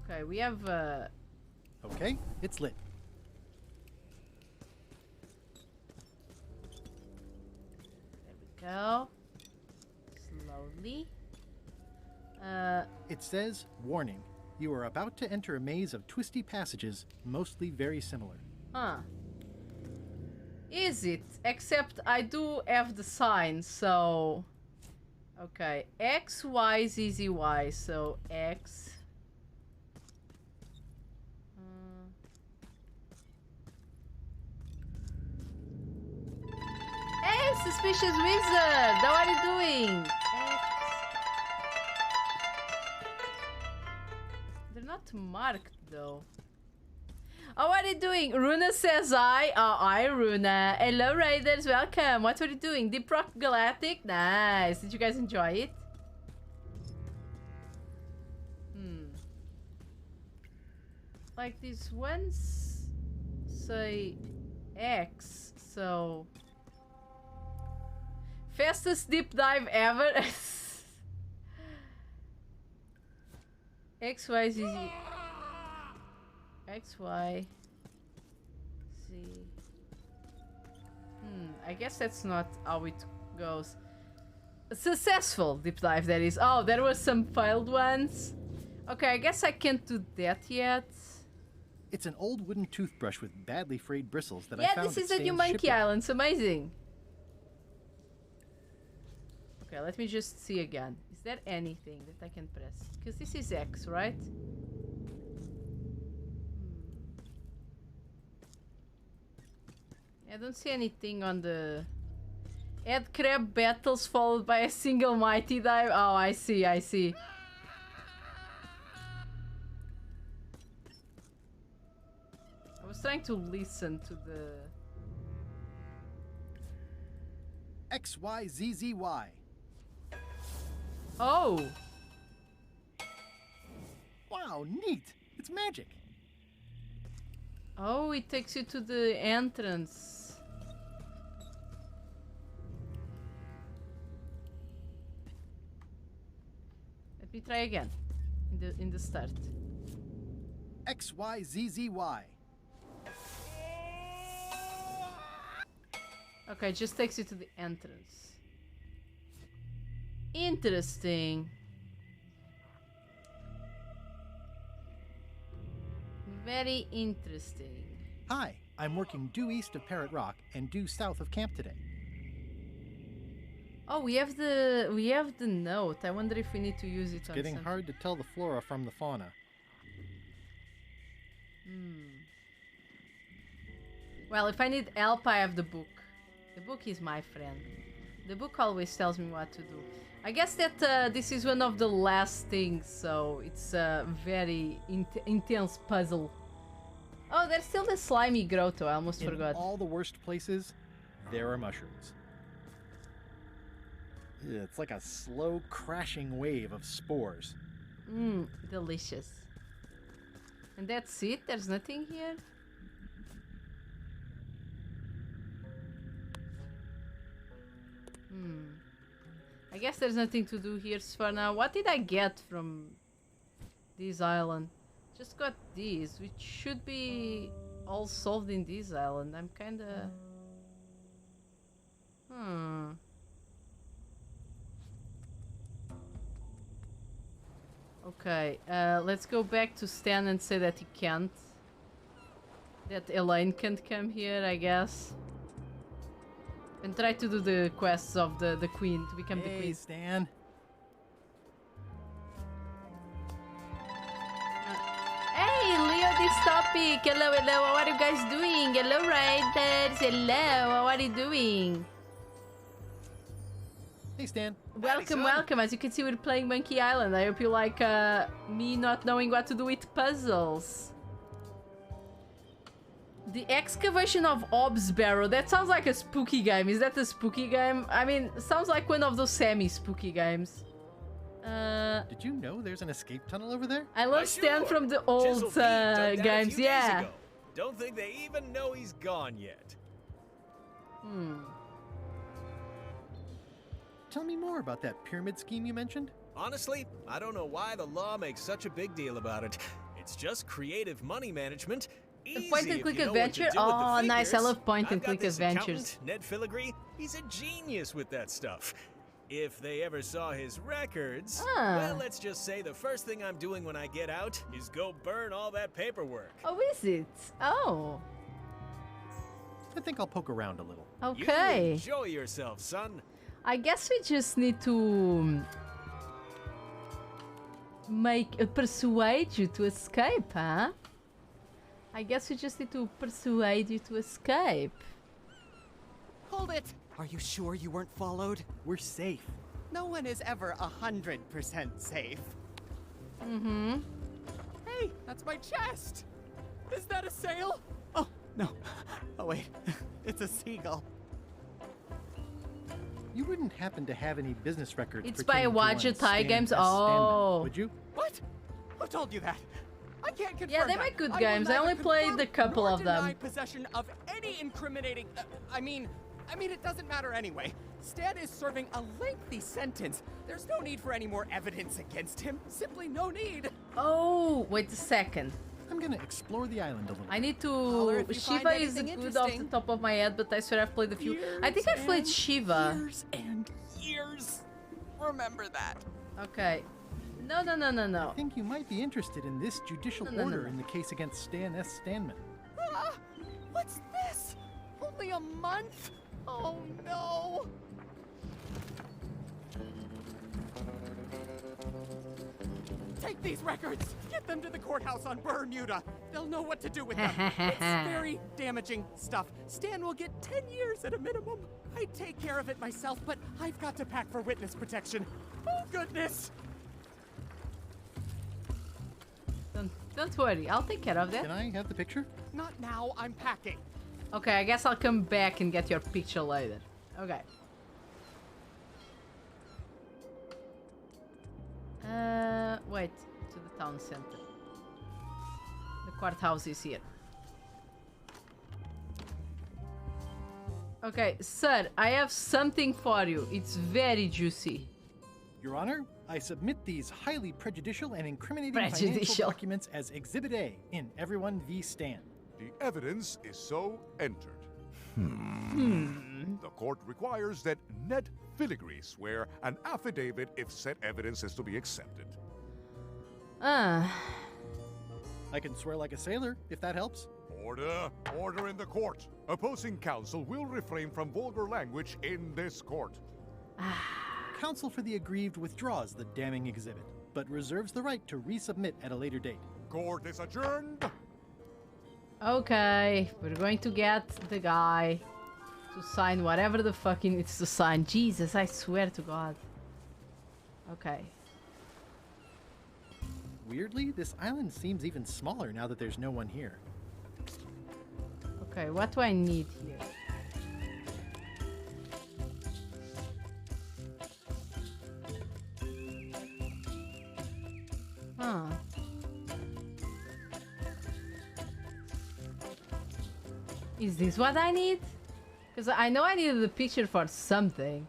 Okay, we have Okay, it's lit. There we go. Slowly. It says, warning, you are about to enter a maze of twisty passages, mostly very similar. Huh. Is it? Except I do have the sign, so... Okay, X, Y, Z, Z, Y. So, X... Hey, Suspicious Wizard! How are you doing? They're not marked, though. Oh, what are you doing? Runa says hi. Oh, hi, Runa. Hello, Raiders. Welcome. What are you doing? Deep Rock Galactic? Nice. Did you guys enjoy it? Like, these ones say X, so... Fastest deep dive ever. X, Y, Z, Z. X, Y, Z. I guess that's not how it goes. A successful deep dive, that is. Oh, there were some failed ones. Okay, I guess I can't do that yet. It's an old wooden toothbrush with badly frayed bristles that I Yeah, found this at is a new Stan's Monkey shipyard. Island. It's amazing. Okay, let me just see again. Is there anything that I can press? Because this is X, right? I don't see anything on the... Add crab battles followed by a single mighty dive. Oh, I see, I see. I was trying to listen to the... XYZZY. Oh! Wow, neat! It's magic. Oh, it takes you to the entrance. Let me try again. In the start. XYZZY. Okay, it just takes you to the entrance. Interesting. Very interesting. Hi, I'm working due east of Parrot Rock and due south of camp today. Oh, we have the note. I wonder if we need to use it It's on getting something. hard to tell the flora from the fauna. Well, if I need help, I have the book. The book is my friend. The book always tells me what to do. I guess that this is one of the last things, so it's a very intense puzzle. Oh, there's still the slimy grotto. I almost forgot. In all the worst places, there are mushrooms. It's like a slow crashing wave of spores. Delicious. And that's it? There's nothing here? I guess there's nothing to do here for now. What did I get from this island? Just got these, which should be all solved in this island. I'm kinda... Okay, let's go back to Stan and say that he can't. That Elaine can't come here, I guess. And try to do the quests of the queen, to become the queen. Hey, Stan. Hey, Leo Dystopic! Hello, hello, how are you guys doing? Hello, Raiders! Hello, how are you doing? Hey, Stan. Welcome, welcome. As you can see, we're playing Monkey Island. I hope you like me not knowing what to do with puzzles. The Excavation of Hobbs Barrow. That sounds like a spooky game. Is that a spooky game? I mean, sounds like one of those semi-spooky games. Did you know there's an escape tunnel over there? I love Stan from the old Chisel Pete dug that a games, few days yeah. ago. Don't think they even know he's gone yet. Tell me more about that pyramid scheme you mentioned. Honestly, I don't know why the law makes such a big deal about it. It's just creative money management. Easy Point and if click you know what to adventure? do with the Oh, nice. I figures. love point and I've got click this adventures. accountant, Ned Filigree. He's a genius with that stuff. If they ever saw his records, well, let's just say the first thing I'm doing when I get out is go burn all that paperwork. Oh, is it? Oh. I think I'll poke around a little. Okay. You enjoy yourself, son. I guess we just need to persuade you to escape, huh? I guess we just need to persuade you to escape. Hold it! Are you sure you weren't followed? We're safe. No one is ever 100% safe. Mm-hmm. Hey, that's my chest! Is that a sail? Oh, no. Oh, wait. It's a seagull. You wouldn't happen to have any business records. It's by Wadja Thai Games. Stan S. Oh. Would you? What? Who told you that? I can't confirm. Yeah, they make good games. I only played a couple of them. Deny possession of any incriminating. I mean, it doesn't matter anyway. Stan is serving a lengthy sentence. There's no need for any more evidence against him. Simply no need. Oh, wait a second. I'm gonna explore the island a little. I need to. Shiva is good off the top of my head, but I swear I've played a few. I think I've played Shiva. Years and years. Remember that. Okay. No. I think you might be interested in this judicial order in the case against Stan S. Stanman. Ah, what's this? Only a month? Oh no. Take these records! Get them to the courthouse on Bermuda! They'll know what to do with them. It's very damaging stuff. Stan will get 10 years at a minimum. I'd take care of it myself, but I've got to pack for witness protection. Oh, goodness! Don't worry, I'll take care of that. Can I have the picture? Not now, I'm packing. Okay, I guess I'll come back and get your picture later. Okay. Wait, to the town center. The courthouse is here. Okay, sir, I have something for you. It's very juicy. Your Honor, I submit these highly prejudicial and incriminating financial documents as Exhibit A in Everyone v. Stan. The evidence is so entered. The court requires that Ned Filigree swear an affidavit if said evidence is to be accepted. I can swear like a sailor, if that helps. Order! Order in the court! Opposing counsel will refrain from vulgar language in this court. Counsel for the aggrieved withdraws the damning exhibit, but reserves the right to resubmit at a later date. Court is adjourned! Okay, we're going to get the guy to sign whatever the fuck he needs to sign. Jesus, I swear to God. Okay. Weirdly, this island seems even smaller now that there's no one here. Okay, what do I need here? Huh. Is this what I need? Because I know I needed the picture for something.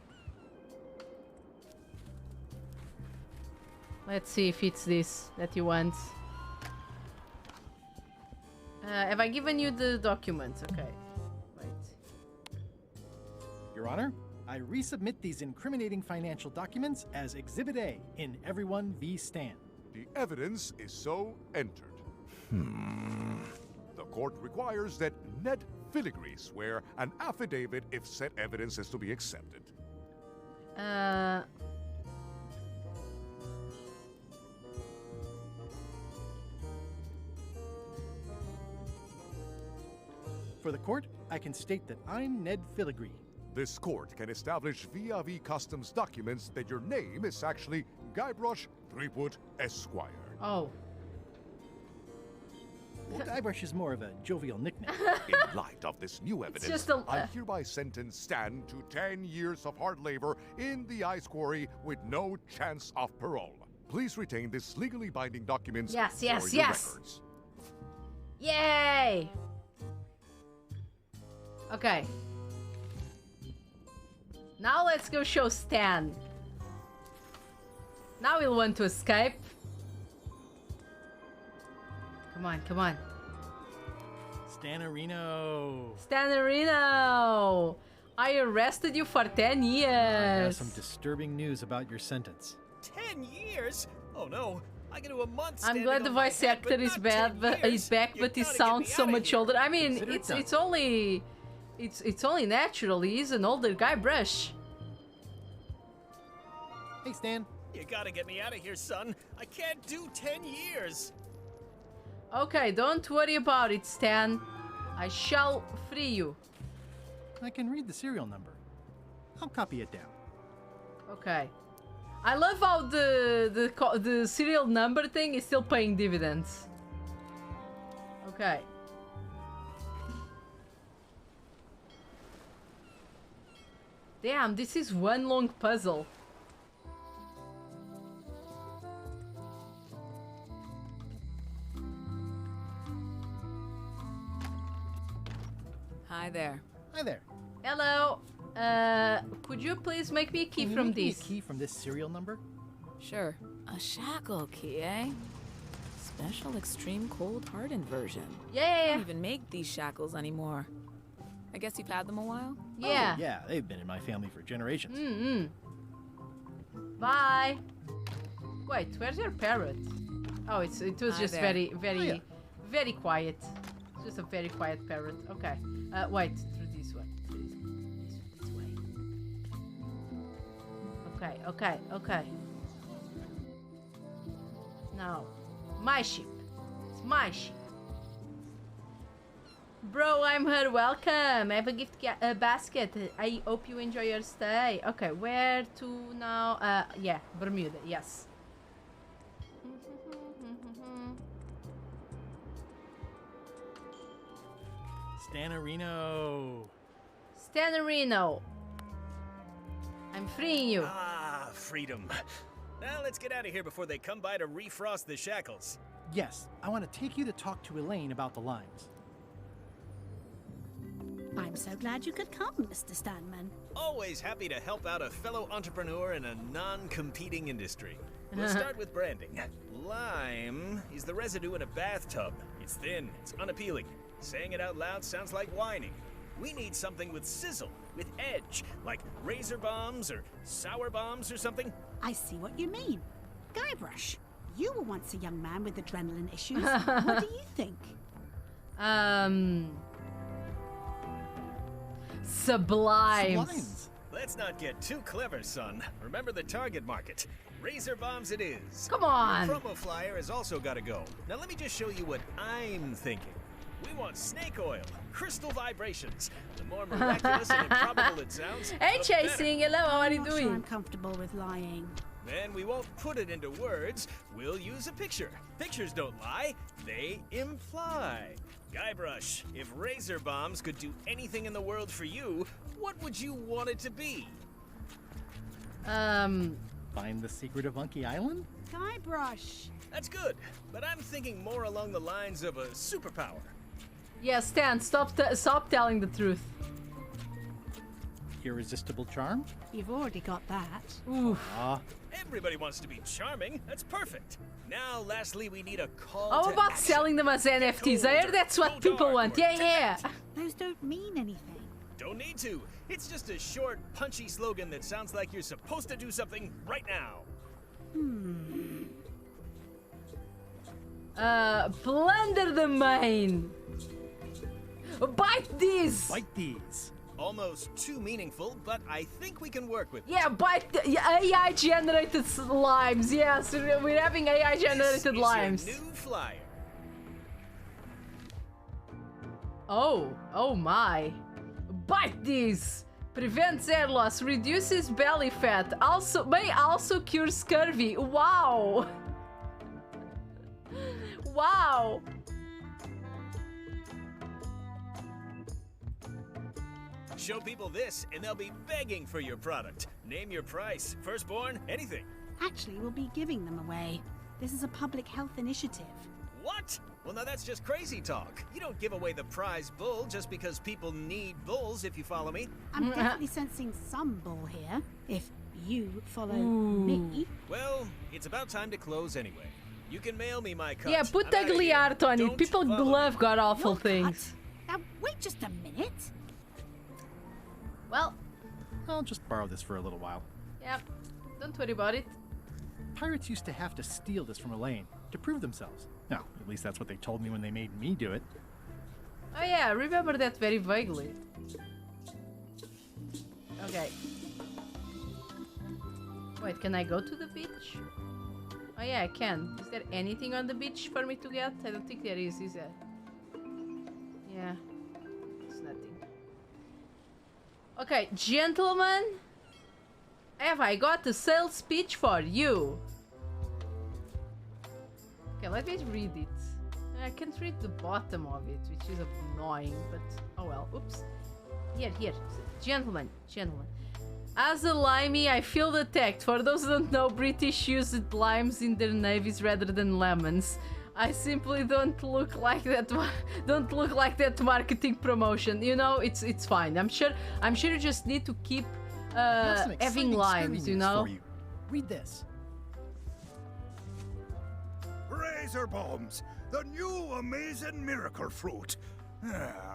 Let's see if it's this that you want. Have I given you the documents? Okay. Wait. Your Honor, I resubmit these incriminating financial documents as Exhibit A in Everyone v. Stan. The evidence is so entered. The court requires that Ned Filigree swear an affidavit if said evidence is to be accepted. For the court, I can state that I'm Ned Filigree. This court can establish via V Customs documents that your name is actually Guybrush Threepwood Esquire. Oh. Well, Guybrush is more of a jovial nickname. In light of this new evidence, just a- I hereby sentence Stan to 10 years of hard labor in the ice quarry with no chance of parole. Please retain this legally binding documents for your records. Yay! Okay. Now let's go show Stan. Now he'll want to escape. Come on, come on. Stanarino. Stanarino! I arrested you for 10 I years. have some disturbing news about your sentence. 10 years? Oh no. I can do a month. I'm glad the voice actor is bad, but he's back, but he sounds so much older. I mean, it's only It's only natural. He is an older Guybrush. Hey, Stan. You gotta get me out of here, son. I can't do 10 years. Okay, don't worry about it, Stan. I shall free you. I can read the serial number. I'll copy it down. Okay. I love how the serial number thing is still paying dividends. Okay. Damn, this is one long puzzle. Hi there. Hi there. Hello. Could you please make me a key from this? A key from this serial number? Sure. A shackle key, eh? Special extreme cold hardened version. Yeah. They don't even make these shackles anymore. I guess you've had them a while? Yeah. Oh, yeah, they've been in my family for generations. Bye. Wait, where's your parrot? Oh, it was Hi just there. very quiet. It's just a very quiet parrot. Okay. Wait, through this way. This way. Okay. Now, my ship. It's my ship. Bro, I'm here. Welcome. I have a gift basket. I hope you enjoy your stay. Okay, where to now? Yeah, Bermuda. Yes. Stanarino. Stanarino. I'm freeing you. Ah, freedom. Now let's get out of here before they come by to refrost the shackles. Yes, I want to take you to talk to Elaine about the limes. I'm so glad you could come, Mr. Stanman. Always happy to help out a fellow entrepreneur in a non-competing industry. We'll start with branding. Lime is the residue in a bathtub. It's thin, it's unappealing. Saying it out loud sounds like whining. We need something with sizzle, with edge, like razor bombs or sour bombs or something. I see what you mean. Guybrush, you were once a young man with adrenaline issues. What do you think? Sublimes. Let's not get too clever, son. Remember the target market. Razor bombs it is. Come on. Your promo flyer has also got to go. Now let me just show you what I'm thinking. We want snake oil, crystal vibrations. The more miraculous and improbable it sounds, Hey, the Chasing. better. Hello, how are you I'm not doing? sure I'm comfortable with lying. Then we won't put it into words. We'll use a picture. Pictures don't lie, they imply. Guybrush, if razor bombs could do anything in the world for you, what would you want it to be? Find the secret of Monkey Island? Guybrush. That's good, but I'm thinking more along the lines of a superpower. Yeah, Stan, stop telling the truth. Irresistible charm? You've already got that. Oof. Everybody wants to be charming. That's perfect. Now, lastly, we need a call How to about action. selling them as NFTs? I heard that's what people want. Yeah. Those don't mean anything. Don't need to. It's just a short, punchy slogan that sounds like you're supposed to do something right now. Plunder the mine. Bite these. Bite these. Almost too meaningful, but I think we can work with it. Yeah, bite the AI-generated limes. Yes, we're having AI-generated limes. This is your new flyer. Oh my. Bite these. Prevents hair loss, reduces belly fat, may also cure scurvy. Wow. Wow. Show people this, and they'll be begging for your product. Name your price, firstborn, anything. Actually, we'll be giving them away. This is a public health initiative. What? Well, now that's just crazy talk. You don't give away the prize bull just because people need bulls, if you follow me. I'm definitely sensing some bull here, if you follow me. Well, it's about time to close anyway. You can mail me my cut. Yeah, put I'm outta ugly here. art on it. Don't People follow love me. god-awful things. Now, wait just a minute. Well, I'll just borrow this for a little while. yeah, don't worry about it. Pirates used to have to steal this from Elaine to prove themselves. No, at least that's what they told me when they made me do it. Oh yeah, I remember that very vaguely. Okay. Wait, can I go to the beach? Oh yeah, I can. Is there anything on the beach for me to get? I don't think there is there? Yeah. It's nothing. Okay, gentlemen. Have I got a sales pitch for you? Okay, let me read it. I can't read the bottom of it, which is annoying, but oh well. Oops. Here. Gentlemen. As a limey, I feel attacked. For those who don't know, British used limes in their navies rather than lemons. I simply don't look like that. Don't look like that marketing promotion. You know, it's fine. I'm sure you just need to keep having limes. You know. You. Read this. Razor bombs, the new amazing miracle fruit.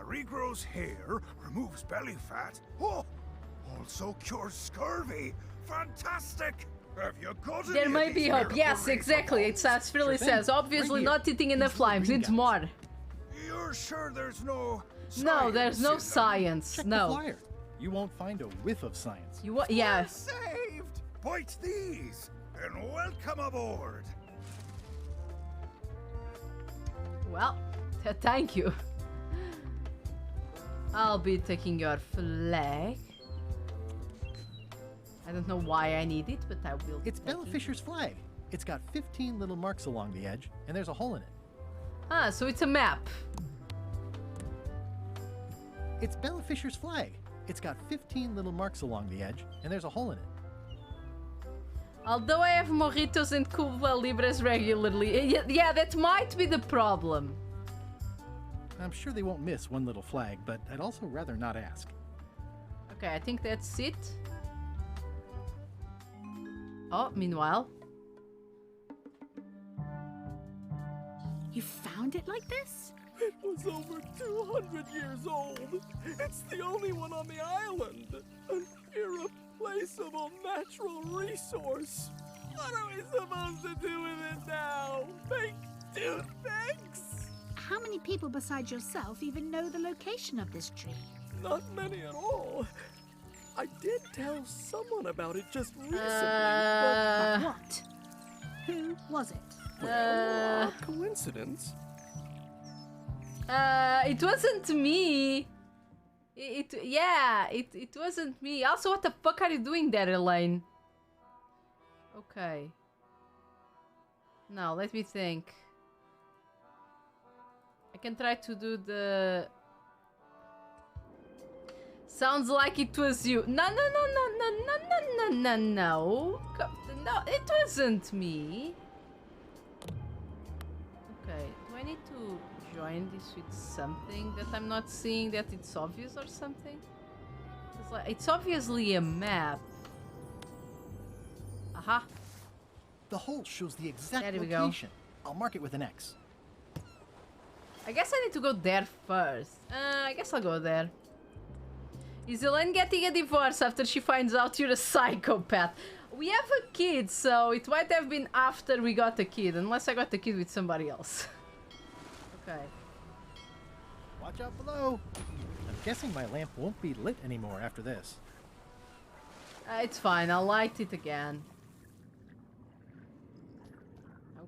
Regrows hair, removes belly fat. Oh, also cures scurvy. Fantastic! Have you got any There of might these be hope. miracle Yes, razor exactly. bombs? It's as Philly says. Obviously, not eating enough limes. It's more. You're sure there's no No, there's no science. Check No. the flyer. You won't find a whiff of science. You what? Yeah. Saved! Bite these, and welcome aboard. Well, thank you. I'll be taking your flag. I don't know why I need it, but I will. It's Bella Fisher's flag. It's got 15 little marks along the edge, and there's a hole in it. Ah, so it's a map. It's Bella Fisher's flag. It's got 15 little marks along the edge, and there's a hole in it. Although I have mojitos and Cuba Libres regularly. Yeah, that might be the problem. I'm sure they won't miss one little flag, but I'd also rather not ask. Okay, I think that's it. Oh, meanwhile. You found it like this? It was over 200 years old. It's the only one on the island. An irreplaceable natural resource. What are we supposed to do with it now? Make toothpicks? How many people besides yourself even know the location of this tree? Not many at all. I did tell someone about it just recently, But what? Who was it? Well, coincidence. It wasn't me. It wasn't me. Also, what the fuck are you doing there, Elaine? Okay. Now, let me think. I can try to do the... Sounds like it was you. No. No, it wasn't me. Okay, do I need to join this with something that I'm not seeing, that it's obvious or something? It's obviously a map. Aha. The hole shows the exact There we go. location. I'll mark it with an X. I guess I need to go there first. I guess I'll go there. Is Elaine getting a divorce after she finds out you're a psychopath? We have a kid, so it might have been after we got a kid, unless I got the kid with somebody else. Okay. Watch out below. I'm guessing my lamp won't be lit anymore after this. It's fine, I'll light it again.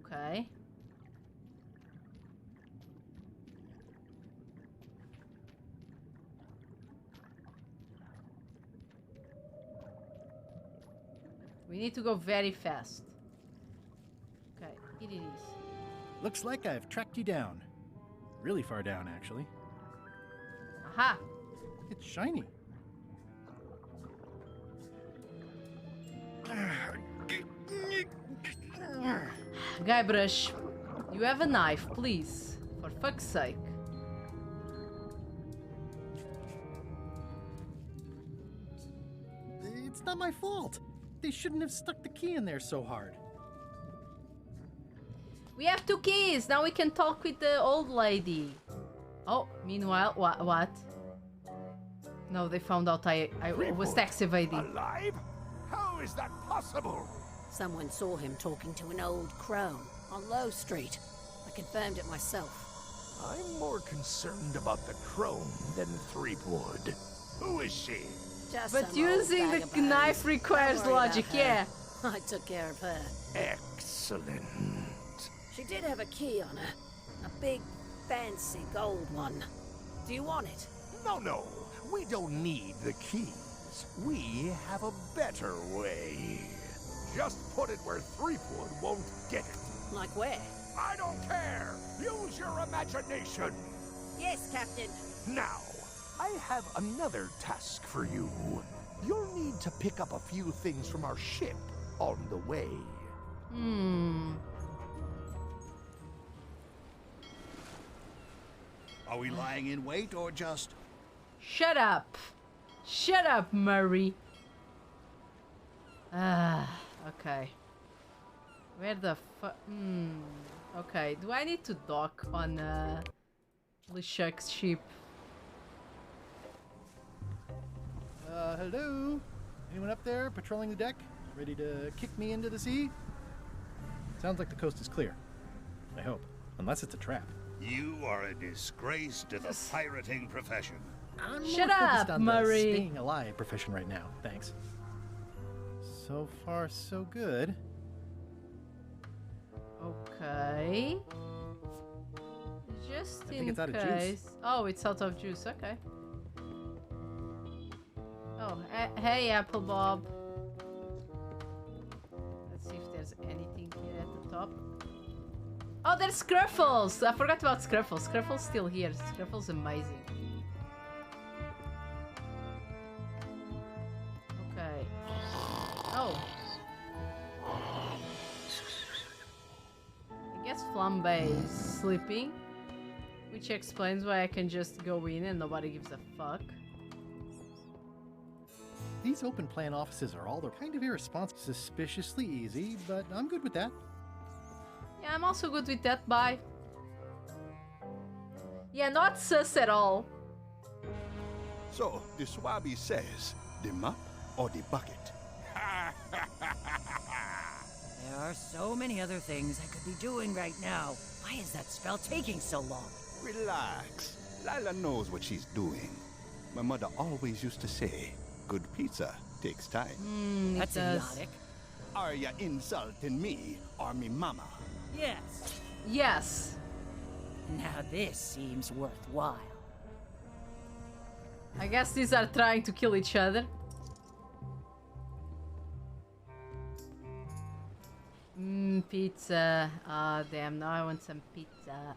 Okay. We need to go very fast. Okay, it is. Looks like I've tracked you down. Really far down, actually. Aha! It's shiny. Guybrush, you have a knife, please. For fuck's sake. It's not my fault. They shouldn't have stuck the key in there so hard. We have 2 keys. Now we can talk with the old lady. Oh, meanwhile, what? No, they found out I was tax evading. Alive? How is that possible? Someone saw him talking to an old crone on Low Street. I confirmed it myself. I'm more concerned about the crone than Threepwood. Who is she? Just But some using old the vagabond. knife requires Don't worry logic, about her. yeah. I took care of her. Excellent. She did have a key on her. A big, fancy gold one. Do you want it? No. We don't need the keys. We have a better way. Just put it where Threepwood won't get it. Like where? I don't care. Use your imagination. Yes, Captain. Now, I have another task for you. You'll need to pick up a few things from our ship on the way. Are we lying in wait or just... Shut up. Shut up, Murray. Okay. Where the fuck? Okay, do I need to dock on LeShuck's ship? Hello? Anyone up there patrolling the deck? Ready to kick me into the sea? Sounds like the coast is clear. I hope. Unless it's a trap. You are a disgrace to the pirating profession. I'm Shut more focused up, on Murray. the staying alive profession right now. Thanks. So far, so good. Okay. Just I in think it's out of juice. case. Oh, it's out of juice. Okay. Oh, hey, Apple Bob. Let's see if there's anything here at the top. Oh, there's Scruffles! I forgot about Scruffles. Scruffles still here. Scruffles amazing. Okay. Oh. I guess Flambe is sleeping, which explains why I can just go in and nobody gives a fuck. These open plan offices are all kind of irresponsible. Suspiciously easy, but I'm good with that. Yeah, I'm also good with that. Bye. Yeah, not sus at all. So, the Swabby says, the mop or the bucket? There are so many other things I could be doing right now. Why is that spell taking so long? Relax. Lila knows what she's doing. My mother always used to say, good pizza takes time. That's idiotic. Are you insulting me or me mama? Yes. Yes. Now this seems worthwhile. I guess these are trying to kill each other. Pizza. Ah, damn, now I want some pizza.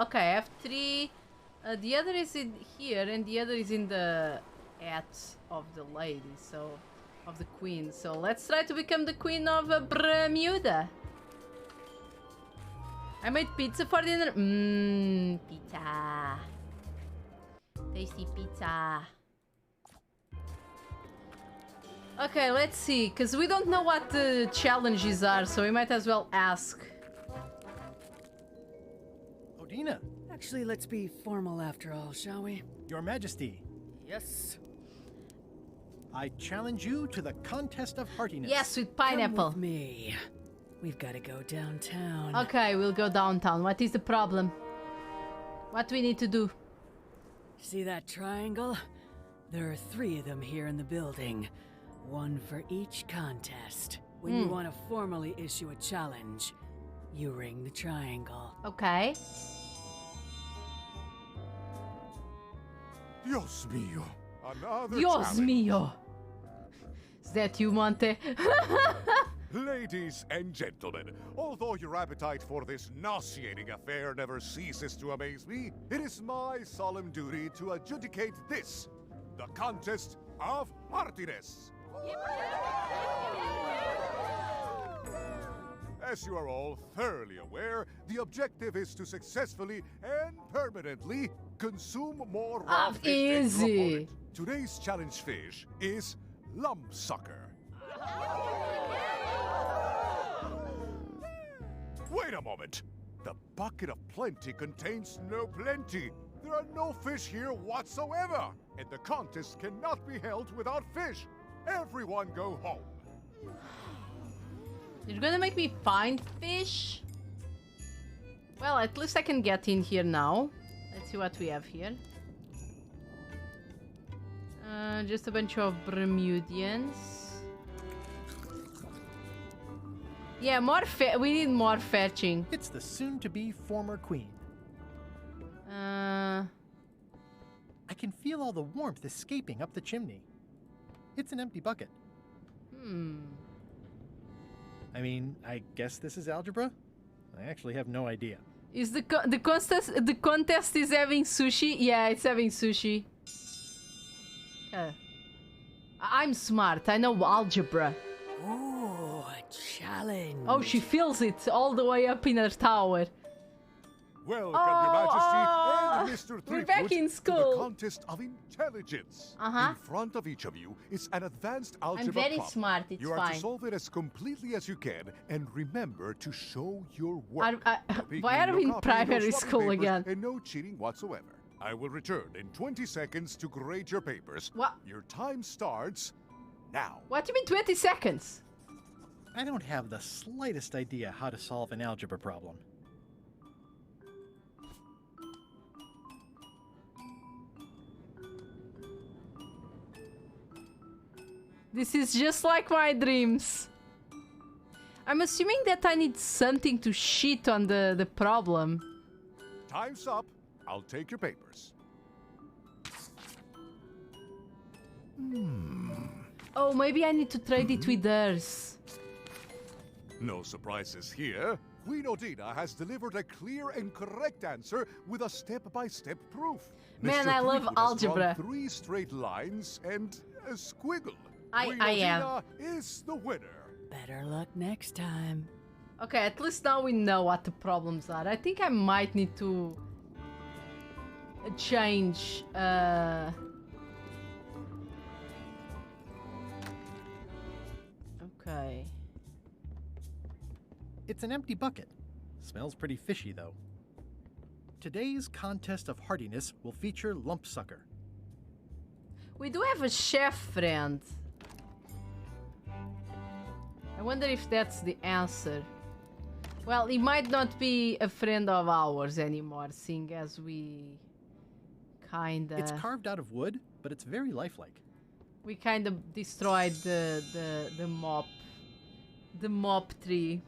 Okay, I have 3. The other is in here, and the other is in the hat of the lady, so... of the queen. So let's try to become the queen of Bermuda. I made pizza for dinner. Pizza. Tasty pizza. Okay, let's see, because we don't know what the challenges are, so we might as well ask. Odina. Actually, let's be formal after all, shall we? Your Majesty. Yes. I challenge you to the contest of heartiness. Yes, with pineapple. Come with me. We've got to go downtown. Okay, we'll go downtown. What is the problem? What do we need to do? See that triangle? There are 3 of them here in the building. 1 for each contest. When you want to formally issue a challenge, you ring the triangle. Okay. Dios mío. Another Dios challenge. mío. Is that you, Monte? Ladies and gentlemen, although your appetite for this nauseating affair never ceases to amaze me, it is my solemn duty to adjudicate this, the contest of heartiness. As you are all thoroughly aware, the objective is to successfully and permanently consume more raw fish than your easy. opponent. Today's challenge fish is lumpsucker. Wait a moment. The bucket of plenty contains no plenty. There are no fish here whatsoever, and the contest cannot be held without fish. Everyone go home. You're gonna make me find fish? Well, at least I can get in here now. Let's see what we have here. Just a bunch of Bermudians. Yeah, more we need more fetching. It's the soon-to-be former queen. I can feel all the warmth escaping up the chimney. It's an empty bucket. I mean, I guess this is algebra? I actually have no idea. Is the contest is having sushi? Yeah, it's having sushi. I'm smart. I know algebra. Oh, a challenge. Oh, she feels it all the way up in her tower. Welcome, Your Majesty and Mr. We're Threepwood back in to school. the contest of intelligence. In front of each of you is an advanced algebra I'm very problem. smart, it's You are fine. to solve it as completely as you can, and remember to show your work. Why are we in primary school again? And no cheating whatsoever. I will return in 20 seconds to grade your papers. What? Your time starts now. What do you mean 20 seconds? I don't have the slightest idea how to solve an algebra problem. This is just like my dreams. I'm assuming that I need something to shit on the problem. Time's up. I'll take your papers. Oh, maybe I need to trade it with hers. No surprises here. Queen Odina has delivered a clear and correct answer with a step-by-step proof. Man, Mr. I love Threepwood has algebra. drawn 3 straight lines and a squiggle. Queen I am. Odina is the winner. Better luck next time. Okay, at least now we know what the problems are. I think I might need to change. Okay. It's an empty bucket. Smells pretty fishy, though. Today's contest of hardiness will feature Lumpsucker. We do have a chef friend. I wonder if that's the answer. Well, he might not be a friend of ours anymore, seeing as we kinda... It's carved out of wood, but it's very lifelike. We kind of destroyed the mop tree.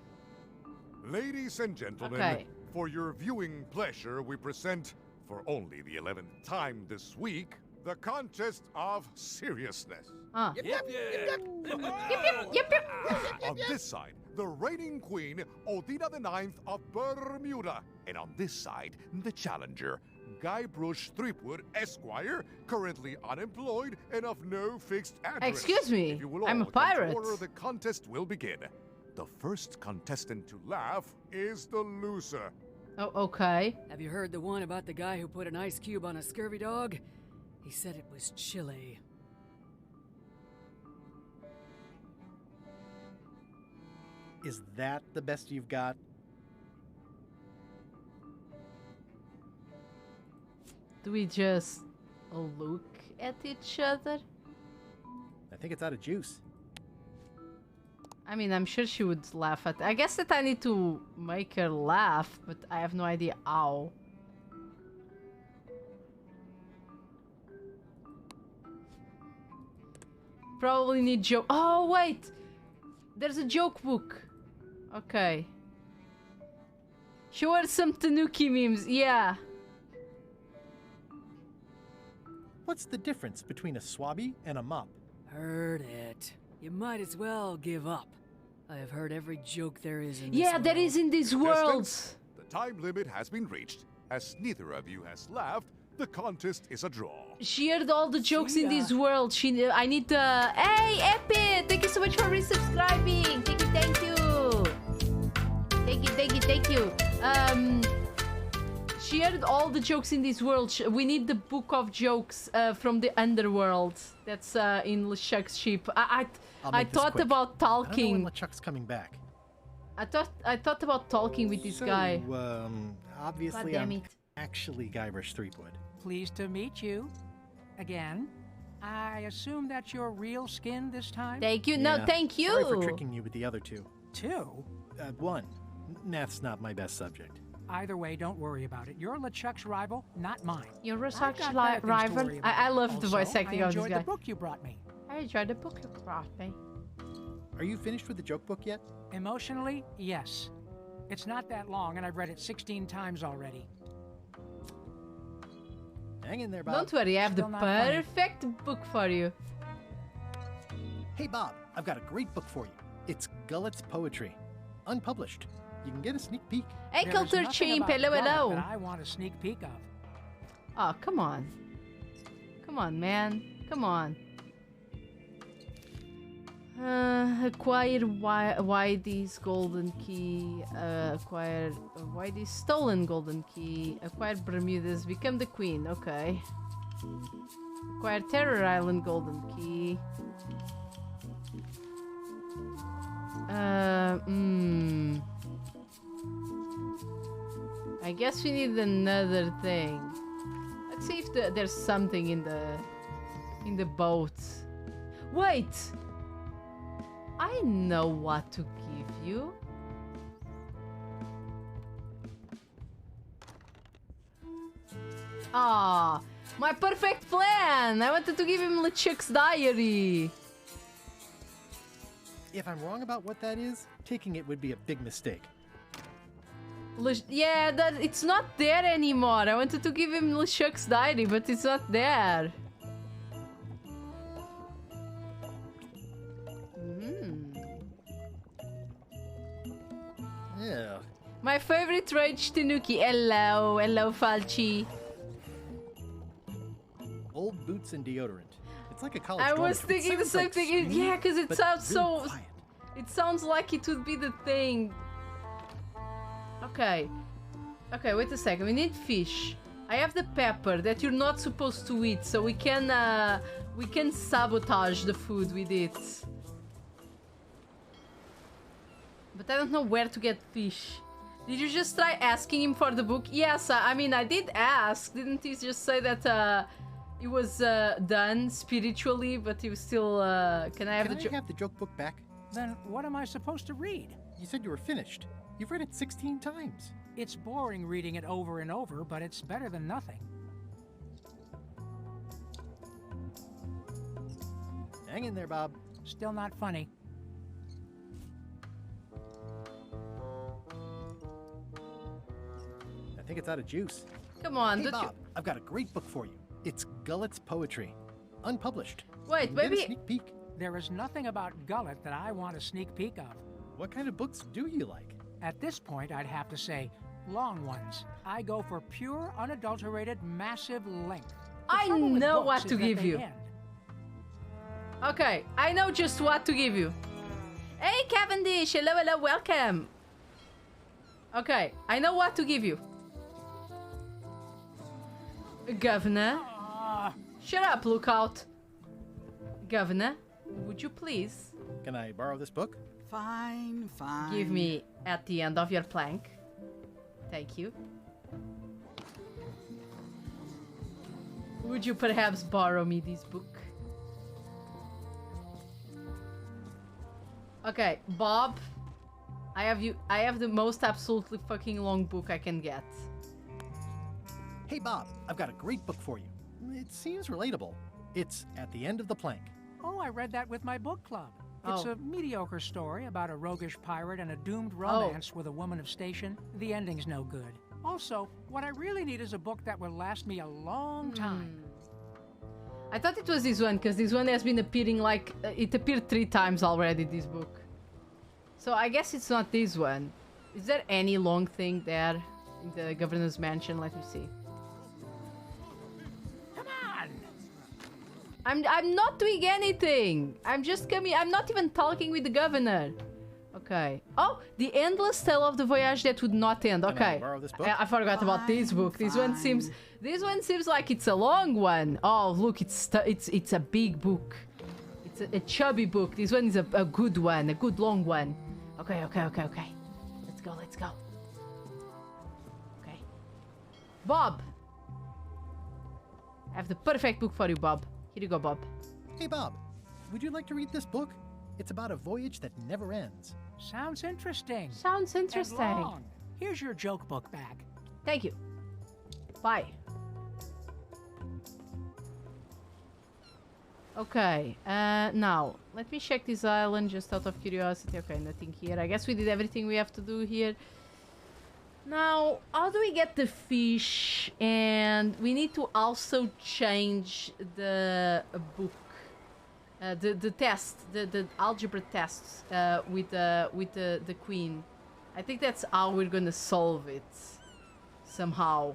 Ladies and gentlemen, Okay. for your viewing pleasure, we present, for only the 11th time this week, the contest of seriousness. Ah. Yep. On this side, the reigning queen, Odina IX of Bermuda. And on this side, the challenger, Guybrush Threepwood, Esquire, currently unemployed and of no fixed address. Excuse me, If you will I'm a all come to pirate. order, the contest will begin. The first contestant to laugh is the loser. Oh, okay. Have you heard the one about the guy who put an ice cube on a scurvy dog? He said it was chilly. Is that the best you've got? Do we just look at each other? I think it's out of juice. I mean, I'm sure she would laugh at... I guess that I need to make her laugh, but I have no idea how. Probably need joke... Oh, wait! There's a joke book. Okay. Show her some Tanuki memes. Yeah. What's the difference between a swabby and a mop? Heard it. You might as well give up. I have heard every joke there is in this Yeah, world. there is in these worlds. The time limit has been reached. As neither of you has laughed, the contest is a draw. She heard all the jokes in this world. I need to... Hey, Epic! Thank you so much for resubscribing. Thank you, thank you. Thank you, thank you, thank you. She heard all the jokes in this world. We need the book of jokes from the underworld. That's in LeChuck's ship. I thought about I don't know talking. when LeChuck's coming back. I thought about talking with this guy. Obviously, God damn I'm it. actually Guybrush Threepwood. Pleased to meet you. Again. I assume that's your real skin this time? Thank you. No, thank you. Sorry for tricking you with the other two. Two? One. Math's not my best subject. Either way, don't worry about it. You're LeChuck's rival, not mine. You're I've such got a better things to rival. worry about. I love the voice Also, acting I of this enjoyed guy. the book you brought me. I enjoyed the book you brought me. Are you finished with the joke book yet? Emotionally, yes. It's not that long, and I've read it 16 times already. Hang in there, Bob. Don't worry, I have the Still not funny. perfect book for you. Hey, Bob, I've got a great book for you. It's Gullet's Poetry. Unpublished. You can get a sneak peek. Hey, There's Culture nothing Chimp, about hello, Gullet hello. that I want a sneak peek of. Oh, come on. Come on, man. Come on. Acquire Whitey's golden key. Acquire Whitey's stolen golden key. Acquire Bermuda's. Become the queen. Okay. Acquire Terror Island golden key. I guess we need another thing. Let's see if there's something in the boat. Wait! I know what to give you. Ah, my perfect plan! I wanted to give him LeChuck's diary. If I'm wrong about what that is, taking it would be a big mistake. Yeah, it's not there anymore. I wanted to give him LeChuck's diary, but it's not there. Yeah. My favorite Rage Tanuki. Hello, hello, Falchi. Old boots and deodorant. It's like a college I dorm, was but it thinking the sounds same like thing. sweet, Yeah, because it but sounds really so. quiet. It sounds like it would be the thing. Okay. Okay, wait a second. We need fish. I have the pepper that you're not supposed to eat, so we can sabotage the food with it. But I don't know where to get fish. Did you just try asking him for the book? Yes, I mean, I did ask. Didn't he just say that it was done spiritually, but he was still... Can I have Can I have the joke book back? Then what am I supposed to read? You said you were finished. You've read it 16 times. It's boring reading it over and over, but it's better than nothing. Hang in there, Bob. Still not funny. I think it's out of juice. Come on, Hey, don't Bob, I've got a great book for you. It's Gullet's Poetry. Unpublished. Wait, You can get a maybe... sneak peek. There is nothing about Gullet that I want a sneak peek of. What kind of books do you like? At this point, I'd have to say long ones. I go for pure, unadulterated, massive length. I trouble with know books what is to that give they you. end. Okay, I know just what to give you. Hey, Cavendish! Hello, hello, welcome! Okay, I know what to give you. Governor? Shut up, Lookout. Governor, would you please Can I borrow this book? Fine, fine. give me at the end of your plank? Thank you. Would you perhaps borrow me this book? Okay, Bob, I have the most absolutely fucking long book I can get. Hey, Bob, I've got a great book for you. It seems relatable. It's At the End of the Plank. Oh, I read that with my book club. It's Oh. a mediocre story about a roguish pirate and a doomed romance with a woman of station. The ending's no good. Also, what I really need is a book that will last me a long time. I thought it was this one, because this one has been appearing like... it appeared 3 times already, this book. So I guess it's not this one. Is there any long thing there in the governor's mansion? Let me see. Come on! I'm not doing anything! I'm just coming... I'm not even talking with the governor. Okay. Oh, The Endless Tale of the Voyage That Would Not End. Can I Okay. borrow this book? I forgot about this book. This one seems like it's a long one. Oh, look, it's a big book. It's a chubby book. This one is a good one, a good long one. Okay. Let's go. Okay. Bob. I have the perfect book for you, Bob. Here you go, Bob. Hey, Bob, would you like to read this book? It's about a voyage that never ends. Sounds interesting. Sounds And interesting. long. Here's your joke book back. Thank you. Bye. Okay, now, let me check this island just out of curiosity. Okay, nothing here. I guess we did everything we have to do here. Now, how do we get the fish? And we need to also change the book. The test, the algebra tests with the queen. I think that's how we're gonna solve it. Somehow.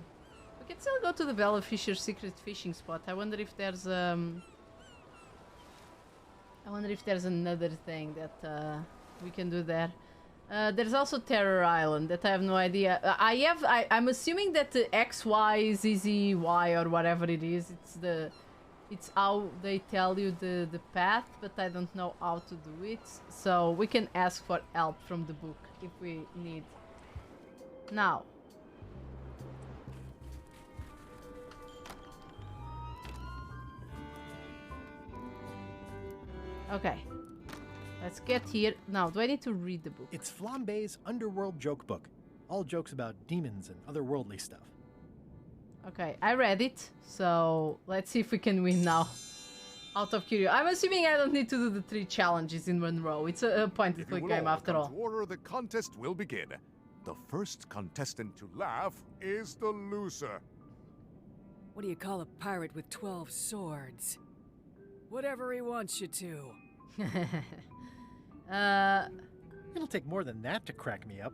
We can still go to the Bella Fisher secret fishing spot. I wonder if there's another thing that we can do there. There's also Terror Island that I have no idea. I'm assuming that the X, Y, ZZ, Y or whatever it is, it's how they tell you the path, but I don't know how to do it. So we can ask for help from the book if we need. Now. Okay. Let's get here. Now, do I need to read the book? It's Flambe's Underworld Joke Book. All jokes about demons and otherworldly stuff. Okay, I read it, so let's see if we can win now. Out of curiosity. I'm assuming I don't need to do the 3 challenges in one row. It's a point-and-click game after all. To order, the contest will begin. The first contestant to laugh is the loser. What do you call a pirate with 12 swords? Whatever he wants you to. It'll take more than that to crack me up.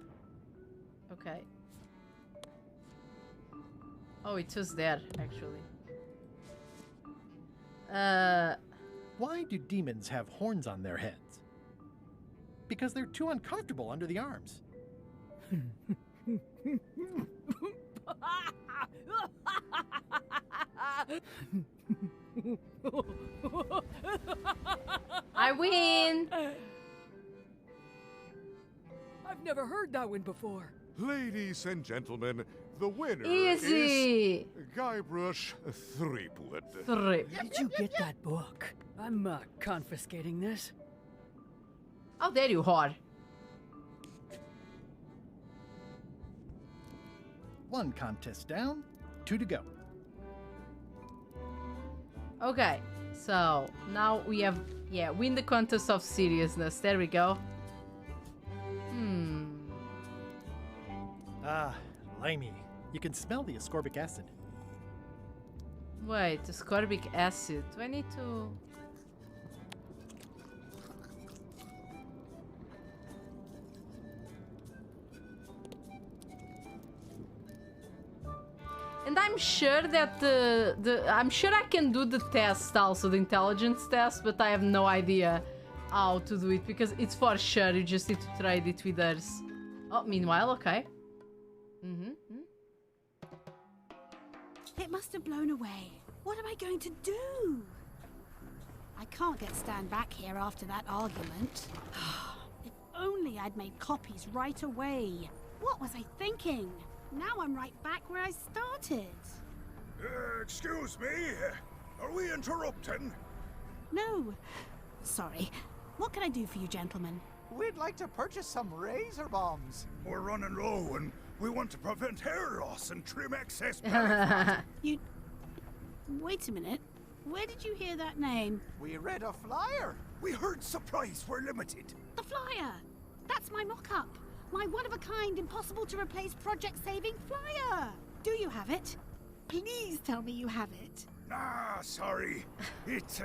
Okay. Oh, it was there, actually. Why do demons have horns on their heads? Because they're too uncomfortable under the arms. I win! I've never heard that one before. Ladies and gentlemen, the winner Easy. is Guybrush Threepwood. Where did you get that book? I'm confiscating this. How dare you, whore? 1 contest down, 2 to go. Okay, so now we have, win the contest of seriousness. There we go. Ah, limey. You can smell the ascorbic acid. Wait, ascorbic acid. Do I need to... And I'm sure that I'm sure I can do the test also, the intelligence test, but I have no idea how to do it because it's for sure. You just need to try it with others. Oh, meanwhile, okay. It must have blown away. What am I going to do? I can't get Stan back here after that argument. If only I'd made copies right away. What was I thinking? Now I'm right back where I started. Excuse me? Are we interrupting? No. Sorry. What can I do for you, gentlemen? We'd like to purchase some razor bombs. We're running low and we want to prevent hair loss and trim excess You... Wait a minute. Where did you hear that name? We read a flyer. We heard supplies were limited. The flyer! That's my mock-up. My one-of-a-kind, impossible-to-replace project-saving flyer! Do you have it? Please tell me you have it. Ah, sorry. It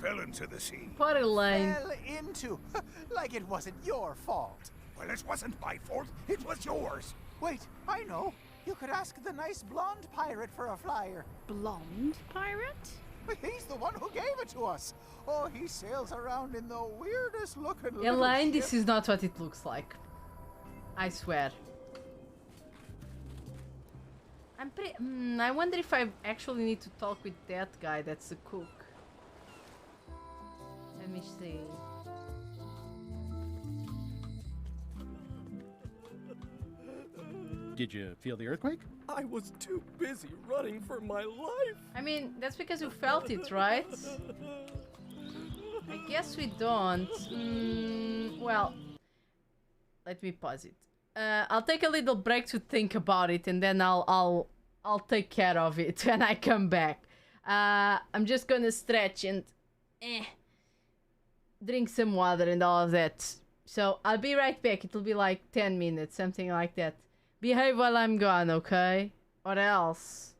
fell into the sea. What a line. Fell into? Like it wasn't your fault. Well, it wasn't my fault. It was yours. Wait, I know. You could ask the nice blonde pirate for a flyer. Blonde pirate? He's the one who gave it to us. Oh, he sails around in the weirdest looking little Elaine, ship. this is not what it looks like. I swear. I wonder if I actually need to talk with that guy that's the cook. Let me see. Did you feel the earthquake? I was too busy running for my life. I mean, that's because you felt it, right? I guess we don't. Well, let me pause it. I'll take a little break to think about it, and then I'll take care of it when I come back. I'm just gonna stretch and drink some water and all of that. So I'll be right back. It'll be like 10 minutes, something like that. Behave while I'm gone, okay? Or else.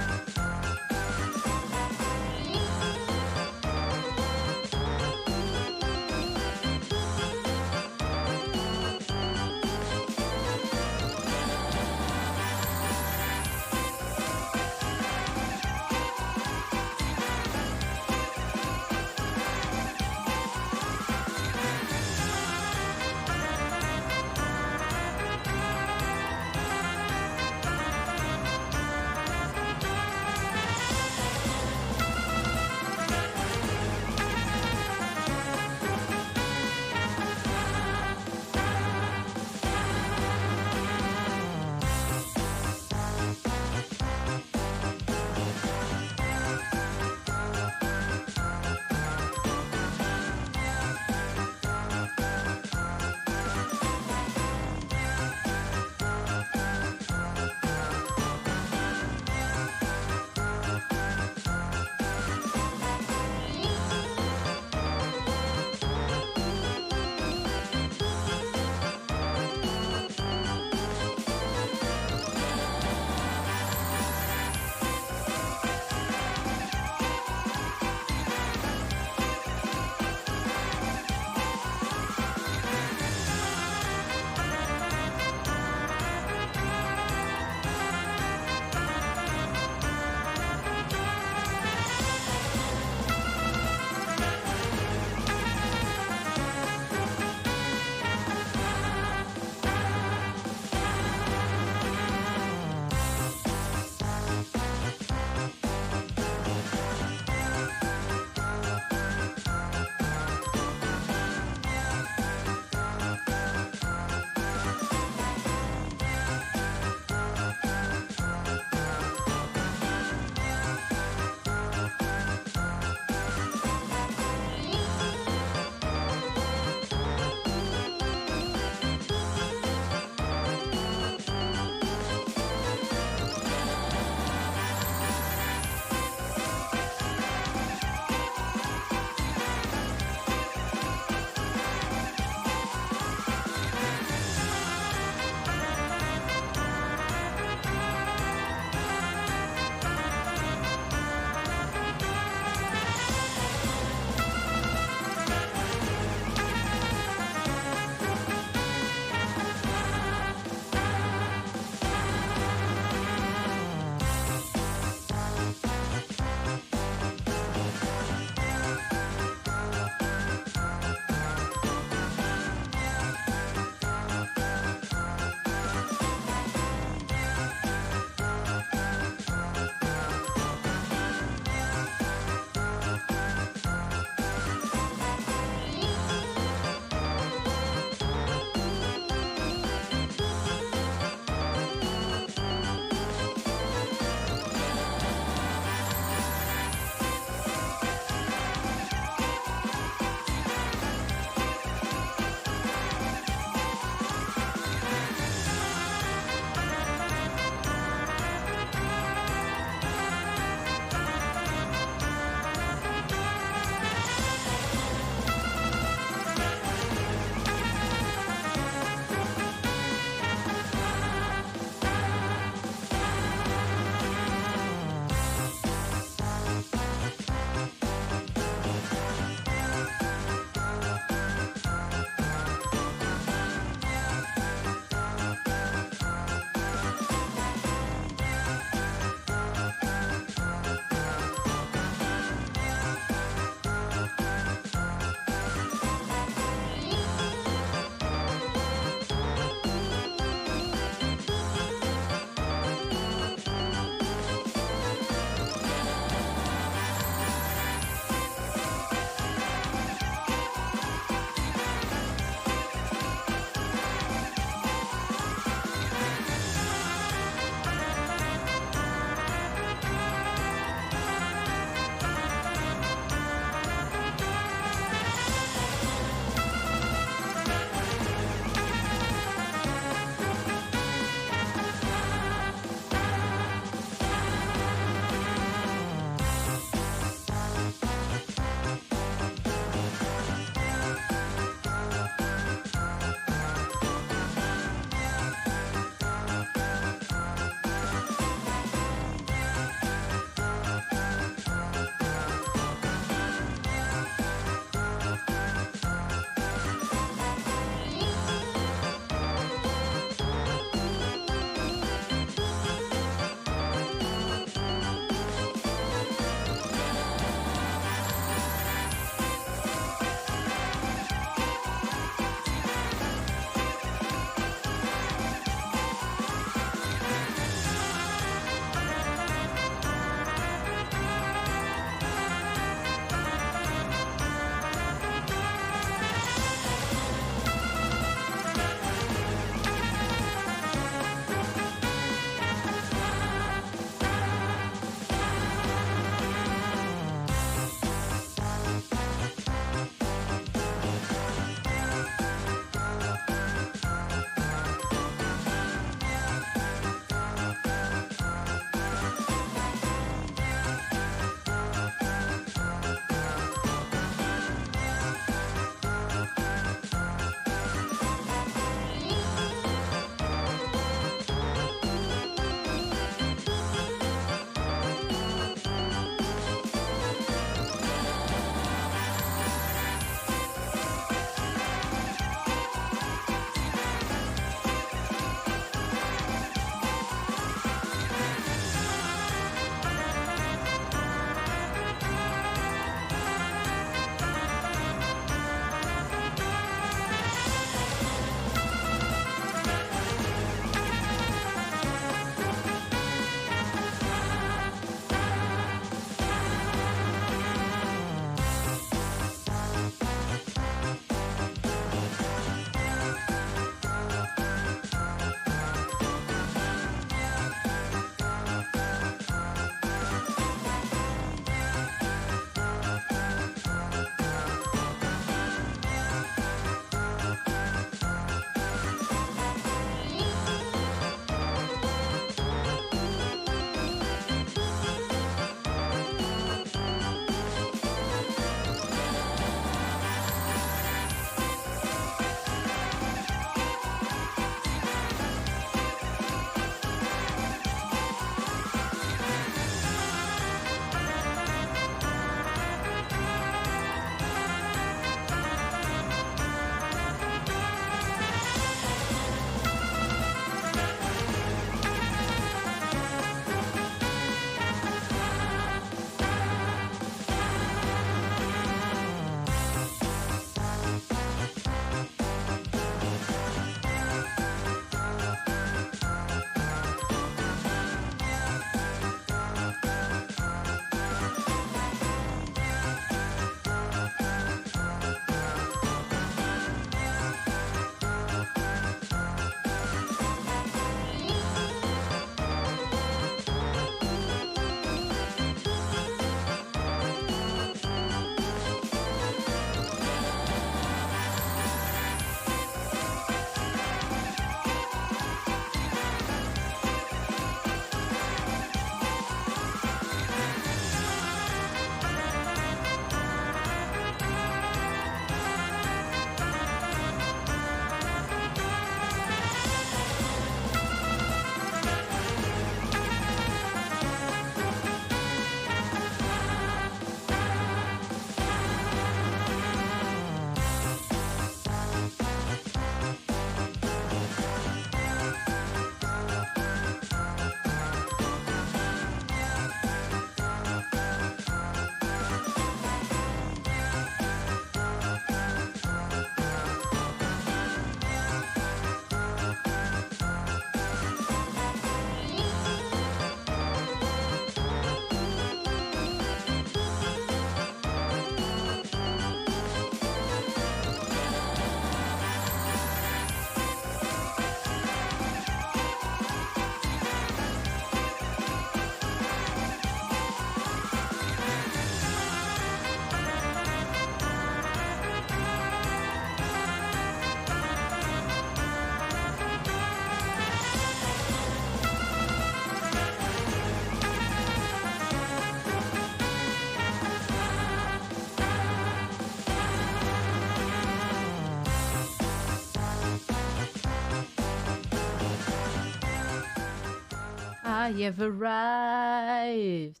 I have arrived.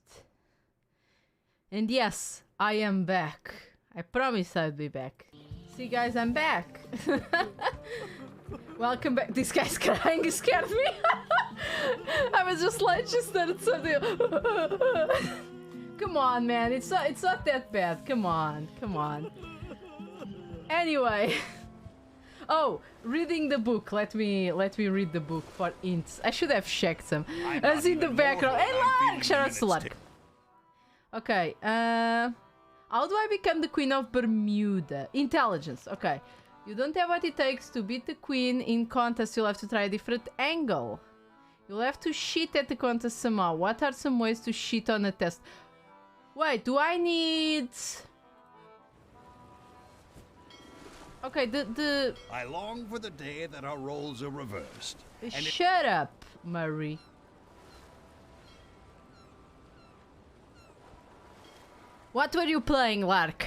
And yes, I am back. I promised I'd be back. See guys, I'm back. Welcome back. This guy's crying, he scared me. I was just like, just started something. Come on, man, it's not that bad. Come on. Anyway. Oh, reading the book. Let me read the book for ints. I should have checked some. As in the background. Hey, Lark! Shout out to Lark. Okay, how do I become the Queen of Bermuda? Intelligence, okay. You don't have what it takes to beat the Queen in contest. You'll have to try a different angle. You'll have to cheat at the contest somehow. What are some ways to cheat on a test? Wait, do I need... Okay, the... I long for the day that our roles are reversed. Shut up, Murray. What were you playing, Lark?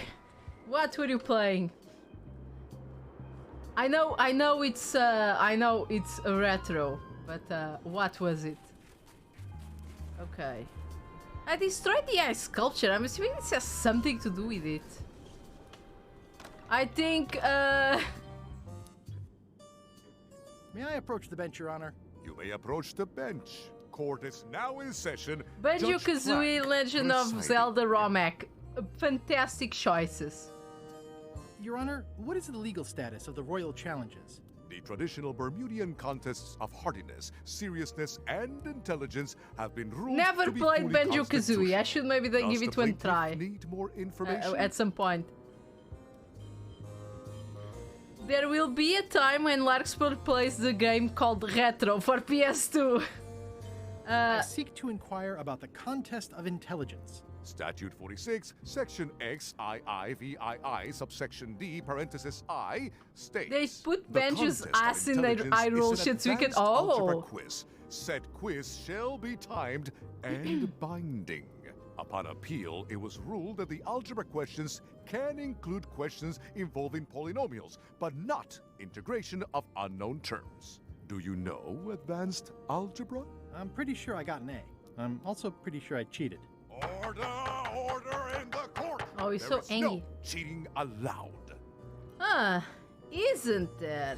What were you playing? I know it's a retro, but what was it? Okay. I destroyed the ice sculpture. I'm assuming this has something to do with it. I think, May I approach the bench, Your Honor? You may approach the bench. Court is now in session. Banjo-Kazooie Legend of Zelda Romac. Fantastic choices. Your Honor, what is the legal status of the royal challenges? The traditional Bermudian contests of hardiness, seriousness, and intelligence have been ruled Never to be played fully Banjo-Kazooie. I should maybe then Does give it the one plaintiff try. Need more information? At some point. There will be a time when Larkspur plays the game called Retro for PS2. I seek to inquire about the contest of intelligence. Statute 46, Section XIIVII, subsection D, parenthesis I, states... They put the Banjo's contest of ass in their intelligence eye roll is an shit so we can... advanced algebra Oh! quiz. Said quiz shall be timed and binding. Upon appeal, it was ruled that the algebra questions can include questions involving polynomials, but not integration of unknown terms. Do you know advanced algebra? I'm pretty sure I got an A. I'm also pretty sure I cheated. Order in the court! Oh, he's There so is angry. no cheating allowed. Isn't there?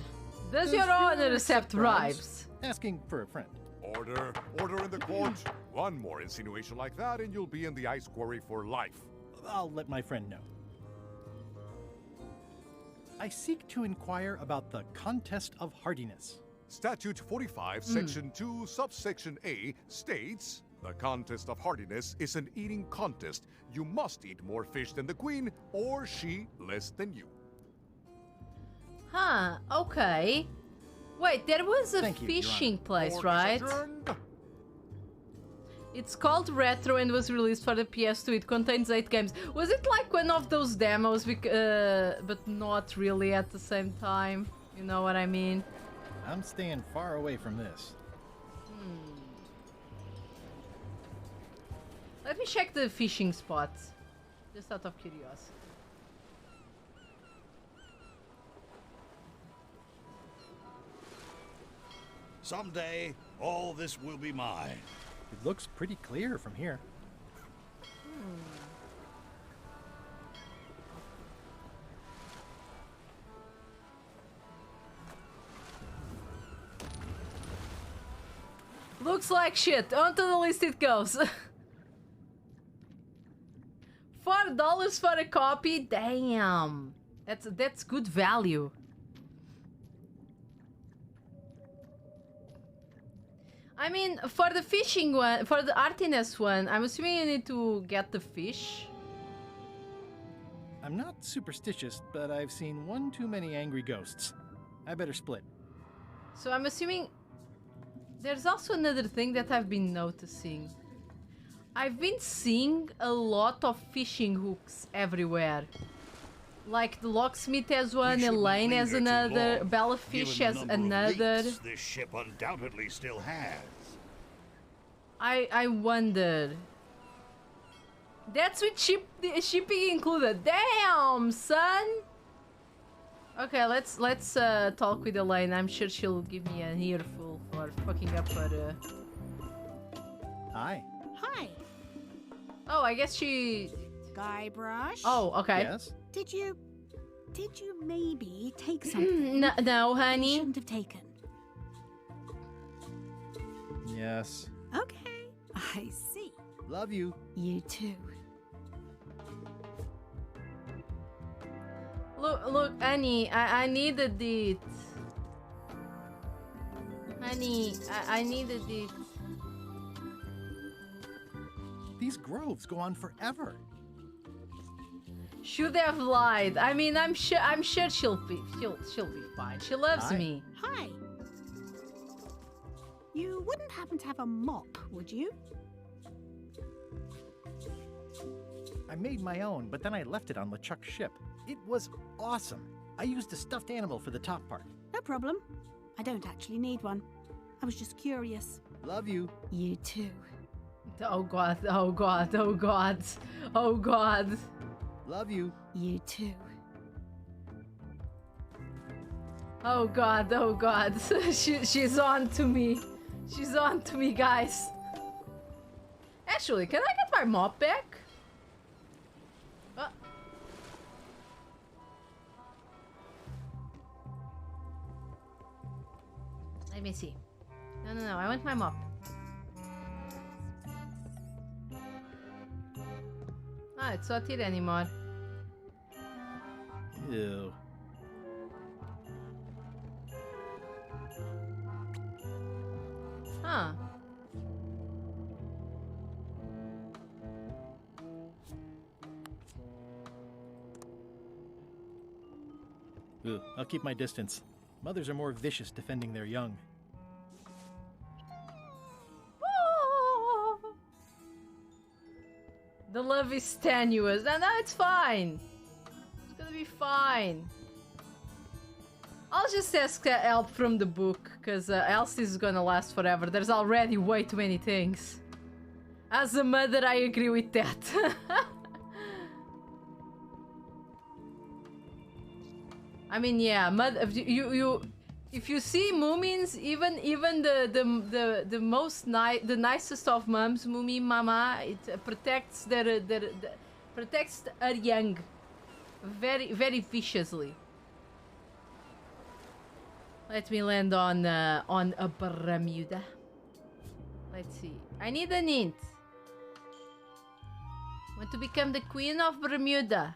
Does Does your Your honor Honor accept accept bribes? bribes? Asking for a friend. Order in the court. One more insinuation like that and you'll be in the ice quarry for life. I'll let my friend know. I seek to inquire about the contest of hardiness. Statute 45, Section 2, subsection A states, the contest of hardiness is an eating contest. You must eat more fish than the queen, or she less than you. Huh, okay. Wait, there was a Thank you, Your fishing Honor. place, Court is right? adjourned. It's called Retro and was released for the PS2. It contains 8 games. Was it like one of those demos, but not really at the same time? You know what I mean? I'm staying far away from this. Let me check the fishing spots. Just out of curiosity. Someday, all this will be mine. It looks pretty clear from here. Looks like shit. Onto the list it goes. $4 for a copy? Damn. That's good value. I mean, for the fishing one, for the artiness one, I'm assuming you need to get the fish. I'm not superstitious, but I've seen one too many angry ghosts. I better split. So I'm assuming there's also another thing that I've been noticing. I've been seeing a lot of fishing hooks everywhere. Like the locksmith has one, Elaine has another, Bellafish has another. This ship undoubtedly still has. I wonder. That's with shipping included. Damn, son. Okay, let's talk with Elaine. I'm sure she'll give me an earful for fucking up her Hi. Hi. Oh, I guess she... Guybrush. Oh, okay. Yes? Did you maybe take something No, honey. you shouldn't have taken? Yes. Okay, I see. Love you. You too. Look, Annie, I needed it. Honey, I needed it. These groves go on forever. Should have lied. I mean, I'm sure she'll be fine. She loves Hi. me. Hi. You wouldn't happen to have a mop, would you? I made my own, but then I left it on LeChuck's ship. It was awesome. I used a stuffed animal for the top part. No problem. I don't actually need one. I was just curious. Love you. You too. Oh god, oh god, oh god, oh god. Love you. You too. Oh god, oh god. She's on to me. She's on to me, guys. Actually, can I get my mop back? Let me see. No, I want my mop. Ah, it's not here anymore. Ew. Huh. Ugh, I'll keep my distance. Mothers are more vicious defending their young. The love is tenuous. No, it's fine. It's gonna be fine. I'll just ask help from the book, because else this is gonna last forever. There's already way too many things. As a mother, I agree with that. I mean, yeah, if you see Moomins, even the nicest of moms, Moomin Mama, it protects protects her young, very viciously. Let me land on a Bermuda. Let's see. I need an hint. Want to become the Queen of Bermuda?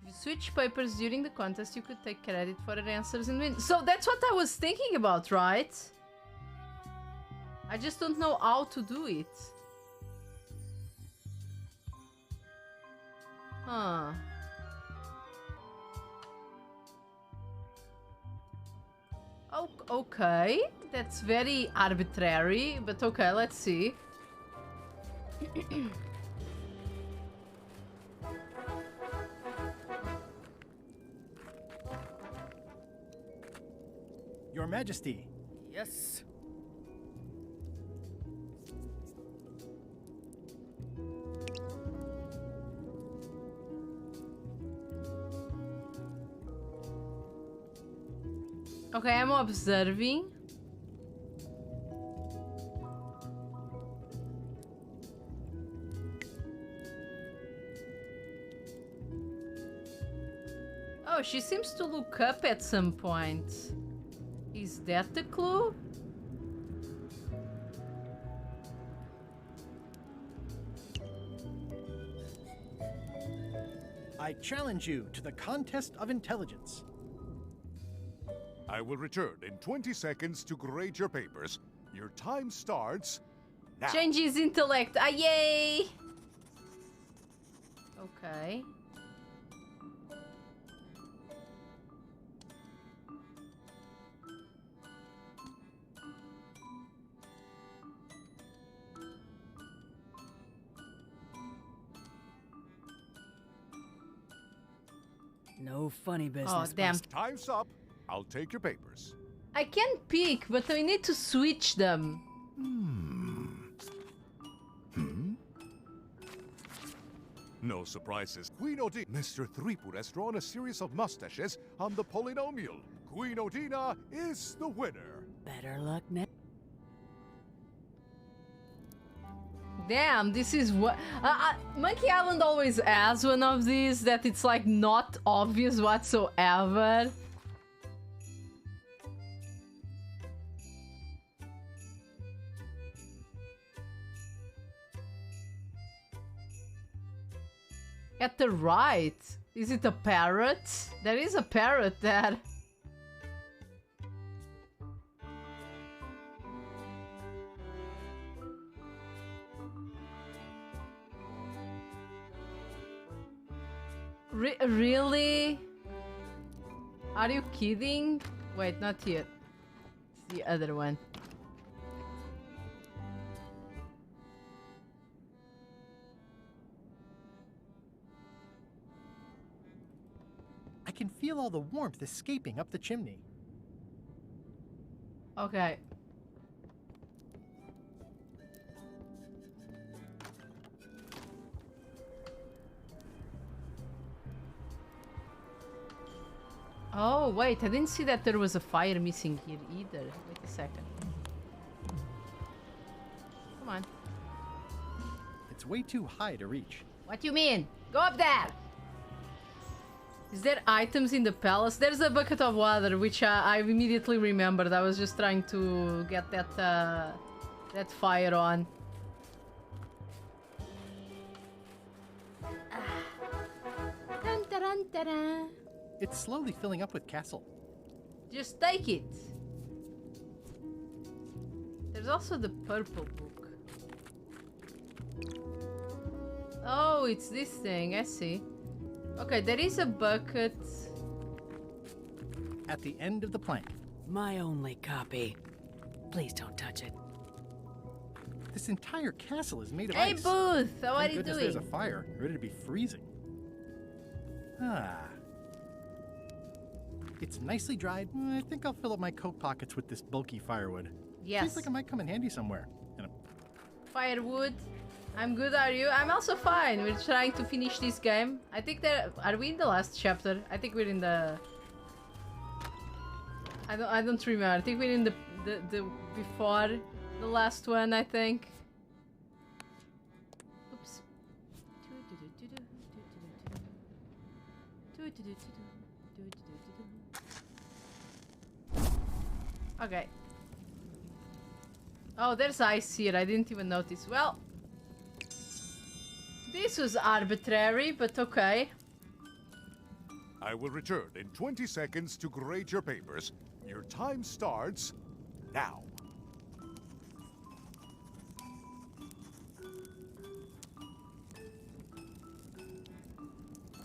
If you switch papers during the contest, you could take credit for her answers and win. So that's what I was thinking about, right? I just don't know how to do it. Huh. Okay, that's very arbitrary, but okay, let's see. Your Majesty. Yes. Okay, I'm observing. Oh, she seems to look up at some point. Is that the clue? I challenge you to the contest of intelligence. I will return in 20 seconds to grade your papers. Your time starts now. Change his intellect. Ah, yay! Okay. No funny business. Oh, damn. Time's up. I'll take your papers. I can pick, but I need to switch them. No surprises. Queen Odina. Mr. Threepwood has drawn a series of mustaches on the polynomial. Queen Odina is the winner. Better luck next. Damn, this is what... Monkey Island always has one of these that it's like not obvious whatsoever. At the right, is it a parrot? There is a parrot there. Really? Are you kidding? Wait, not here. It's the other one. I can feel all the warmth escaping up the chimney. Okay. Oh, wait, I didn't see that there was a fire missing here either. Wait a second. Come on. It's way too high to reach. What do you mean? Go up there! Is there items in the palace? There's a bucket of water, which I immediately remembered. I was just trying to get that, that fire on. Dun, dun, dun, dun. It's slowly filling up with castle. Just take it. There's also the purple book. Oh, it's this thing. I see. Okay, there is a bucket. At the end of the plank. My only copy. Please don't touch it. This entire castle is made of Hey, ice. Booth! How are Thank you goodness doing? There's a fire, ready to be freezing. Ah. It's nicely dried. I think I'll fill up my coat pockets with this bulky firewood. Yes. Seems like it might come in handy somewhere. Firewood. I'm good, are you? I'm also fine. We're trying to finish this game. I think that... Are we in the last chapter? I think we're in the... I don't remember. I think we're in the before the last one, I think. Oops. Okay. Oh, there's ice here. I didn't even notice. Well, this was arbitrary, but okay. I will return in 20 seconds to grade your papers. Your time starts now.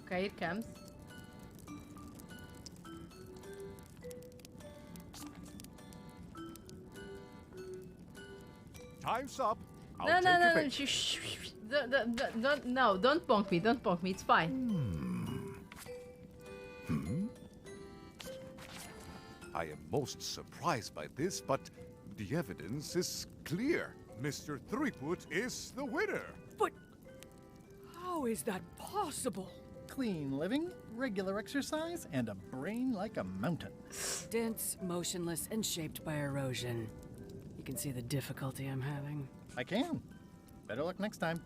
Okay, it comes. Time's up. I'll No, take no, your no, no, papers. don't bonk me, don't bonk me, it's fine. I am most surprised by this, but the evidence is clear. Mr. Threepwood is the winner. But how is that possible? Clean living, regular exercise, and a brain like a mountain. Dense, motionless, and shaped by erosion. You can see the difficulty I'm having. I can. Better luck next time.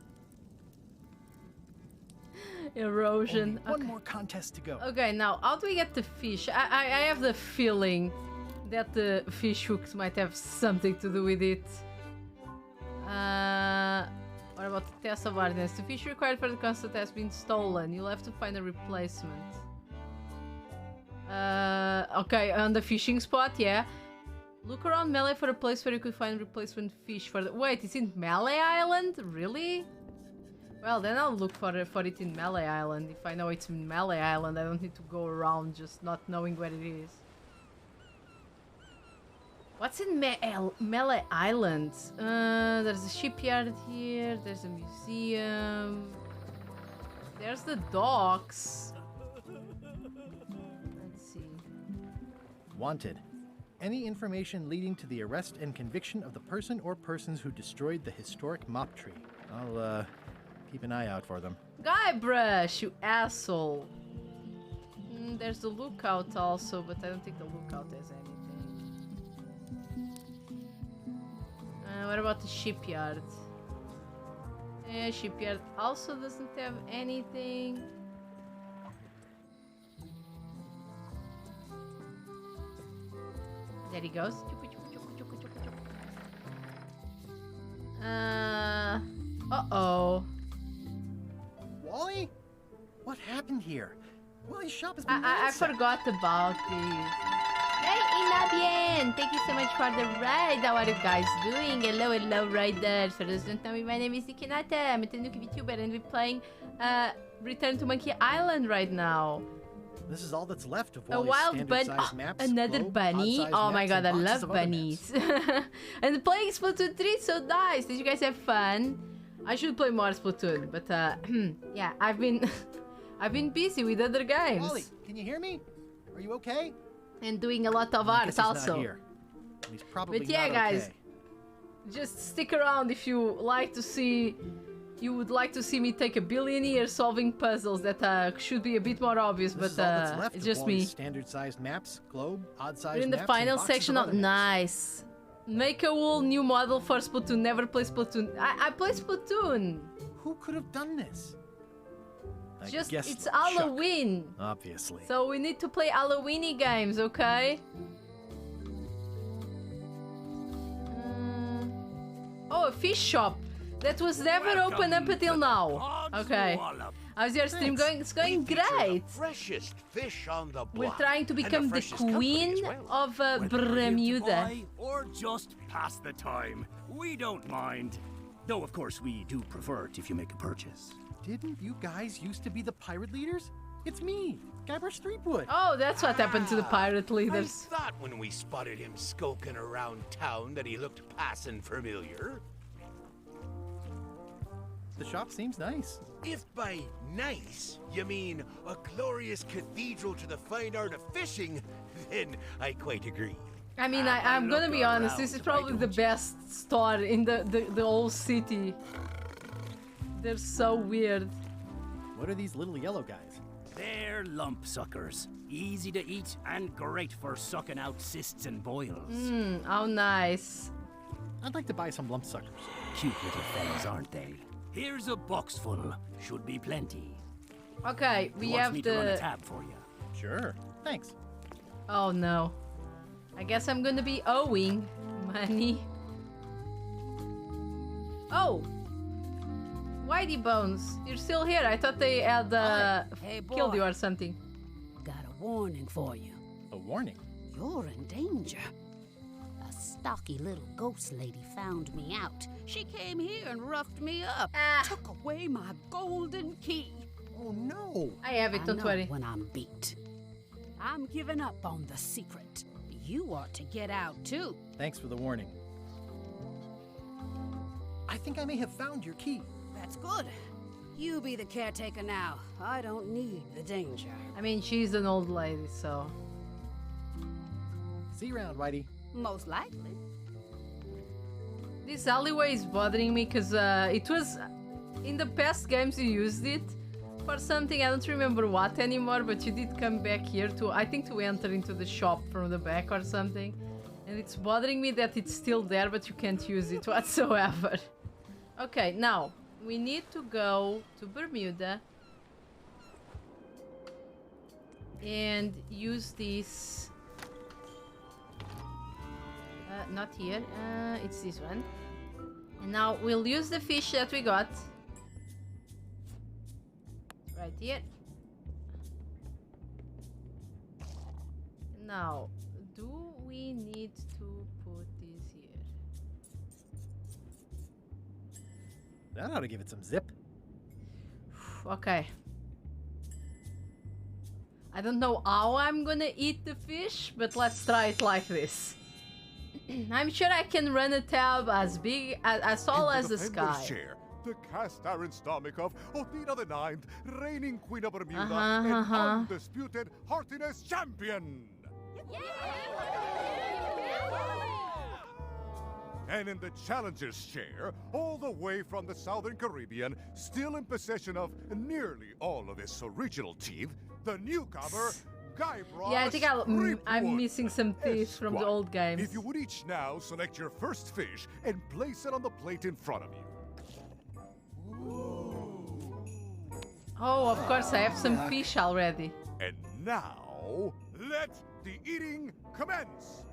Erosion. Only one more contest to go. Okay, now how do we get the fish? I have the feeling that the fish hooks might have something to do with it. What about the test of hardness? The fish required for the constant has been stolen. You'll have to find a replacement. Okay, on the fishing spot, yeah. Look around Melee for a place where you could find replacement fish for the... Wait, it's in Melee Island? Really? Well, then I'll look for it in Melee Island. If I know it's in Melee Island, I don't need to go around just not knowing where it is. What's in Melee Island? There's a shipyard here. There's a museum. There's the docks. Let's see. Wanted. Any information leading to the arrest and conviction of the person or persons who destroyed the historic mop tree. I'll, keep an eye out for them. Guybrush, you asshole. There's the lookout also, but I don't think the lookout has anything. What about the shipyard? Yeah, shipyard also doesn't have anything. There he goes. Uh-oh. Wally? What happened here? Wally's shop has been I forgot about this. Hey, Inabien! Thank you so much for the ride. How are you guys doing? Hello, riders. For those who don't know me, my name is Ikinata. I'm a Tanuki VTuber and we're playing Return to Monkey Island right now. This is all that's left of A Wally's wild bunny. standard-sized maps, Another globe, bunny. odd-sized Oh my maps, god, I and boxes love of other bunnies. And playing Splatoon 3 is so nice. Did you guys have fun? I should play more Splatoon, but yeah, I've been busy with other games. Wally, can you hear me? Are you okay? And doing a lot of I art guess he's also. Not here. He's probably But yeah, not guys, okay. just stick around if you like to see. You would like to see me take a billion years solving puzzles that should be a bit more obvious, This but is all that's left it's of just Wally's me. standard-sized maps, globe, odd-sized We're in the maps, final and boxes section of of other maps. nice. Make a whole new model for Splatoon. Never play Splatoon. I play Splatoon. Who could have done this? I Just guess it's Chuck, Halloween. Obviously. So we need to play Halloweeny games, okay? Oh, a fish shop. That was never open up until now. Okay. How's your stream going? It's going great. Freshest fish on the We're block. trying to And the become the freshest company queen as well. of Whether you're here to Bermuda. buy or just pass the time, we don't mind. Though, of course, we do prefer it if you make a purchase. Didn't you guys used to be the pirate leaders? It's me, Guybrush Threepwood. Oh, that's what happened to the pirate I leaders. thought when we spotted him skulking around town that he looked passing familiar. The shop seems nice. If by nice you mean a glorious cathedral to the fine art of fishing, then I quite agree. I mean, I'm gonna be honest, this is probably the best store in the whole city. They're so weird. What are these little yellow guys? They're lump suckers. Easy to eat and great for sucking out cysts and boils. Mmm, how nice. I'd like to buy some lump suckers. Cute little fellas, aren't they? Here's a box full. Should be plenty. Okay, we Wants have me to run a the... tab for you. Sure. Thanks. Oh no. I guess I'm gonna be owing money. Oh! Whitey Bones, you're still here. I thought they had Hey, boy. killed you or something. Got a warning for you. A warning? You're in danger. A stocky little ghost lady found me out. She came here and roughed me up. Took away my golden key. Oh no! I have it, don't know worry. when I'm beat. I'm giving up on the secret. You ought to get out too. Thanks for the warning. I think I may have found your key. That's good. You be the caretaker now. I don't need the danger. I mean, she's an old lady, so... See you around, Whitey. Most likely. This alleyway is bothering me because it was... In the past games you used it for something, I don't remember what anymore, but you did come back here to, I think, to enter into the shop from the back or something. And it's bothering me that it's still there, but you can't use it whatsoever. Okay, now, we need to go to Bermuda and use this. Not here, it's this one. And now we'll use the fish that we got. Right here. Now, do we need to put this here? That ought to give it some zip. Okay. I don't know how I'm gonna eat the fish, but let's try it like this. I'm sure I can run a tab as big, as tall as the sky. Chair, the cast iron stomach of Othina the Ninth, reigning queen of Bermuda, Uh-huh, and undisputed heartiness champion. And in the challenger's chair, all the way from the Southern Caribbean, still in possession of nearly all of his original teeth, the newcomer, Guybrush Yeah, I think I'm Threepwood. missing some teeth from the Esquire. old games. If you would each now select your first fish and place it on the plate in front of you. Oh, of course, I have some fish already. And now, let the eating commence!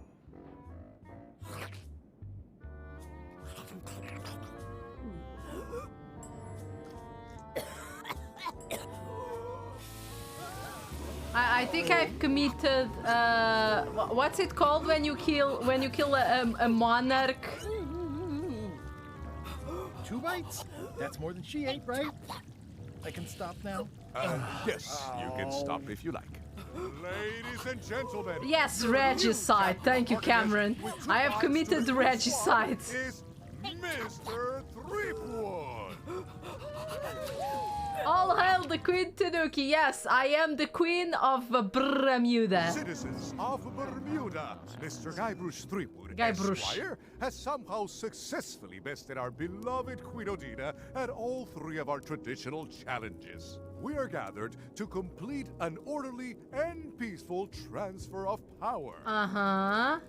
I think I've committed. What's it called when you kill a monarch? 2 bites? That's more than she ate, right? I can stop now. Yes, you can stop if you like. Ladies and gentlemen. Yes, regicide. Thank you, Cameron. I have committed regicide. Is Mr. Threepwood. All hail the Queen Tanuki. Yes, I am the Queen of Bermuda. Citizens of Bermuda, Mr. Guybrush Threepwood, Guybrush. Esquire, has somehow successfully bested our beloved Queen Odina at all 3 of our traditional challenges. We are gathered to complete an orderly and peaceful transfer of power. Uh-huh.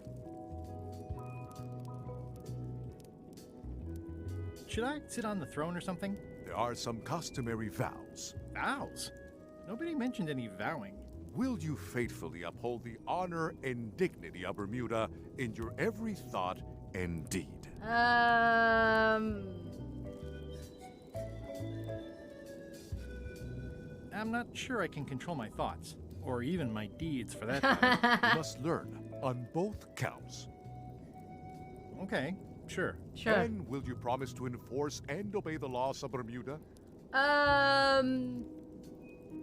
Should I sit on the throne or something? There are some customary vows. Vows? Nobody mentioned any vowing. Will you faithfully uphold the honor and dignity of Bermuda in your every thought and deed? I'm not sure I can control my thoughts, or even my deeds for that matter. You must learn on both counts. Okay, sure. Sure. And will you promise to enforce and obey the laws of Bermuda?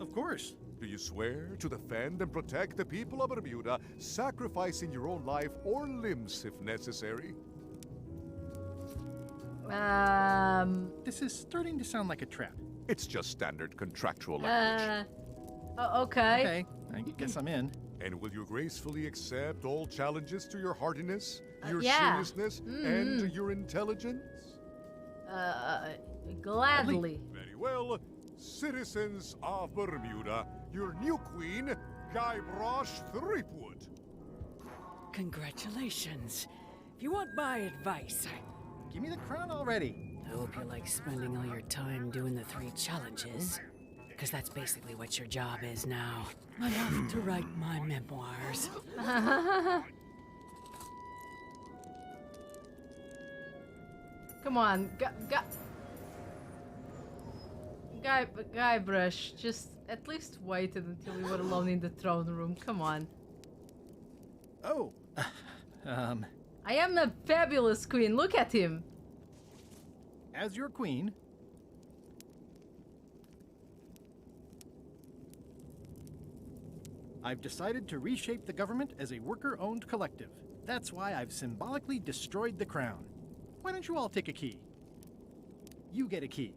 Of course. Do you swear to defend and protect the people of Bermuda, sacrificing your own life or limbs if necessary? This is starting to sound like a trap. It's just standard contractual language. Okay. Okay, I guess I'm in. And will you gracefully accept all challenges to your hardiness, your yeah. seriousness, and your intelligence? Gladly. Very well. Citizens of Bermuda, your new queen, Guybrush Threepwood. Congratulations. If you want my advice, give me the crown already. I hope you like spending all your time doing the 3 challenges. Because that's basically what your job is now. I'm off to write my memoirs. Come on, Guybrush, just at least waited until we were alone in the throne room. Come on. Oh, I am a fabulous queen. Look at him. As your queen, I've decided to reshape the government as a worker-owned collective. That's why I've symbolically destroyed the crown. Why don't you all take a key? You get a key.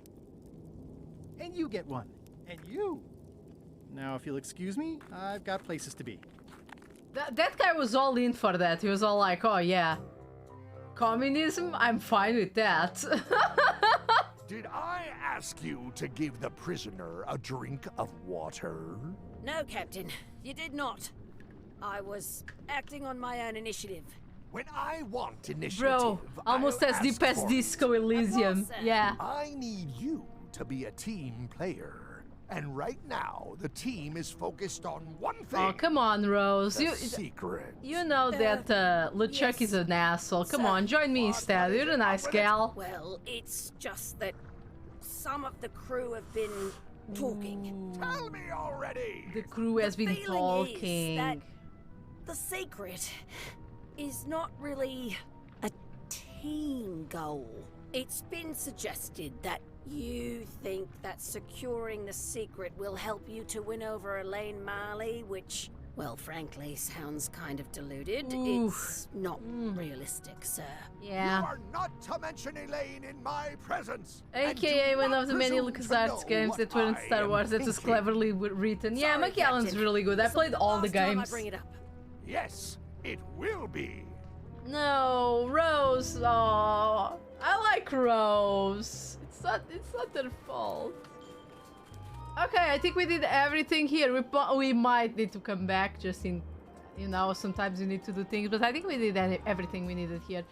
And you get one. And you. Now, if you'll excuse me, I've got places to be. That guy was all in for that. He was all like, oh yeah, communism? I'm fine with that. Did I ask you to give the prisoner a drink of water? No, Captain, you did not. I was acting on my own initiative. When I want initiative, Bro, almost I'll as deep ask as for Disco Elysium. Yeah. I need you to be a team player. And right now, the team is focused on one thing. Oh, come on, Rose. The secret. You know that LeChuck yes, is an asshole. Come sir. on, join me instead. You're a nice gal. Well, it's just that some of the crew have been talking. Tell me already! The crew has been Is talking. that the secret is not really a team goal. It's been suggested that you think that securing the secret will help you to win over Elaine Marley, which, well, frankly, sounds kind of deluded. Oof. It's not realistic, sir. Yeah. You are not to mention Elaine in my presence. AKA one of the many LucasArts games that weren't Star Wars that was cleverly written. Yeah, Sorry, McAllen's Captain. really good. I played all the Last time I games. bring it up. Yes, it will be. No, Rose. Oh, I like Rose. It's not their fault. Okay, I think we did everything here. We might need to come back just in, you know, sometimes you need to do things, but I think we did everything we needed here.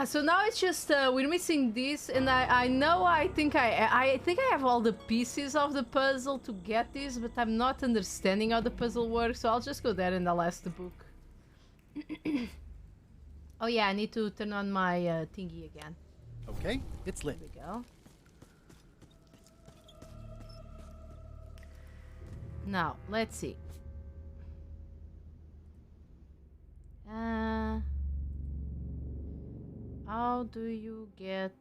So now it's just we're missing this, and I think I have all the pieces of the puzzle to get this, but I'm not understanding how the puzzle works. So I'll just go there and I'll ask the book. Oh yeah, I need to turn on my thingy again. Okay, it's lit. There we go. Now let's see. How do you get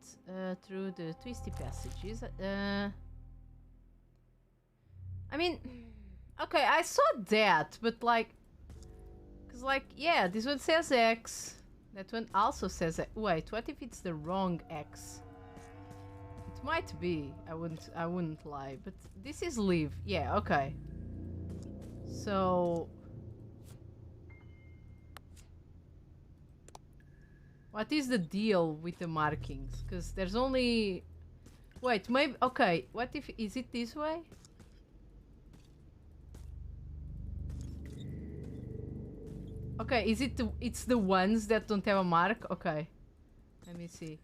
through the twisty passages? I mean, okay, I saw that, but like, cause like, yeah, this one says X. That one also says X. Wait, what if it's the wrong X? It might be. I wouldn't lie, but this is leave. Yeah, okay. So. What is the deal with the markings? Because there's only... Wait, maybe... Okay, what if... Is it this way? Okay, is it the... It's the ones that don't have a mark? Okay. Let me see.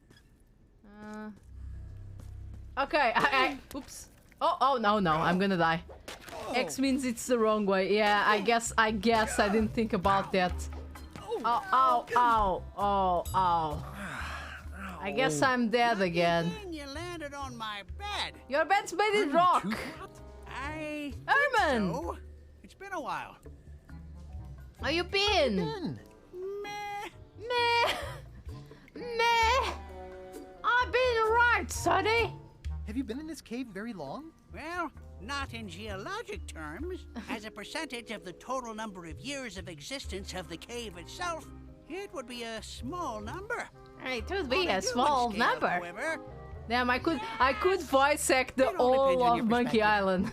Okay, oops. Oh, no, I'm gonna die. X means it's the wrong way. Yeah, I guess I didn't think about that. Ow. I guess I'm dead again. You landed on my bed. Your bed's made in rock. I Herman! think so. It's been a while. How you been? Meh. I've been right, sonny. Have you been in this cave very long? Well, not in geologic terms. As a percentage of the total number of years of existence of the cave itself, it would be a small number. It would be a small scale, number. However, Damn, I could voice act the whole of Monkey Island.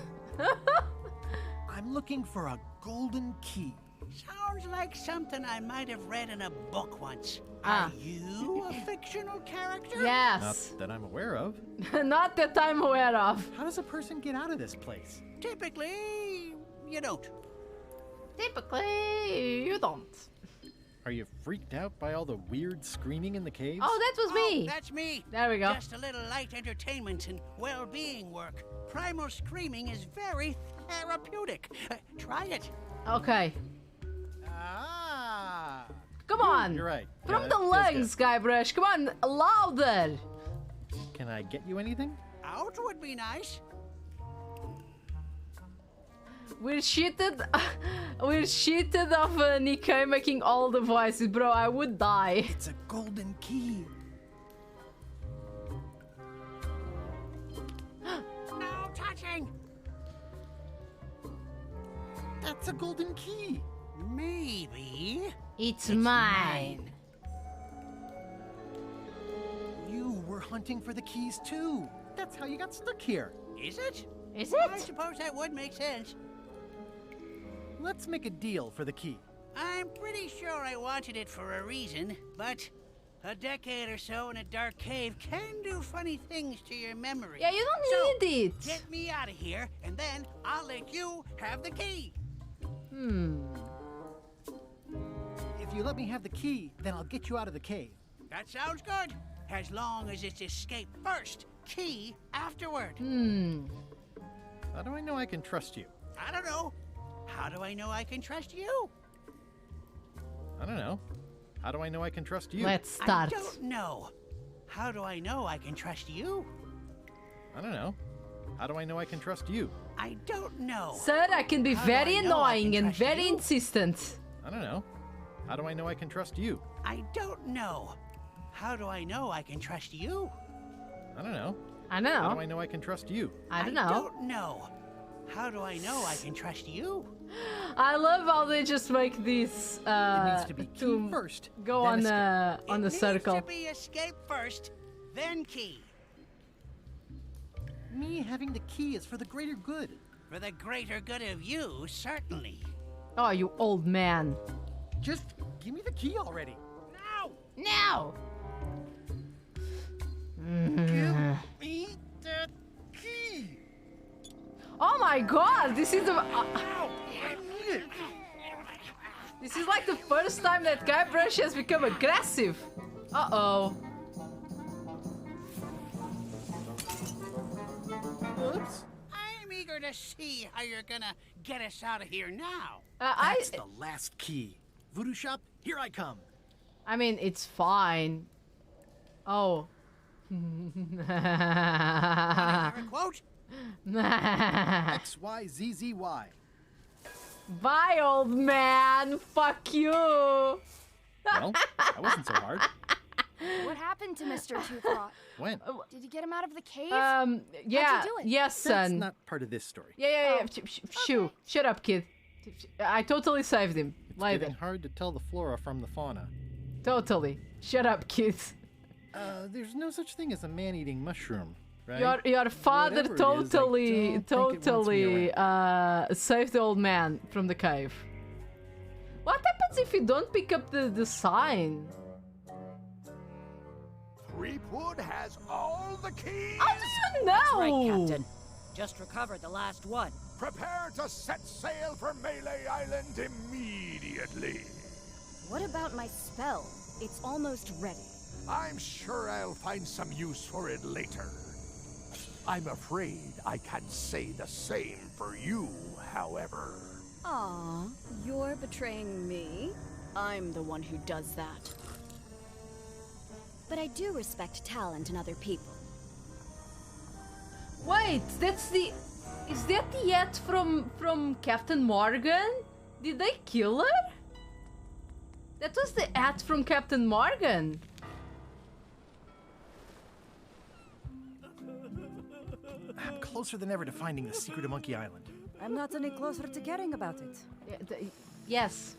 I'm looking for a golden key. sounds like something I might have read in a book once. Are you a fictional character? Yes. Not that I'm aware of. Not that I'm aware of. How does a person get out of this place? Typically, you don't. Typically, you don't. Are you freaked out by all the weird screaming in the caves? Oh, that was me. That's me. There we go. Just a little light entertainment and well-being work. Primal screaming is very therapeutic. Try it. Okay. Ah. Come on. You're right. From Yeah, the that feels lungs, Guybrush. Come on, louder. Can I get you anything? Out would be nice. We're cheated. We're cheated of Nikkei making all the voices, bro. I would die. It's a golden key. No touching. That's a golden key. Maybe. It's mine. You were hunting for the keys too. That's how you got stuck here. Is it? Is I it? suppose that would make sense. Let's make a deal for the key. I'm pretty sure I wanted it for a reason, but a decade or so in a dark cave can do funny things to your memory. Yeah, you don't need it. Get me out of here, and then I'll let you have the key. If you let me have the key, then I'll get you out of the cave. That sounds good. As long as it's escape first, key afterward. How do I know I can trust you? I don't know. How do I know I can trust you? I don't know. How do I know I can trust you? Let's start. I don't know. How do I know I can trust you? I don't know. How do I know I can trust you? I don't know. Sir, I can be How do very I know I annoying can and trust very you? insistent. I don't know. How do I know I can trust you? I don't know. How do I know I can trust you? I don't know. I don't How know. do I know I can trust you? I don't know. I don't know. How do I know I can trust you? I love how they just make this It needs to be key first. go then on the It circle. needs to be escape first, then key. Me having the key is for the greater good. For the greater good of you, certainly. Oh, you old man. Just give me the key already. No! Now. Give me that key. Oh my god, this is the I need it. this is like the first time that Guybrush has become aggressive. Uh-oh. Oops. I'm eager to see how you're gonna get us out of here now. That's the last key. Voodoo shop, here I come. I mean, it's fine. Oh. Quote? XYZZY. Bye, old man. Fuck you. Well, that wasn't so hard. What happened to Mr. Toothrot? When? Did you get him out of the cave? Yeah. How'd you do it? Yes, That's son. not part of this story. Yeah. Shoo. Shut up, kid. I totally saved him. It's getting hard to tell the flora from the fauna. Totally. Shut up, kids. There's no such thing as a man-eating mushroom, right? Your father Whatever it is, I don't think it wants me around. saved the old man from the cave. What happens if you don't pick up the sign? Threepwood has all the keys. How do you know? That's right, Captain. Just recovered the last one. Prepare to set sail for Melee Island immediately. What about my spell? It's almost ready. I'm sure I'll find some use for it later. I'm afraid I can't say the same for you, however. Aw, you're betraying me? I'm the one who does that. But I do respect talent in other people. Wait, that's the... Is that the yet from Captain Morgan? Did they kill her? That was the ad from Captain Morgan. I'm closer than ever to finding the secret of Monkey Island. I'm not any closer to caring about it. Yes.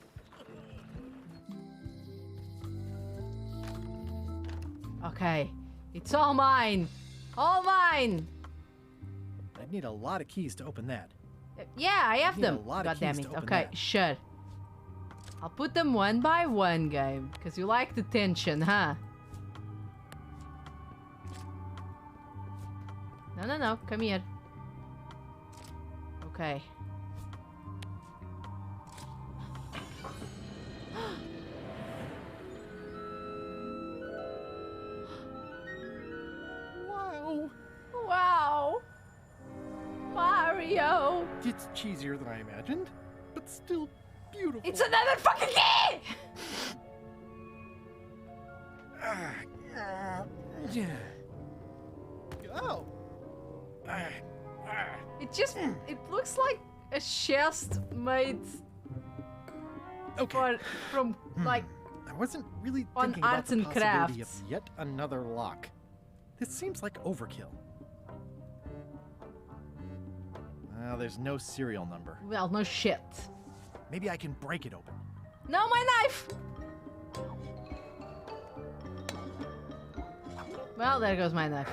Okay. It's all mine. All mine. I'd need a lot of keys to open that. Yeah, I have need a them. lot of God damn keys it. to open Okay, that. sure. I'll put them one by one, game. Because you like the tension, huh? No. Come here. Okay. Wow. Wow. Mario. It's cheesier than I imagined, but still beautiful. It's another fucking key! Yeah. Oh. It just... It looks like a chest made... from, like... I wasn't really on thinking about arts the and possibility crafts. of yet another lock. This seems like overkill. Well, there's no serial number. Well, no shit. Maybe I can break it open. No, my knife! Well, there goes my knife.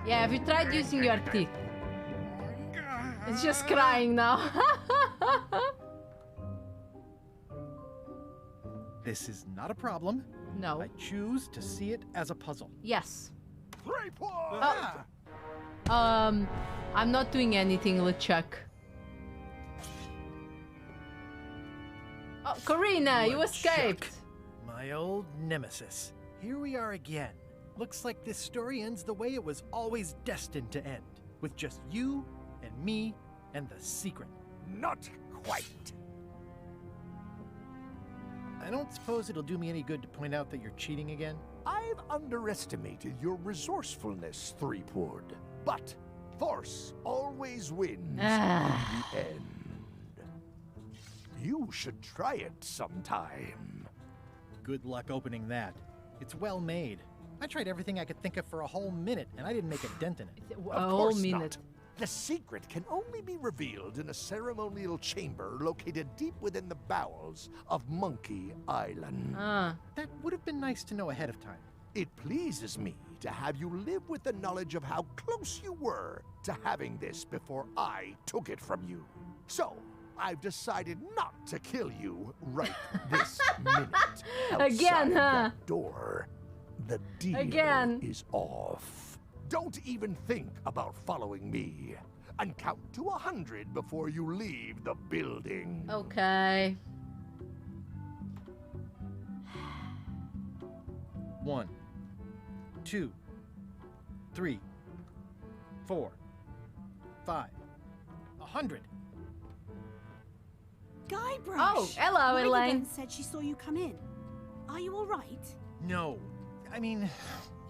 Yeah, have you tried using your teeth? It's just crying now. This is not a problem. No. I choose to see it as a puzzle. Yes. Threepwood! I'm not doing anything, LeChuck. Oh, Karina, you escaped. My old nemesis. Here we are again. Looks like this story ends the way it was always destined to end. With just you and me and the secret. Not quite. I don't suppose it'll do me any good to point out that you're cheating again? I've underestimated your resourcefulness, Threepwood. But force always wins in the end. You should try it sometime. Good luck opening that. It's well made. I tried everything I could think of for a whole minute, and I didn't make a dent in it. Of course not. The secret can only be revealed in a ceremonial chamber located deep within the bowels of Monkey Island. That would have been nice to know ahead of time. It pleases me to have you live with the knowledge of how close you were to having this before I took it from you. So, I've decided not to kill you right this minute. Again, Outside huh? that door, the deal Again. is off. Don't even think about following me. And count to 100 before you leave the building. Okay. 1, 2, 3, 4, 5, 100. Guybrush! Oh, hello, Ryder Elaine. then said she saw you come in. Are you all right? No. I mean,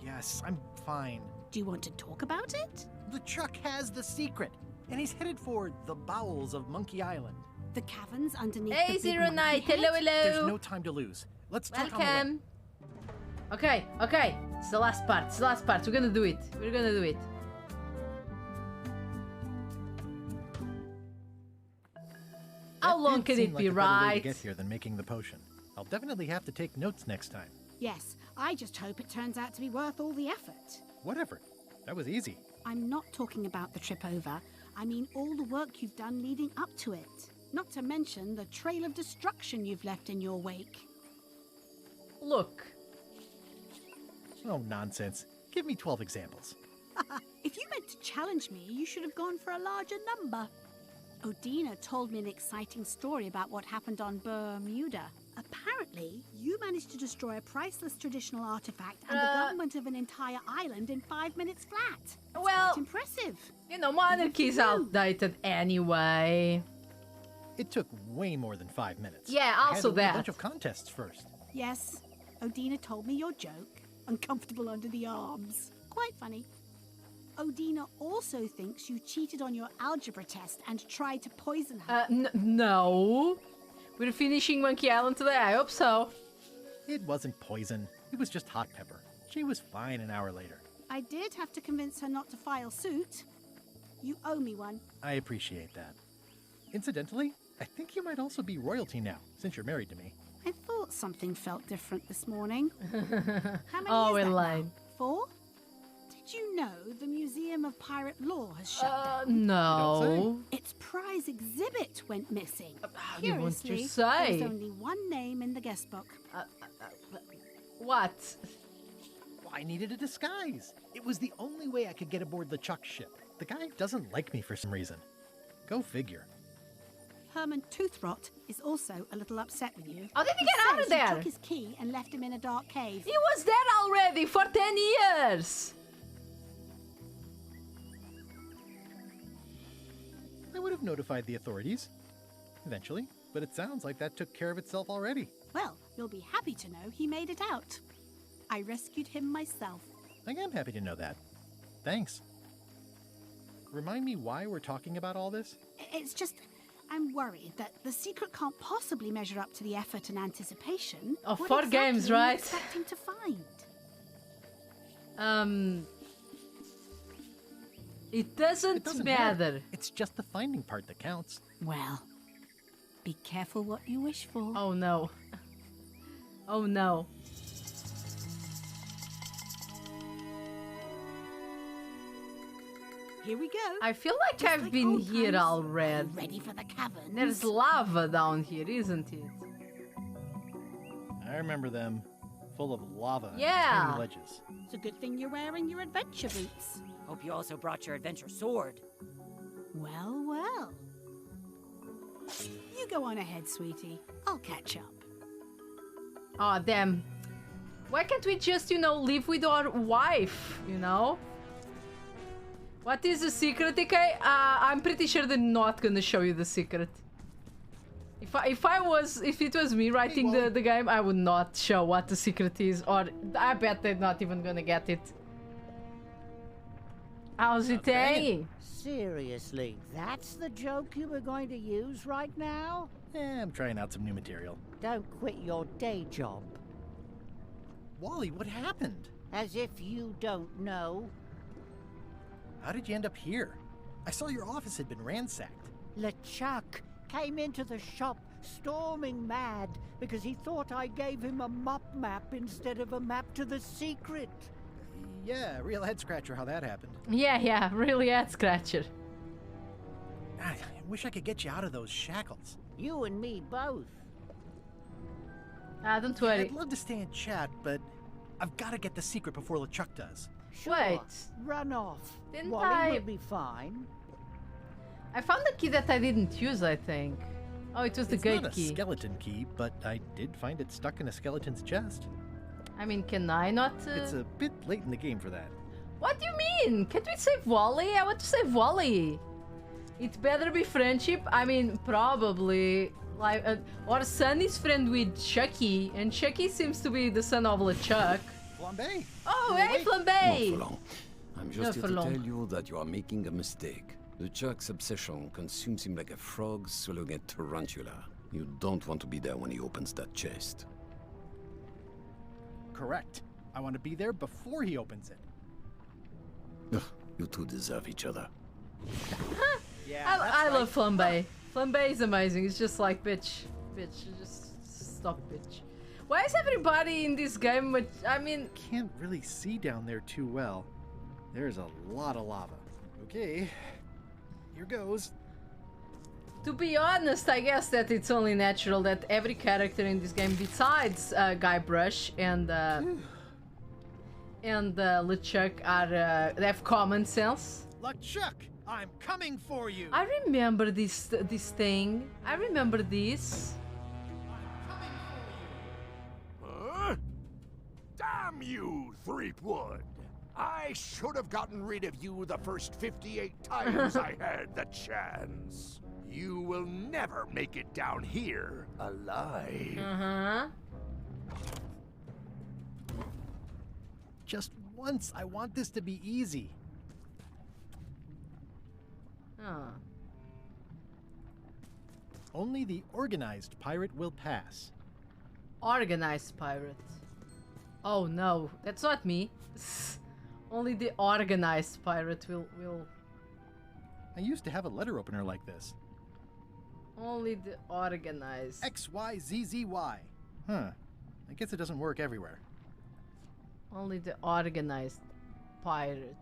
yes, I'm fine. Do you want to talk about it? LeChuck has the secret, and he's headed for the bowels of Monkey Island. The caverns underneath Hey, the big Zero monkey Knight. head? Hello, hello. There's no time to lose. Let's talk on the way. Welcome. Okay. It's the last part. We're gonna do it. How long can it be, Like a better way to right? get here than making the potion. I'll definitely have to take notes next time. Yes, I just hope it turns out to be worth all the effort. Whatever. That was easy. I'm not talking about the trip over. I mean all the work you've done leading up to it. Not to mention the trail of destruction you've left in your wake. Look. Oh, nonsense. Give me 12 examples. If you meant to challenge me, you should have gone for a larger number. Odina told me an exciting story about what happened on Bermuda. Apparently, you managed to destroy a priceless traditional artifact and the government of an entire island in 5 minutes flat. That's Well, quite impressive. You know, monarchy's outdated anyway. It took way more than 5 minutes. Yeah, I had also to win that. a bunch of contests first. Yes, Odina told me your joke. Uncomfortable under the arms. Quite funny. Odina also thinks you cheated on your algebra test and tried to poison her. No. We're finishing Monkey Island today. I hope so. It wasn't poison. It was just hot pepper. She was fine an hour later. I did have to convince her not to file suit. You owe me one. I appreciate that. Incidentally, I think you might also be royalty now, since you're married to me. I thought something felt different this morning. How many Oh, is that Elaine. now? 4? Did you know the Museum of Pirate Lore has shut down? No. Its prize exhibit went missing. do you want to Curiously, say? there's only one name in the guest book. What? Well, I needed a disguise. It was the only way I could get aboard the Chuck ship. The guy doesn't like me for some reason. Go figure. Herman Toothrot is also a little upset with you. How did he get out of says you there? took his key and left him in a dark cave. He was there already for 10 years. I would have notified the authorities. Eventually. But it sounds like that took care of itself already. Well, you'll be happy to know he made it out. I rescued him myself. I am happy to know that. Thanks. Remind me why we're talking about all this? It's just, I'm worried that the secret can't possibly measure up to the effort and anticipation. Oh, What 4 exactly games, are you right? expecting to find? It doesn't matter. It's just the finding part that counts. Well, be careful what you wish for. Oh no. Oh no. Here we go. I feel like Just I've like been old here times. already. Ready for the caverns? There's lava down here, isn't it? I remember them. Full of lava and Yeah. tiny ledges. It's a good thing you're wearing your adventure boots. Hope you also brought your adventure sword. Well, well. You go on ahead, sweetie. I'll catch up. Oh damn. Why can't we just, live with our wife, What is the secret, okay? I'm pretty sure they're not gonna show you the secret. If it was me writing the game, I would not show what the secret is, or I bet they're not even gonna get it. How's it saying? Seriously, that's the joke you were going to use right now? I'm trying out some new material. Don't quit your day job. Wally, what happened? As if you don't know. How did you end up here? I saw your office had been ransacked. LeChuck came into the shop storming mad because he thought I gave him a map instead of a map to the secret. Yeah, real head scratcher how that happened. Yeah, really head scratcher. I wish I could get you out of those shackles. You and me both. Don't worry. I'd love to stay and chat, but I've got to get the secret before LeChuck does. Sure. Wait. Run off. Didn't Wally I- will be fine. I found the key that I didn't use, I think. Oh, it was the It's gate not a key. skeleton key, but I did find it stuck in a skeleton's chest. I mean, can I not... It's a bit late in the game for that. What do you mean? Can't we save Wally? I want to save Wally. It better be friendship. I mean, probably. Like, our son is friend with Chucky, and Chucky seems to be the son of LeChuck. Flambe! Oh, hey, Flambe! Not for long. I'm just here to tell you that you are making a mistake. LeChuck's obsession consumes him like a frog swallowing a tarantula. You don't want to be there when he opens that chest. Correct. I want to be there before he opens it. Ugh, you two deserve each other. I love Flambe. Flambe is amazing. It's just like, bitch. Just stop, bitch. Why is everybody in this game with, I mean... Can't really see down there too well. There's a lot of lava. Okay, here goes. To be honest, I guess that it's only natural that every character in this game, besides Guybrush and LeChuck, are they have common sense. LeChuck, I'm coming for you. I remember this thing. I remember this. Damn you, Threepwood! I should have gotten rid of you the first 58 times I had the chance. You will never make it down here alive. Uh-huh. Just once, I want this to be easy. Huh. Only the organized pirate will pass. Organized pirate. Oh no, that's not me. Only the organized pirate will... I used to have a letter opener like this. Only the organized... XYZZY. Huh. I guess it doesn't work everywhere. Only the organized pirate.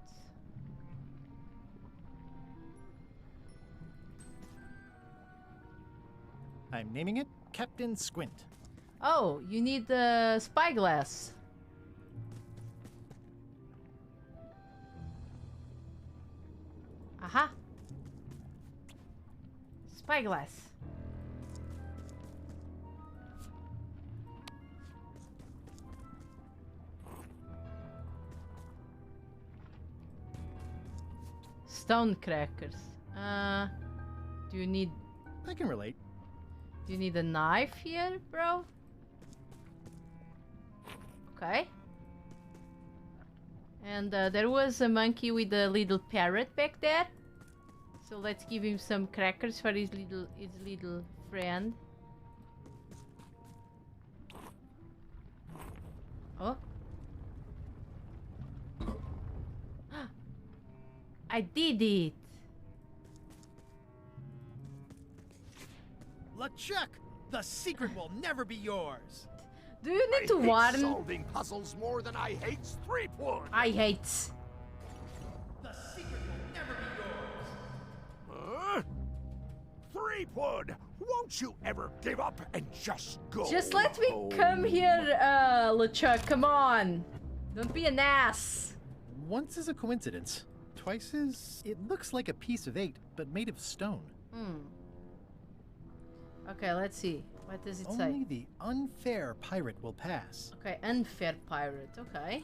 I'm naming it Captain Squint. Oh, you need the spyglass. Aha. Spyglass. Stone crackers. Do you need... I can relate. Do you need a knife here, bro? Okay. And there was a monkey with a little parrot back there. So let's give him some crackers for his little friend. Oh. I did it. LeChuck, the secret will never be yours. Do you need to I hate warn? solving puzzles more than I hate Threepwood. I hate. The secret will never be yours. Threepwood, won't you ever give up and just go? Just let me come here, LeChuck. Come on. Don't be an ass. Once is a coincidence. Twice is... It looks like a piece of 8, but made of stone. Okay, let's see. What does it say? Only the unfair pirate will pass. Okay, unfair pirate. Okay.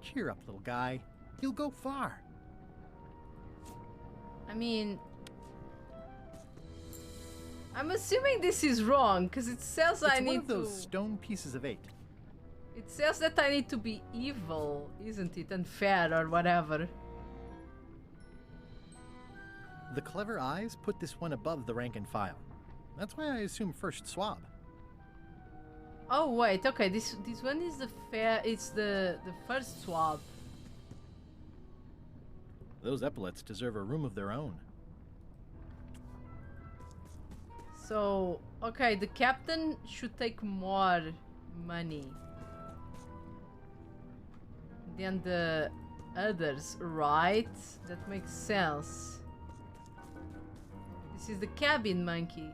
Cheer up, little guy. You'll go far. I mean... I'm assuming this is wrong, because it says I It's one need of those to... stone pieces of 8. It says that I need to be evil, isn't it? Unfair or whatever. The clever eyes put this one above the rank and file. That's why I assume first swab. Oh wait, okay, this one is the fair. It's the first swab. Those epaulets deserve a room of their own. So okay, the captain should take more money than the others, right? That makes sense. This is the cabin monkey,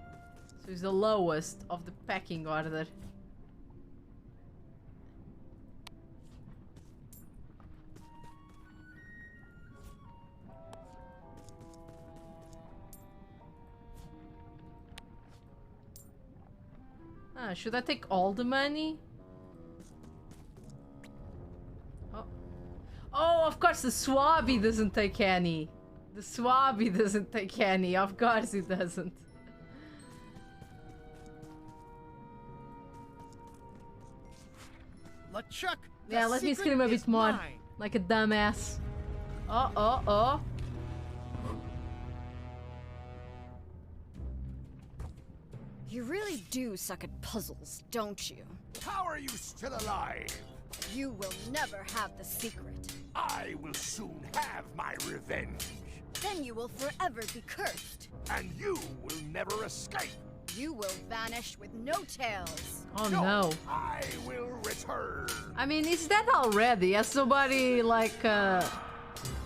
so he's the lowest of the pecking order. Should I take all the money? Oh, of course the Swabby doesn't take any. The Swabby doesn't take any. Of course it doesn't. LeChuck! Yeah, let me scream a bit more. Like a dumbass. Oh. You really do suck at puzzles, don't you? How are you still alive? You will never have the secret. I will soon have my revenge. Then you will forever be cursed. And you will never escape. You will vanish with no tails. Oh no. I will return. I mean, is that already? Has nobody, like,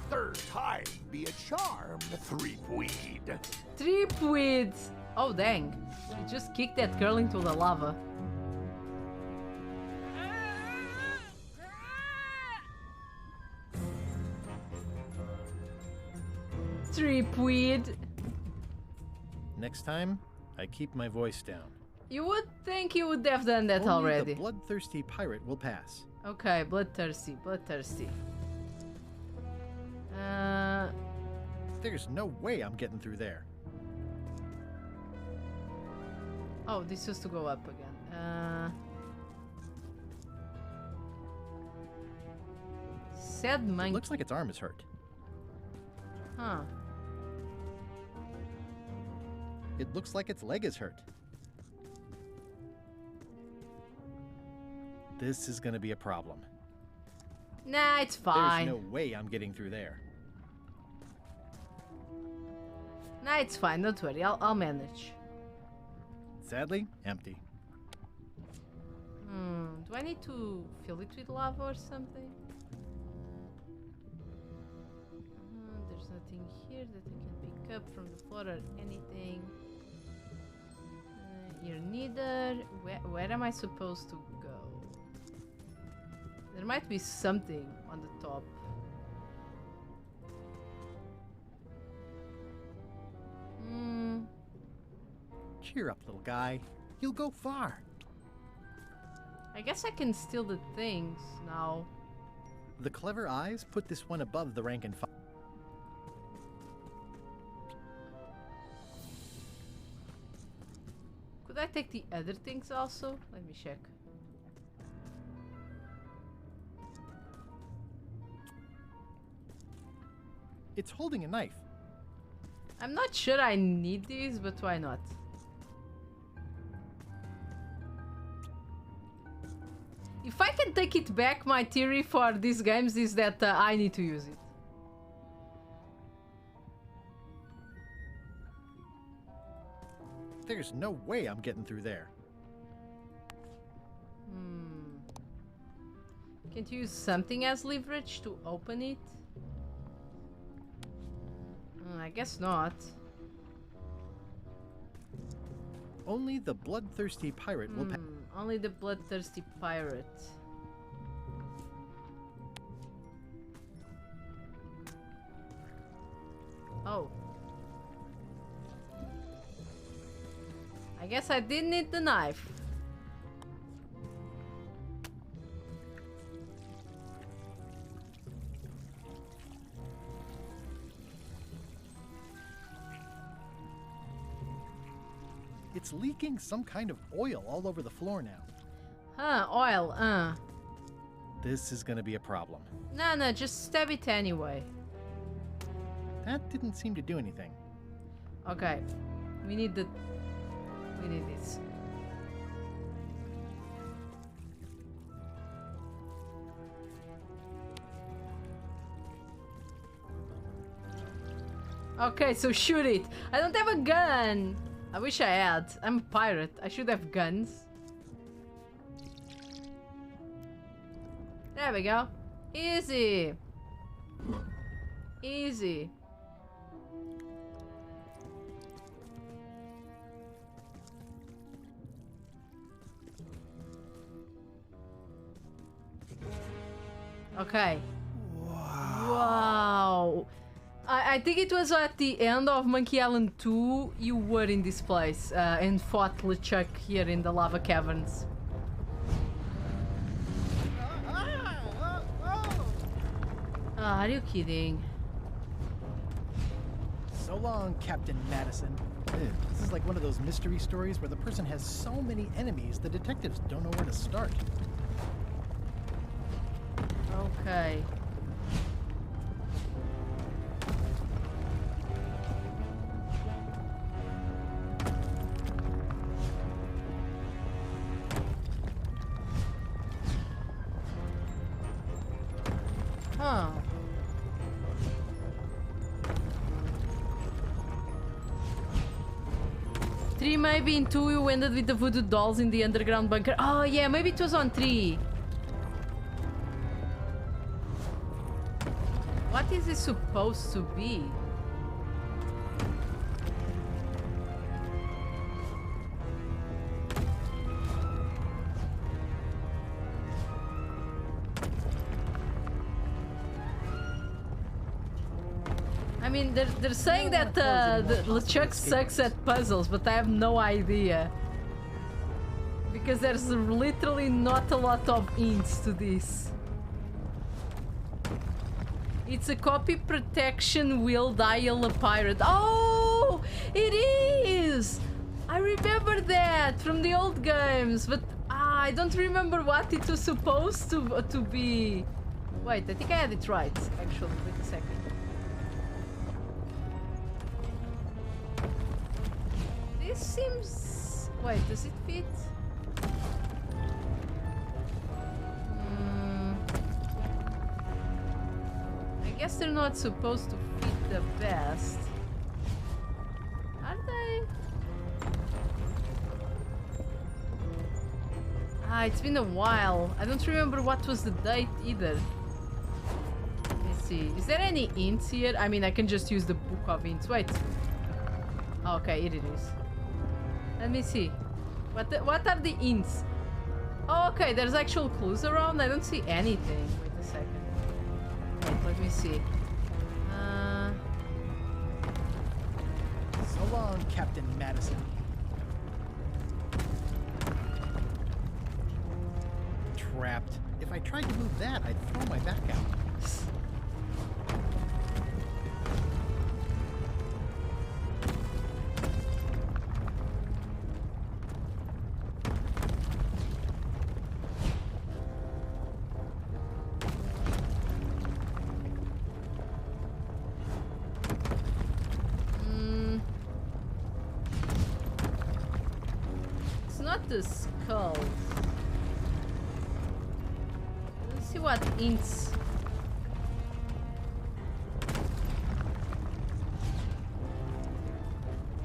Third time be a charm, Threepweed. Threepweed! Oh, dang. You just kicked that girl into the lava. Threepweed. Next time, I keep my voice down. You would think you would have done that Only already. the bloodthirsty pirate will pass. Okay, bloodthirsty. There's no way I'm getting through there. Oh, this used to go up again. Sad monkey. It looks like its arm is hurt. Huh. It looks like its leg is hurt. This is gonna be a problem. Nah, it's fine. There's no way I'm getting through there. Nah, it's fine. Don't worry. I'll manage. Sadly, empty. Do I need to fill it with lava or something? There's nothing here that I can pick up from the floor or anything. Here neither. Where am I supposed to go? There might be something on the top. Cheer up, little guy. You'll go far. I guess I can steal the things now. The clever eyes put this one above the rank and file. Could I take the other things also? Let me check. It's holding a knife. I'm not sure I need these, but why not? If I can take it back, my theory for these games is that I need to use it. There's no way I'm getting through there. Can't you use something as leverage to open it? I guess not. Only the bloodthirsty pirate will pass. Only the bloodthirsty pirate. Oh. I guess I didn't need the knife. It's leaking some kind of oil all over the floor now. Huh, oil, This is gonna be a problem. No, just stab it anyway. That didn't seem to do anything. Okay. We need this. Okay, so shoot it. I don't have a gun. I wish I had. I'm a pirate. I should have guns. There we go. Easy. Easy. Okay. Wow. I think it was at the end of Monkey Island 2, you were in this place and fought LeChuck here in the lava caverns. Are you kidding? So long, Captain Madison. This is like one of those mystery stories where the person has so many enemies, the detectives don't know where to start. Okay. Huh. Three, maybe in 2 you ended with the voodoo dolls in the underground bunker. Oh yeah, maybe it was on 3. What is it supposed to be? I mean, they're saying that LeChuck sucks at puzzles, but I have no idea. Because there's literally not a lot of hints to this. It's a copy protection will dial a pirate. Oh, it is! I remember that from the old games, but I don't remember what it was supposed to be. Wait, I think I had it right, actually. Wait a second. This seems... Wait, does it fit? I guess they're not supposed to fit the best. Are they? Ah, it's been a while. I don't remember what was the date either. Let's see. Is there any hints here? I mean, I can just use the book of hints. Wait. Okay, here it is. Let me see. What are the hints? Oh, okay, there's actual clues around. I don't see anything. Wait a second. Wait, let me see. So long, Captain Madison. Trapped. If I tried to move that, I'd throw my back out. The skull. Let's see what hints.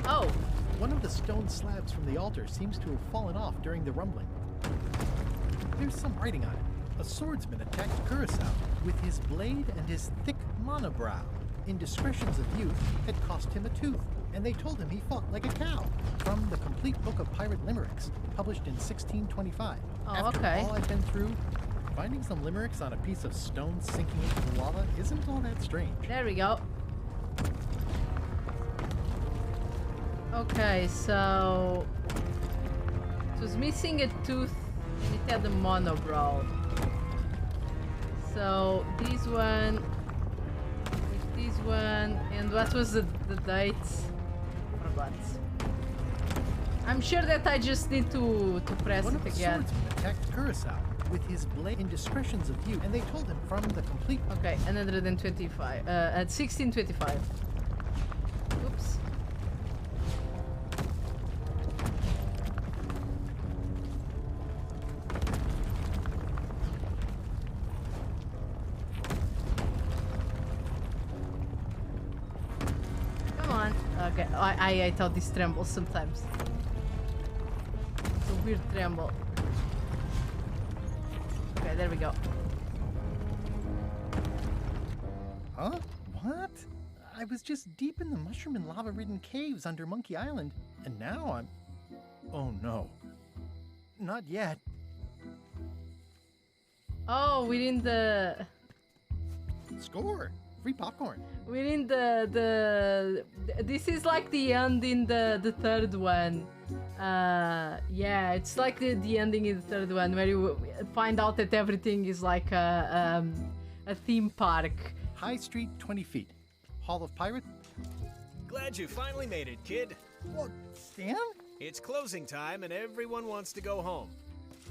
Oh! One of the stone slabs from the altar seems to have fallen off during the rumbling. There's some writing on it. A swordsman attacked Curacao with his blade and his thick monobrow. Indiscretions of youth had cost him a tooth, and they told him he fought like a cow. From the Complete Book of Pirate Limericks, published in 1625. Oh, After okay. all I've been through, finding some limericks on a piece of stone sinking into the lava isn't all that strange. There we go. Okay, so... It was missing a tooth and it had a monobrow. So, this one... This one... And what was the date? Forgot. I'm sure that I just need to press One it of the again. swordsmen attacked Curacao with his blade. Indiscretions of youth, and they told him from the Complete... Okay, 125. At 1625. Oops. Come on. Okay, I hate how this trembles sometimes. It's a weird tremble. Okay, there we go. Huh? What? I was just deep in the mushroom and lava-ridden caves under Monkey Island, and now I'm... Oh no. Not yet. Oh, we're in the... Score! Free popcorn. We're in this is like the end in the third one. Yeah, it's like the ending in the third one where you find out that everything is like a theme park. High Street, 20 feet. Hall of Pirate. Glad you finally made it, kid. What, Stan? It's closing time and everyone wants to go home.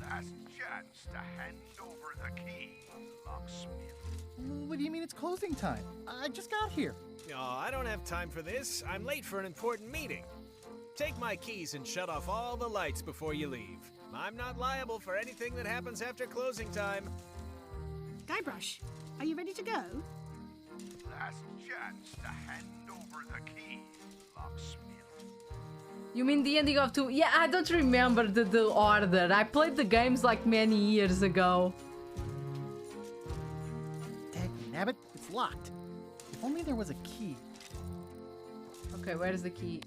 Last chance to hand over the key, locksmith. What do you mean it's closing time? I just got here. Oh, I don't have time for this. I'm late for an important meeting. Take my keys and shut off all the lights before you leave. I'm not liable for anything that happens after closing time. Guybrush, are you ready to go? Last chance to hand over the key, locksmith. You mean the ending of 2? Yeah, I don't remember the order. I played the games like many years ago. Dagnabbit, it's locked. If only there was a key. Okay, where's the key?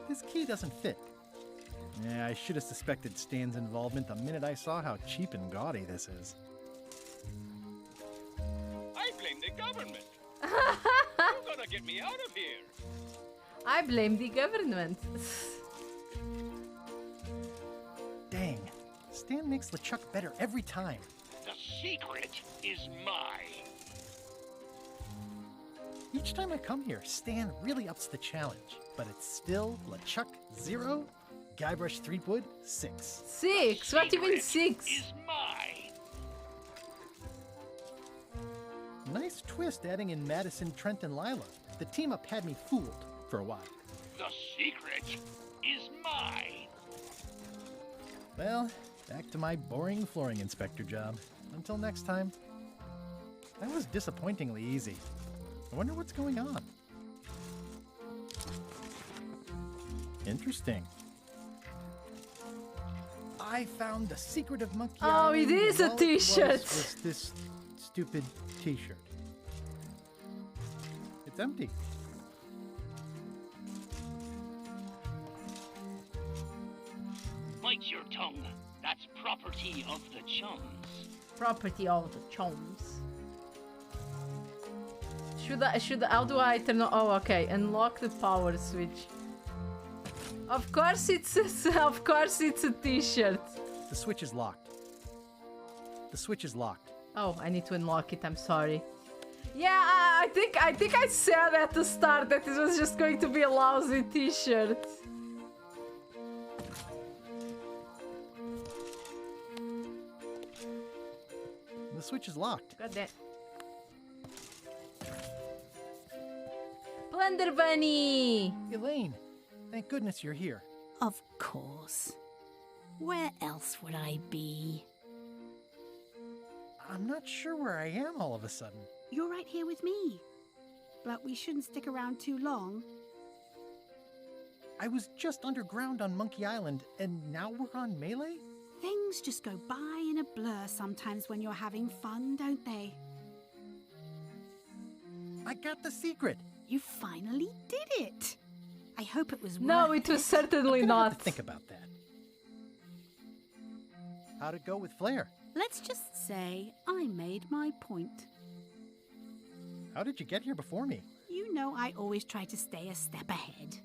This key doesn't fit. Yeah, I should have suspected Stan's involvement the minute I saw how cheap and gaudy this is. I blame the government. You're gonna get me out of here. I blame the government. Dang, Stan makes LeChuck better every time. The secret is mine. Each time I come here, Stan really ups the challenge. But it's still LeChuck 0, Guybrush Threepwood 6. 6? What do you mean 6? Is mine. Nice twist adding in Madison, Trent, and Lila. The team up had me fooled for a while. The secret is mine. Well, back to my boring flooring inspector job. Until next time. That was disappointingly easy. I wonder what's going on. Interesting. I found the secret of Monkey Island. Oh, it is a t-shirt. Was this stupid t-shirt. It's empty. Bite your tongue. That's property of the chums. Property of the chums. How do I turn on? Oh, okay. Unlock the power switch. Of course it's a t-shirt. The switch is locked. The switch is locked. Oh, I need to unlock it. I'm sorry. Yeah, I think I said at the start that this was just going to be a lousy t-shirt. The switch is locked. Got that. Blender Bunny! Elaine, thank goodness you're here. Of course. Where else would I be? I'm not sure where I am all of a sudden. You're right here with me. But we shouldn't stick around too long. I was just underground on Monkey Island, and now we're on Melee? Things just go by in a blur sometimes when you're having fun, don't they? I got the secret. You finally did it. I hope it was No, worth it was certainly I'm gonna not. have to think about that. How'd it go with Flair? Let's just say I made my point. How did you get here before me? You know I always try to stay a step ahead.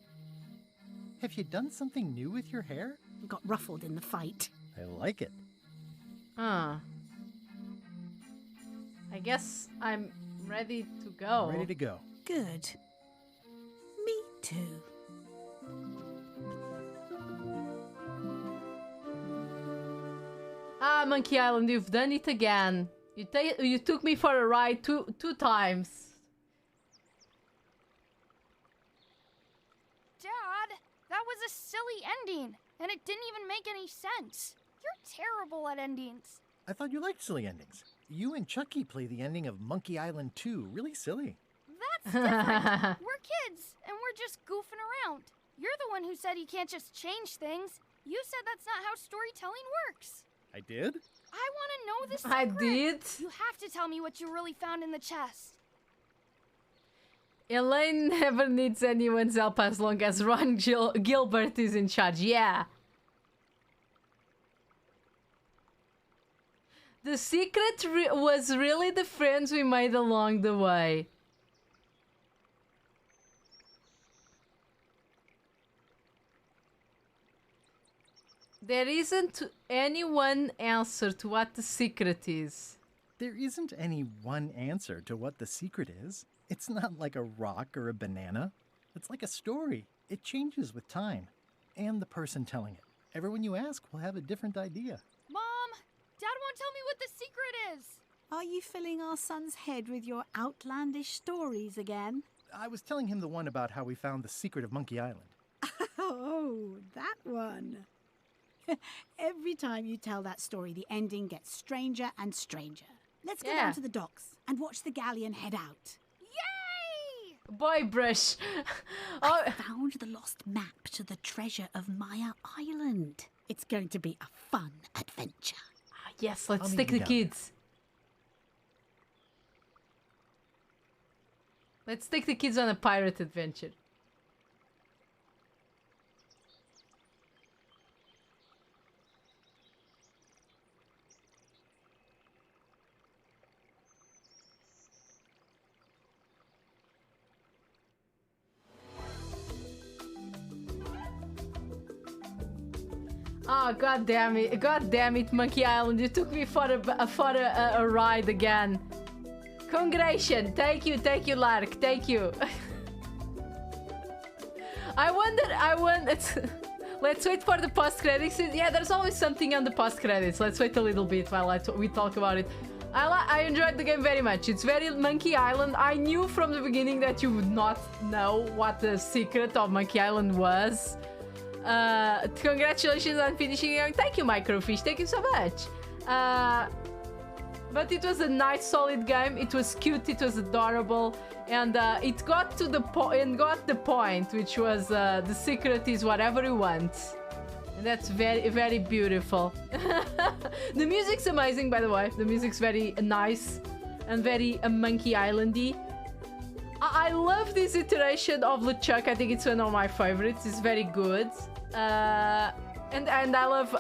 Have you done something new with your hair? Got ruffled in the fight. I like it. I guess I'm ready to go. Ready to go. Good. Me too. Ah, Monkey Island, you've done it again. You took me for a ride two times. Dad, that was a silly ending, and it didn't even make any sense. You're terrible at endings. I thought you liked silly endings. You and Chucky play the ending of Monkey Island 2 really silly. That's different. We're kids, and we're just goofing around. You're the one who said you can't just change things. You said that's not how storytelling works. I did? I want to know the secret. I did. You have to tell me what you really found in the chest. Elaine never needs anyone's help as long as Ron Gilbert is in charge. Yeah. The secret was really the friends we made along the way. There isn't any one answer to what the secret is. There isn't any one answer to what the secret is. It's not like a rock or a banana. It's like a story. It changes with time and the person telling it. Everyone you ask will have a different idea. Mom! Dad won't tell me what the secret is! Are you filling our son's head with your outlandish stories again? I was telling him the one about how we found the secret of Monkey Island. Oh, that one. Every time you tell that story, the ending gets stranger and stranger. Let's go down to the docks and watch the galleon head out. Yay! Boy brush. I found the lost map to the treasure of Maya Island. It's going to be a fun adventure. Yes, let's take the kids. Let's take the kids on a pirate adventure. Oh, god damn it, Monkey Island, you took me for a ride again. Congratulations, thank you, Lark, thank you. I wonder, let's wait for the post-credits. Yeah, there's always something on the post-credits. Let's wait a little bit while we talk about it. I enjoyed the game very much. It's very Monkey Island. I knew from the beginning that you would not know what the secret of Monkey Island was. Congratulations on finishing it. Thank you, Microfish. Thank you so much. But it was a nice, solid game. It was cute. It was adorable, and it got to the point, which was the secret is whatever you want. And that's very, very beautiful. The music's amazing, by the way. The music's very nice and very Monkey Islandy. I love this iteration of LeChuck. I think it's one of my favorites. It's very good. And I love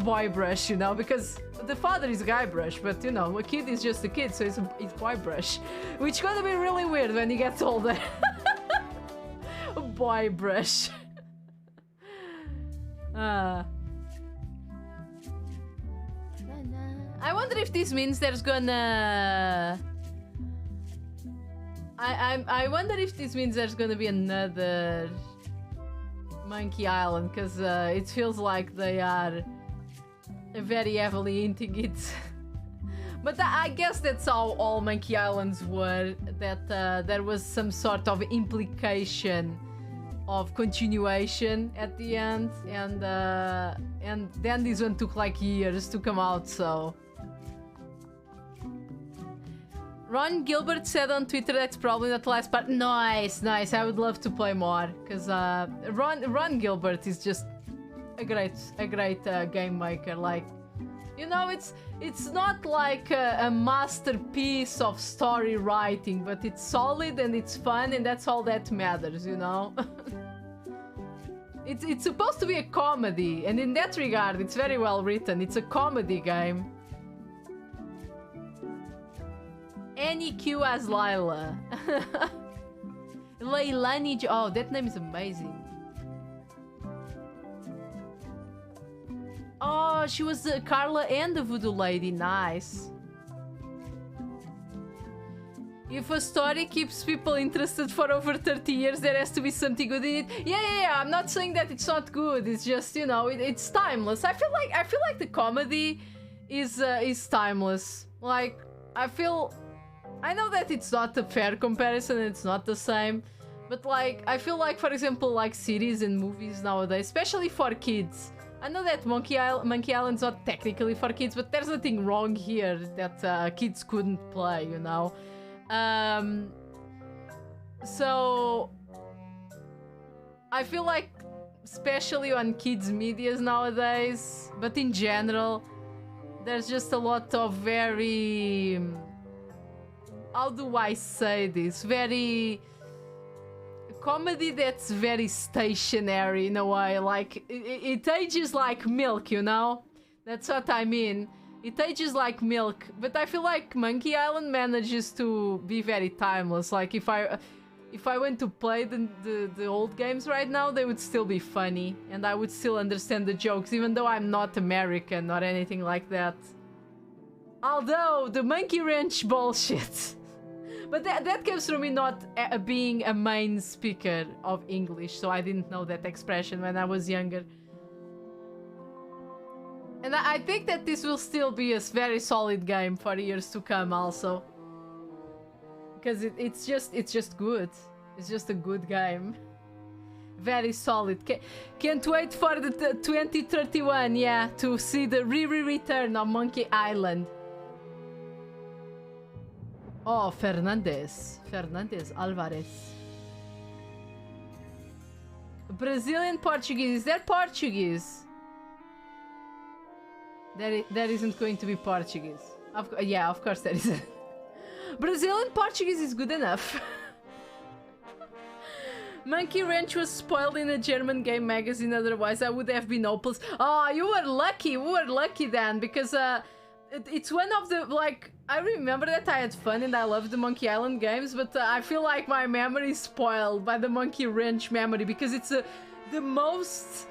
Boybrush, you know, because the father is Guybrush, but you know, a kid is just a kid, so it's Boybrush, which is gonna be really weird when he gets older. Boybrush. I wonder if this means there's gonna. I wonder if this means there's gonna be another Monkey Island, because it feels like they are very heavily into it. But I guess that's how all Monkey Islands were, that there was some sort of implication of continuation at the end, and then this one took like years to come out, so... Ron Gilbert said on Twitter that's probably not the last part. Nice, nice. I would love to play more, because Ron Gilbert is just a great game maker. Like, you know, it's not like a masterpiece of story writing, but it's solid and it's fun, and that's all that matters, you know. It's supposed to be a comedy, and in that regard, it's very well written. It's a comedy game. NEQ as Lila. Leilani. Oh, that name is amazing. Oh, she was the Carla and the Voodoo Lady. Nice. If a story keeps people interested for over 30 years, there has to be something good in it. Yeah. I'm not saying that it's not good. It's just, you know, it's timeless. I feel like the comedy is timeless. Like, I know that it's not a fair comparison, it's not the same, but like, I feel like, for example, like series and movies nowadays, especially for kids. I know that Monkey Island's not technically for kids, but there's nothing wrong here that kids couldn't play, you know? So I feel like, especially on kids' medias nowadays, but in general, there's just a lot of very... How do I say this? Very... comedy that's very stationary in a way. Like, it ages like milk, you know? That's what I mean. It ages like milk, but I feel like Monkey Island manages to be very timeless. Like if I went to play the old games right now, they would still be funny, and I would still understand the jokes, even though I'm not American or anything like that. Although the Monkey Wrench bullshit. But that comes from me not being a main speaker of English, so I didn't know that expression when I was younger. And I think that this will still be a very solid game for years to come also. Because it's just good. It's just a good game. Very solid. Can't wait for the 2031, yeah, to see the return of Monkey Island. Oh, Fernandez Alvarez. Brazilian Portuguese. Is that Portuguese? That isn't going to be Portuguese. Yeah, of course that isn't. Brazilian Portuguese is good enough. Monkey Wrench was spoiled in a German game magazine, otherwise I would have been hopeless. Oh, you were lucky. We were lucky then, because it's one of the, like, I remember that I had fun and I loved the Monkey Island games, but I feel like my memory is spoiled by the Monkey Wrench memory, because it's the most,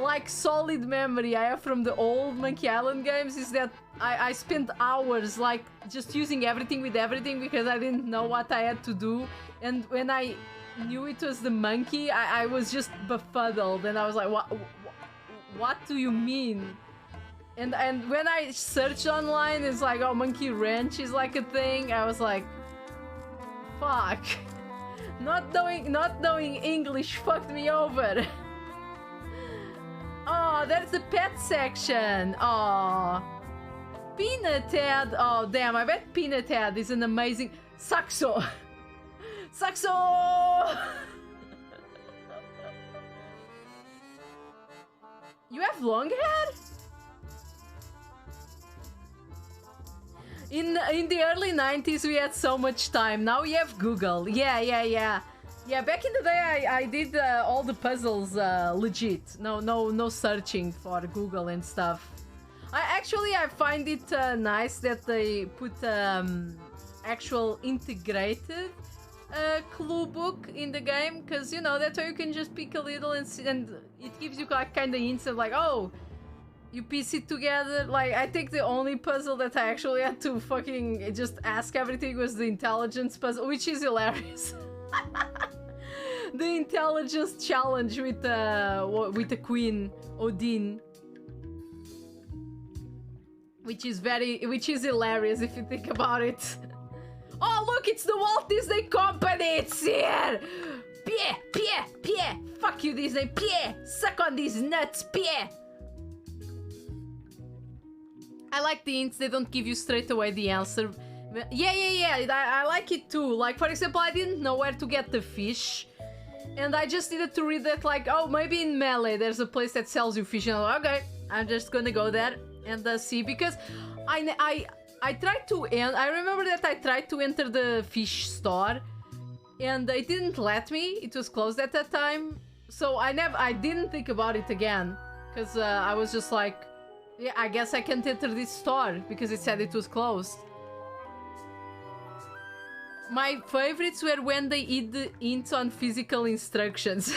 like, solid memory I have from the old Monkey Island games is that I spent hours, like, just using everything with everything because I didn't know what I had to do, and when I knew it was the monkey, I was just befuddled, and I was like, what do you mean? And when I searched online, it's like, oh, Monkey Wrench is like a thing. I was like, fuck. Not knowing English fucked me over. Oh, there's the pet section. Oh, Peanut Head. Oh, damn, I bet Peanut Head is an amazing... Saxo! Saxo! You have long hair? In the early 90s, we had so much time. Now we have Google. Yeah. Yeah, back in the day, I did all the puzzles legit. No searching for Google and stuff. I find it nice that they put actual integrated clue book in the game, because, you know, that way you can just pick a little and it gives you like kind of hints of like, oh, you piece it together. Like, I think the only puzzle that I actually had to fucking just ask everything was the intelligence puzzle, which is hilarious. The intelligence challenge with the Queen Odin, which is hilarious if you think about it. Oh, look, it's the Walt Disney Company. It's here. Pierre. Fuck you, Disney. Pierre, suck on these nuts. Pierre. I like the hints. They don't give you straight away the answer. Yeah. I like it too. Like, for example, I didn't know where to get the fish, and I just needed to read that, like, oh, maybe in Melee there's a place that sells you fish. And I'm like, okay, I'm just gonna go there and see, because I tried to I remember that I tried to enter the fish store and it didn't let me. It was closed at that time, so I didn't think about it again, because I was just like, yeah, I guess I can't enter this store because it said it was closed. My favorites were when they eat the hints on physical instructions.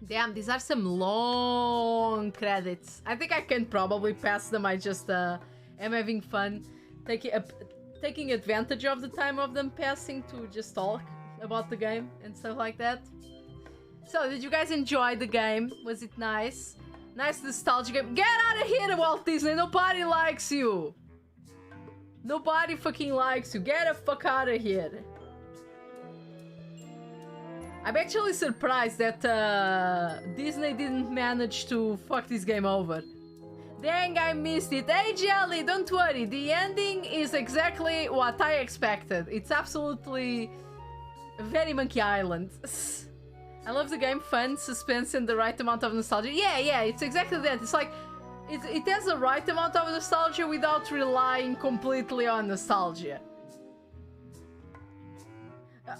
Damn, these are some long credits. I think I can probably pass them. I just am having fun taking advantage of the time of them passing to just talk about the game and stuff like that. So, did you guys enjoy the game? Was it nice? Nice nostalgia game. Get out of here, Walt Disney! Nobody likes you! Nobody fucking likes you. Get the fuck out of here. I'm actually surprised that Disney didn't manage to fuck this game over. Dang, I missed it. Hey, Jelly, don't worry. The ending is exactly what I expected. It's absolutely very Monkey Island. I love the game. Fun, suspense, and the right amount of nostalgia. Yeah, it's exactly that. It's like, it has the right amount of nostalgia without relying completely on nostalgia.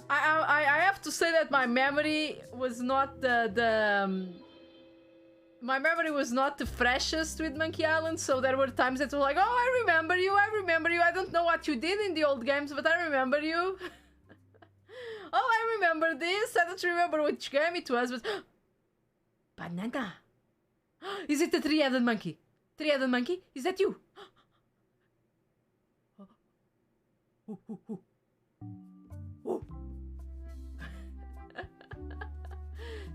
I have to say that my memory was not my memory was not the freshest with Monkey Island, so there were times that were like, oh, I remember you. I don't know what you did in the old games, but I remember you. Oh, I remember this. I don't remember which game it was, but... Banana. Is it the three-headed monkey? Three-headed monkey? Is that you?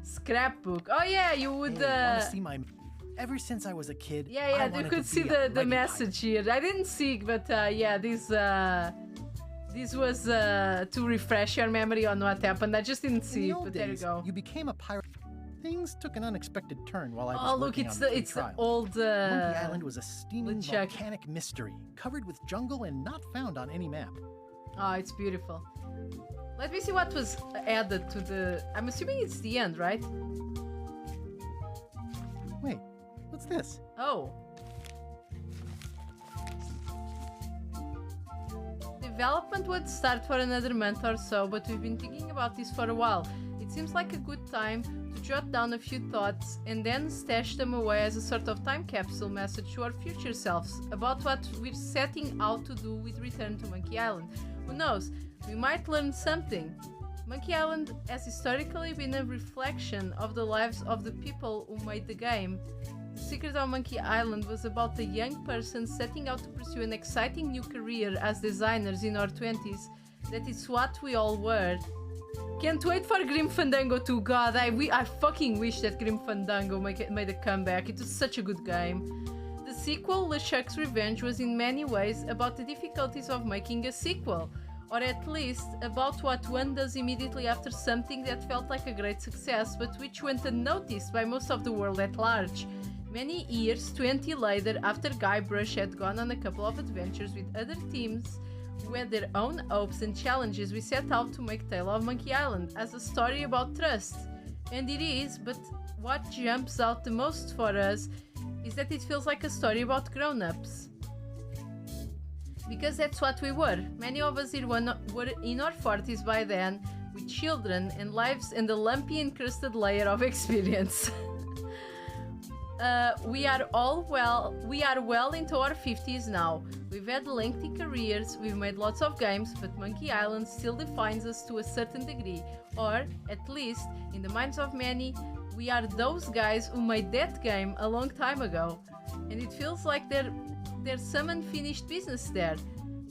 Scrapbook. Oh yeah, you would. Hey, wanna see my? Ever since I was a kid. Yeah, you could see the message here. I didn't see, but yeah, this was to refresh your memory on what happened. I just didn't see it, but there you go. You became a pirate. Things took an unexpected turn while I was working on it's the old. Monkey Island was a steaming volcanic mystery, covered with jungle and not found on any map. Oh, it's beautiful. Let me see what was added to the... I'm assuming it's the end, right? Wait, what's this? Oh. Development would start for another month or so, but we've been thinking about this for a while. It seems like a good time to jot down a few thoughts and then stash them away as a sort of time capsule message to our future selves about what we're setting out to do with Return to Monkey Island. Who knows? We might learn something. Monkey Island has historically been a reflection of the lives of the people who made the game. The Secret of Monkey Island was about a young person setting out to pursue an exciting new career as designers in our 20s. That is what we all were. Can't wait for Grim Fandango 2. God, I fucking wish that Grim Fandango made a comeback. It was such a good game. The sequel, LeChuck's Revenge, was in many ways about the difficulties of making a sequel, or at least about what one does immediately after something that felt like a great success, but which went unnoticed by most of the world at large. Many years, 20 later, after Guybrush had gone on a couple of adventures with other teams who had their own hopes and challenges, we set out to make Tale of Monkey Island as a story about trust. And it is, but what jumps out the most for us is that it feels like a story about grown-ups. Because that's what we were. Many of us here were in our 40s by then, with children and lives and a lumpy encrusted layer of experience. We are well into our 50s now. We've had lengthy careers, we've made lots of games, but Monkey Island still defines us to a certain degree, or at least in the minds of many, we are those guys who made that game a long time ago. And it feels like there's some unfinished business there.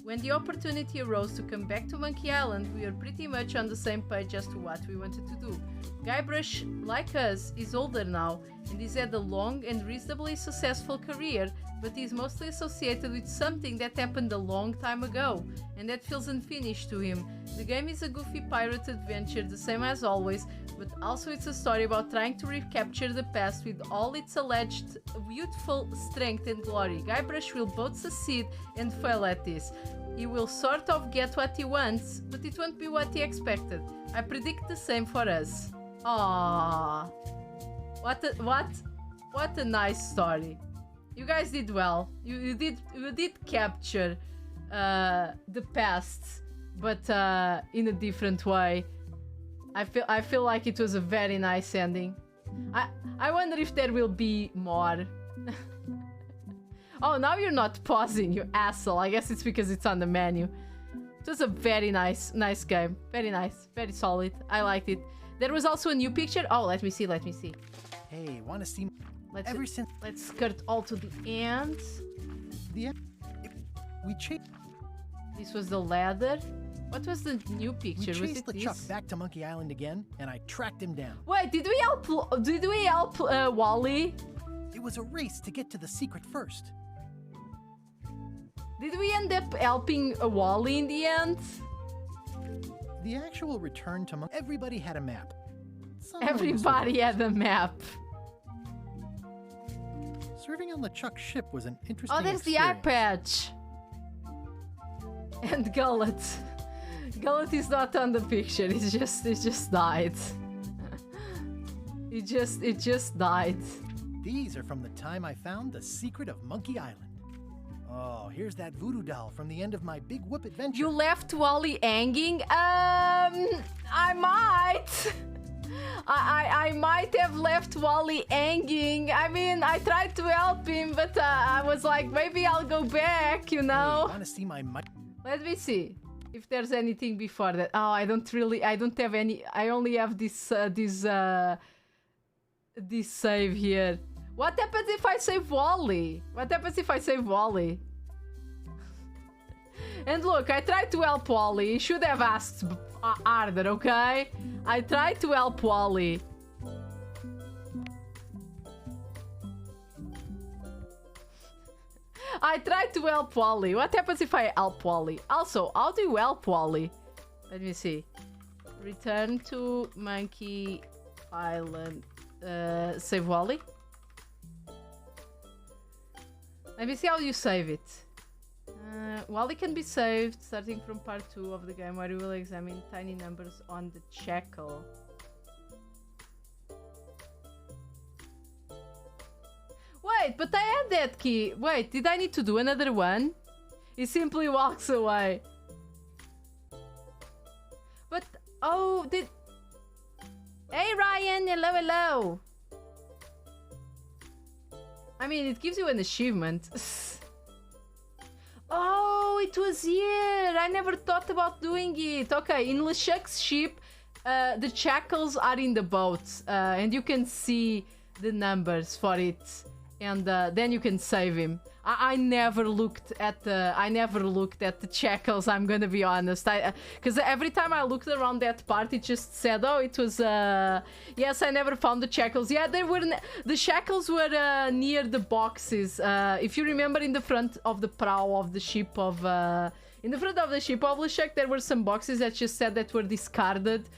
When the opportunity arose to come back to Monkey Island, we were pretty much on the same page as to what we wanted to do. Guybrush, like us, is older now, and he's had a long and reasonably successful career, but he's mostly associated with something that happened a long time ago, and that feels unfinished to him. The game is a goofy pirate adventure, the same as always, but also it's a story about trying to recapture the past with all its alleged youthful strength and glory. Guybrush will both succeed and fail at this. He will sort of get what he wants, but it won't be what he expected. I predict the same for us. Aww. What a nice story. You guys did well. You did capture the past, but in a different way. I feel like it was a very nice ending. I wonder if there will be more. Oh, now you're not pausing, you asshole. I guess it's because it's on the menu. It was a very nice game. Very nice. Very solid. I liked it. There was also a new picture. Oh, let me see. Hey, wanna see? Let's skirt all to the end. We chased. This was the ladder. What was the new picture? We chased was it LeChuck back to Monkey Island again, and I tracked him down. Wait, did we help Wally? It was a race to get to the secret first. Did we end up helping Wally in the end? The actual return to Monkey... Everybody had a map. Everybody had a map. Serving on LeChuck's ship was an interesting there's experience. the eye patch. And Gullet. Gullet is not on the picture. It just died. It just died. These are from the time I found the secret of Monkey Island. Oh, here's that voodoo doll from the end of my Big Whoop adventure. You left Wally hanging? I might. I might have left Wally hanging. I mean, I tried to help him, but I was like, maybe I'll go back, you know? Want to see my Let me see if there's anything before that. Oh, I don't have any. I only have this save here. What happens if I save Wally? What happens if I save Wally? And look, I tried to help Wally. He should have asked harder, okay? I tried to help Wally. I tried to help Wally. What happens if I help Wally? Also, how do you help Wally? Let me see. Return to Monkey Island. Save Wally. Let me see how you save it. Wally can be saved starting from part 2 of the game, where you will examine tiny numbers on the checkle. Wait, but I had that key. Wait, did I need to do another one? He simply walks away. But, oh, did... Hey, Ryan, hello, hello. I mean, it gives you an achievement. Oh, it was here. I never thought about doing it. Okay, in LeChuck's ship, the shackles are in the boat. And you can see the numbers for it. And then you can save him. I never looked at the shackles, I'm gonna be honest. Because every time I looked around that part, it just said, oh, it was... Yes, I never found the shackles. Yeah, they were... The shackles were near the boxes. If you remember, in the front of the prow of the ship of... in the front of the ship of LeChuck, there were some boxes that just said that were discarded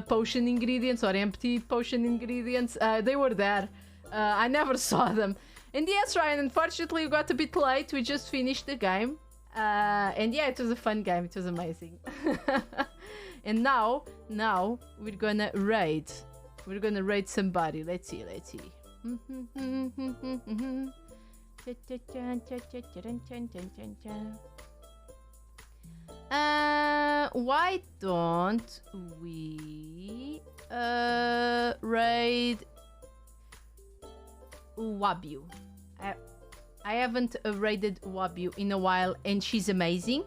potion ingredients or empty potion ingredients. They were there. I never saw them. And yes, Ryan, unfortunately we got a bit late. We just finished the game. And yeah, it was a fun game. It was amazing. And now we're gonna raid. We're gonna raid somebody. Let's see. Why don't we raid Wabu? I haven't raided Wabu in a while, and she's amazing.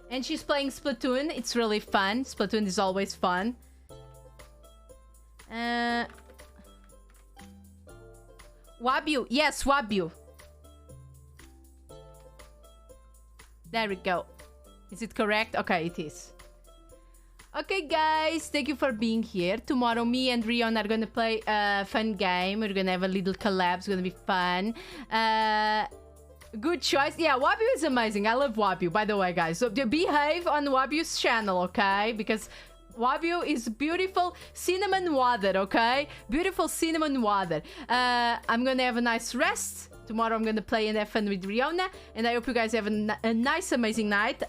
And she's playing Splatoon. It's really fun. Splatoon is always fun. Wabu. Yes, Wabu. There we go. Is it correct? Okay, it is. Okay, guys, thank you for being here. Tomorrow, me and Rion are gonna play a fun game. We're gonna have a little collab. It's gonna be fun. Good choice. Yeah, Wabu is amazing. I love Wabu, by the way, guys. So behave on Wabu's channel, okay? Because Wabu is beautiful cinnamon water, okay? Beautiful cinnamon water. I'm gonna have a nice rest. Tomorrow I'm gonna play and have fun with Riona. And I hope you guys have a nice, amazing night.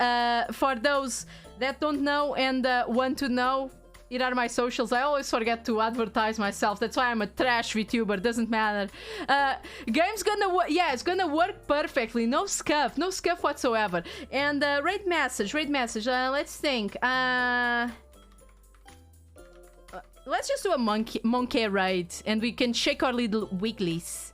For those that don't know and want to know, here are my socials. I always forget to advertise myself. That's why I'm a trash VTuber. Doesn't matter. Game's gonna work. Yeah, it's gonna work perfectly. No scuff whatsoever. And raid message. Let's think. Let's just do a monkey raid, and we can shake our little wigglies.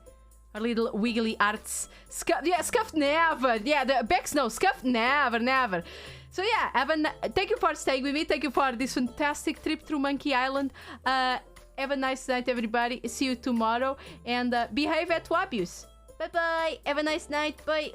Our little wiggly arts. Scuff never. Yeah, the Bex no. Scuff never. So yeah, thank you for staying with me. Thank you for this fantastic trip through Monkey Island. Have a nice night, everybody. See you tomorrow. And behave at Wabius. Bye-bye. Have a nice night. Bye.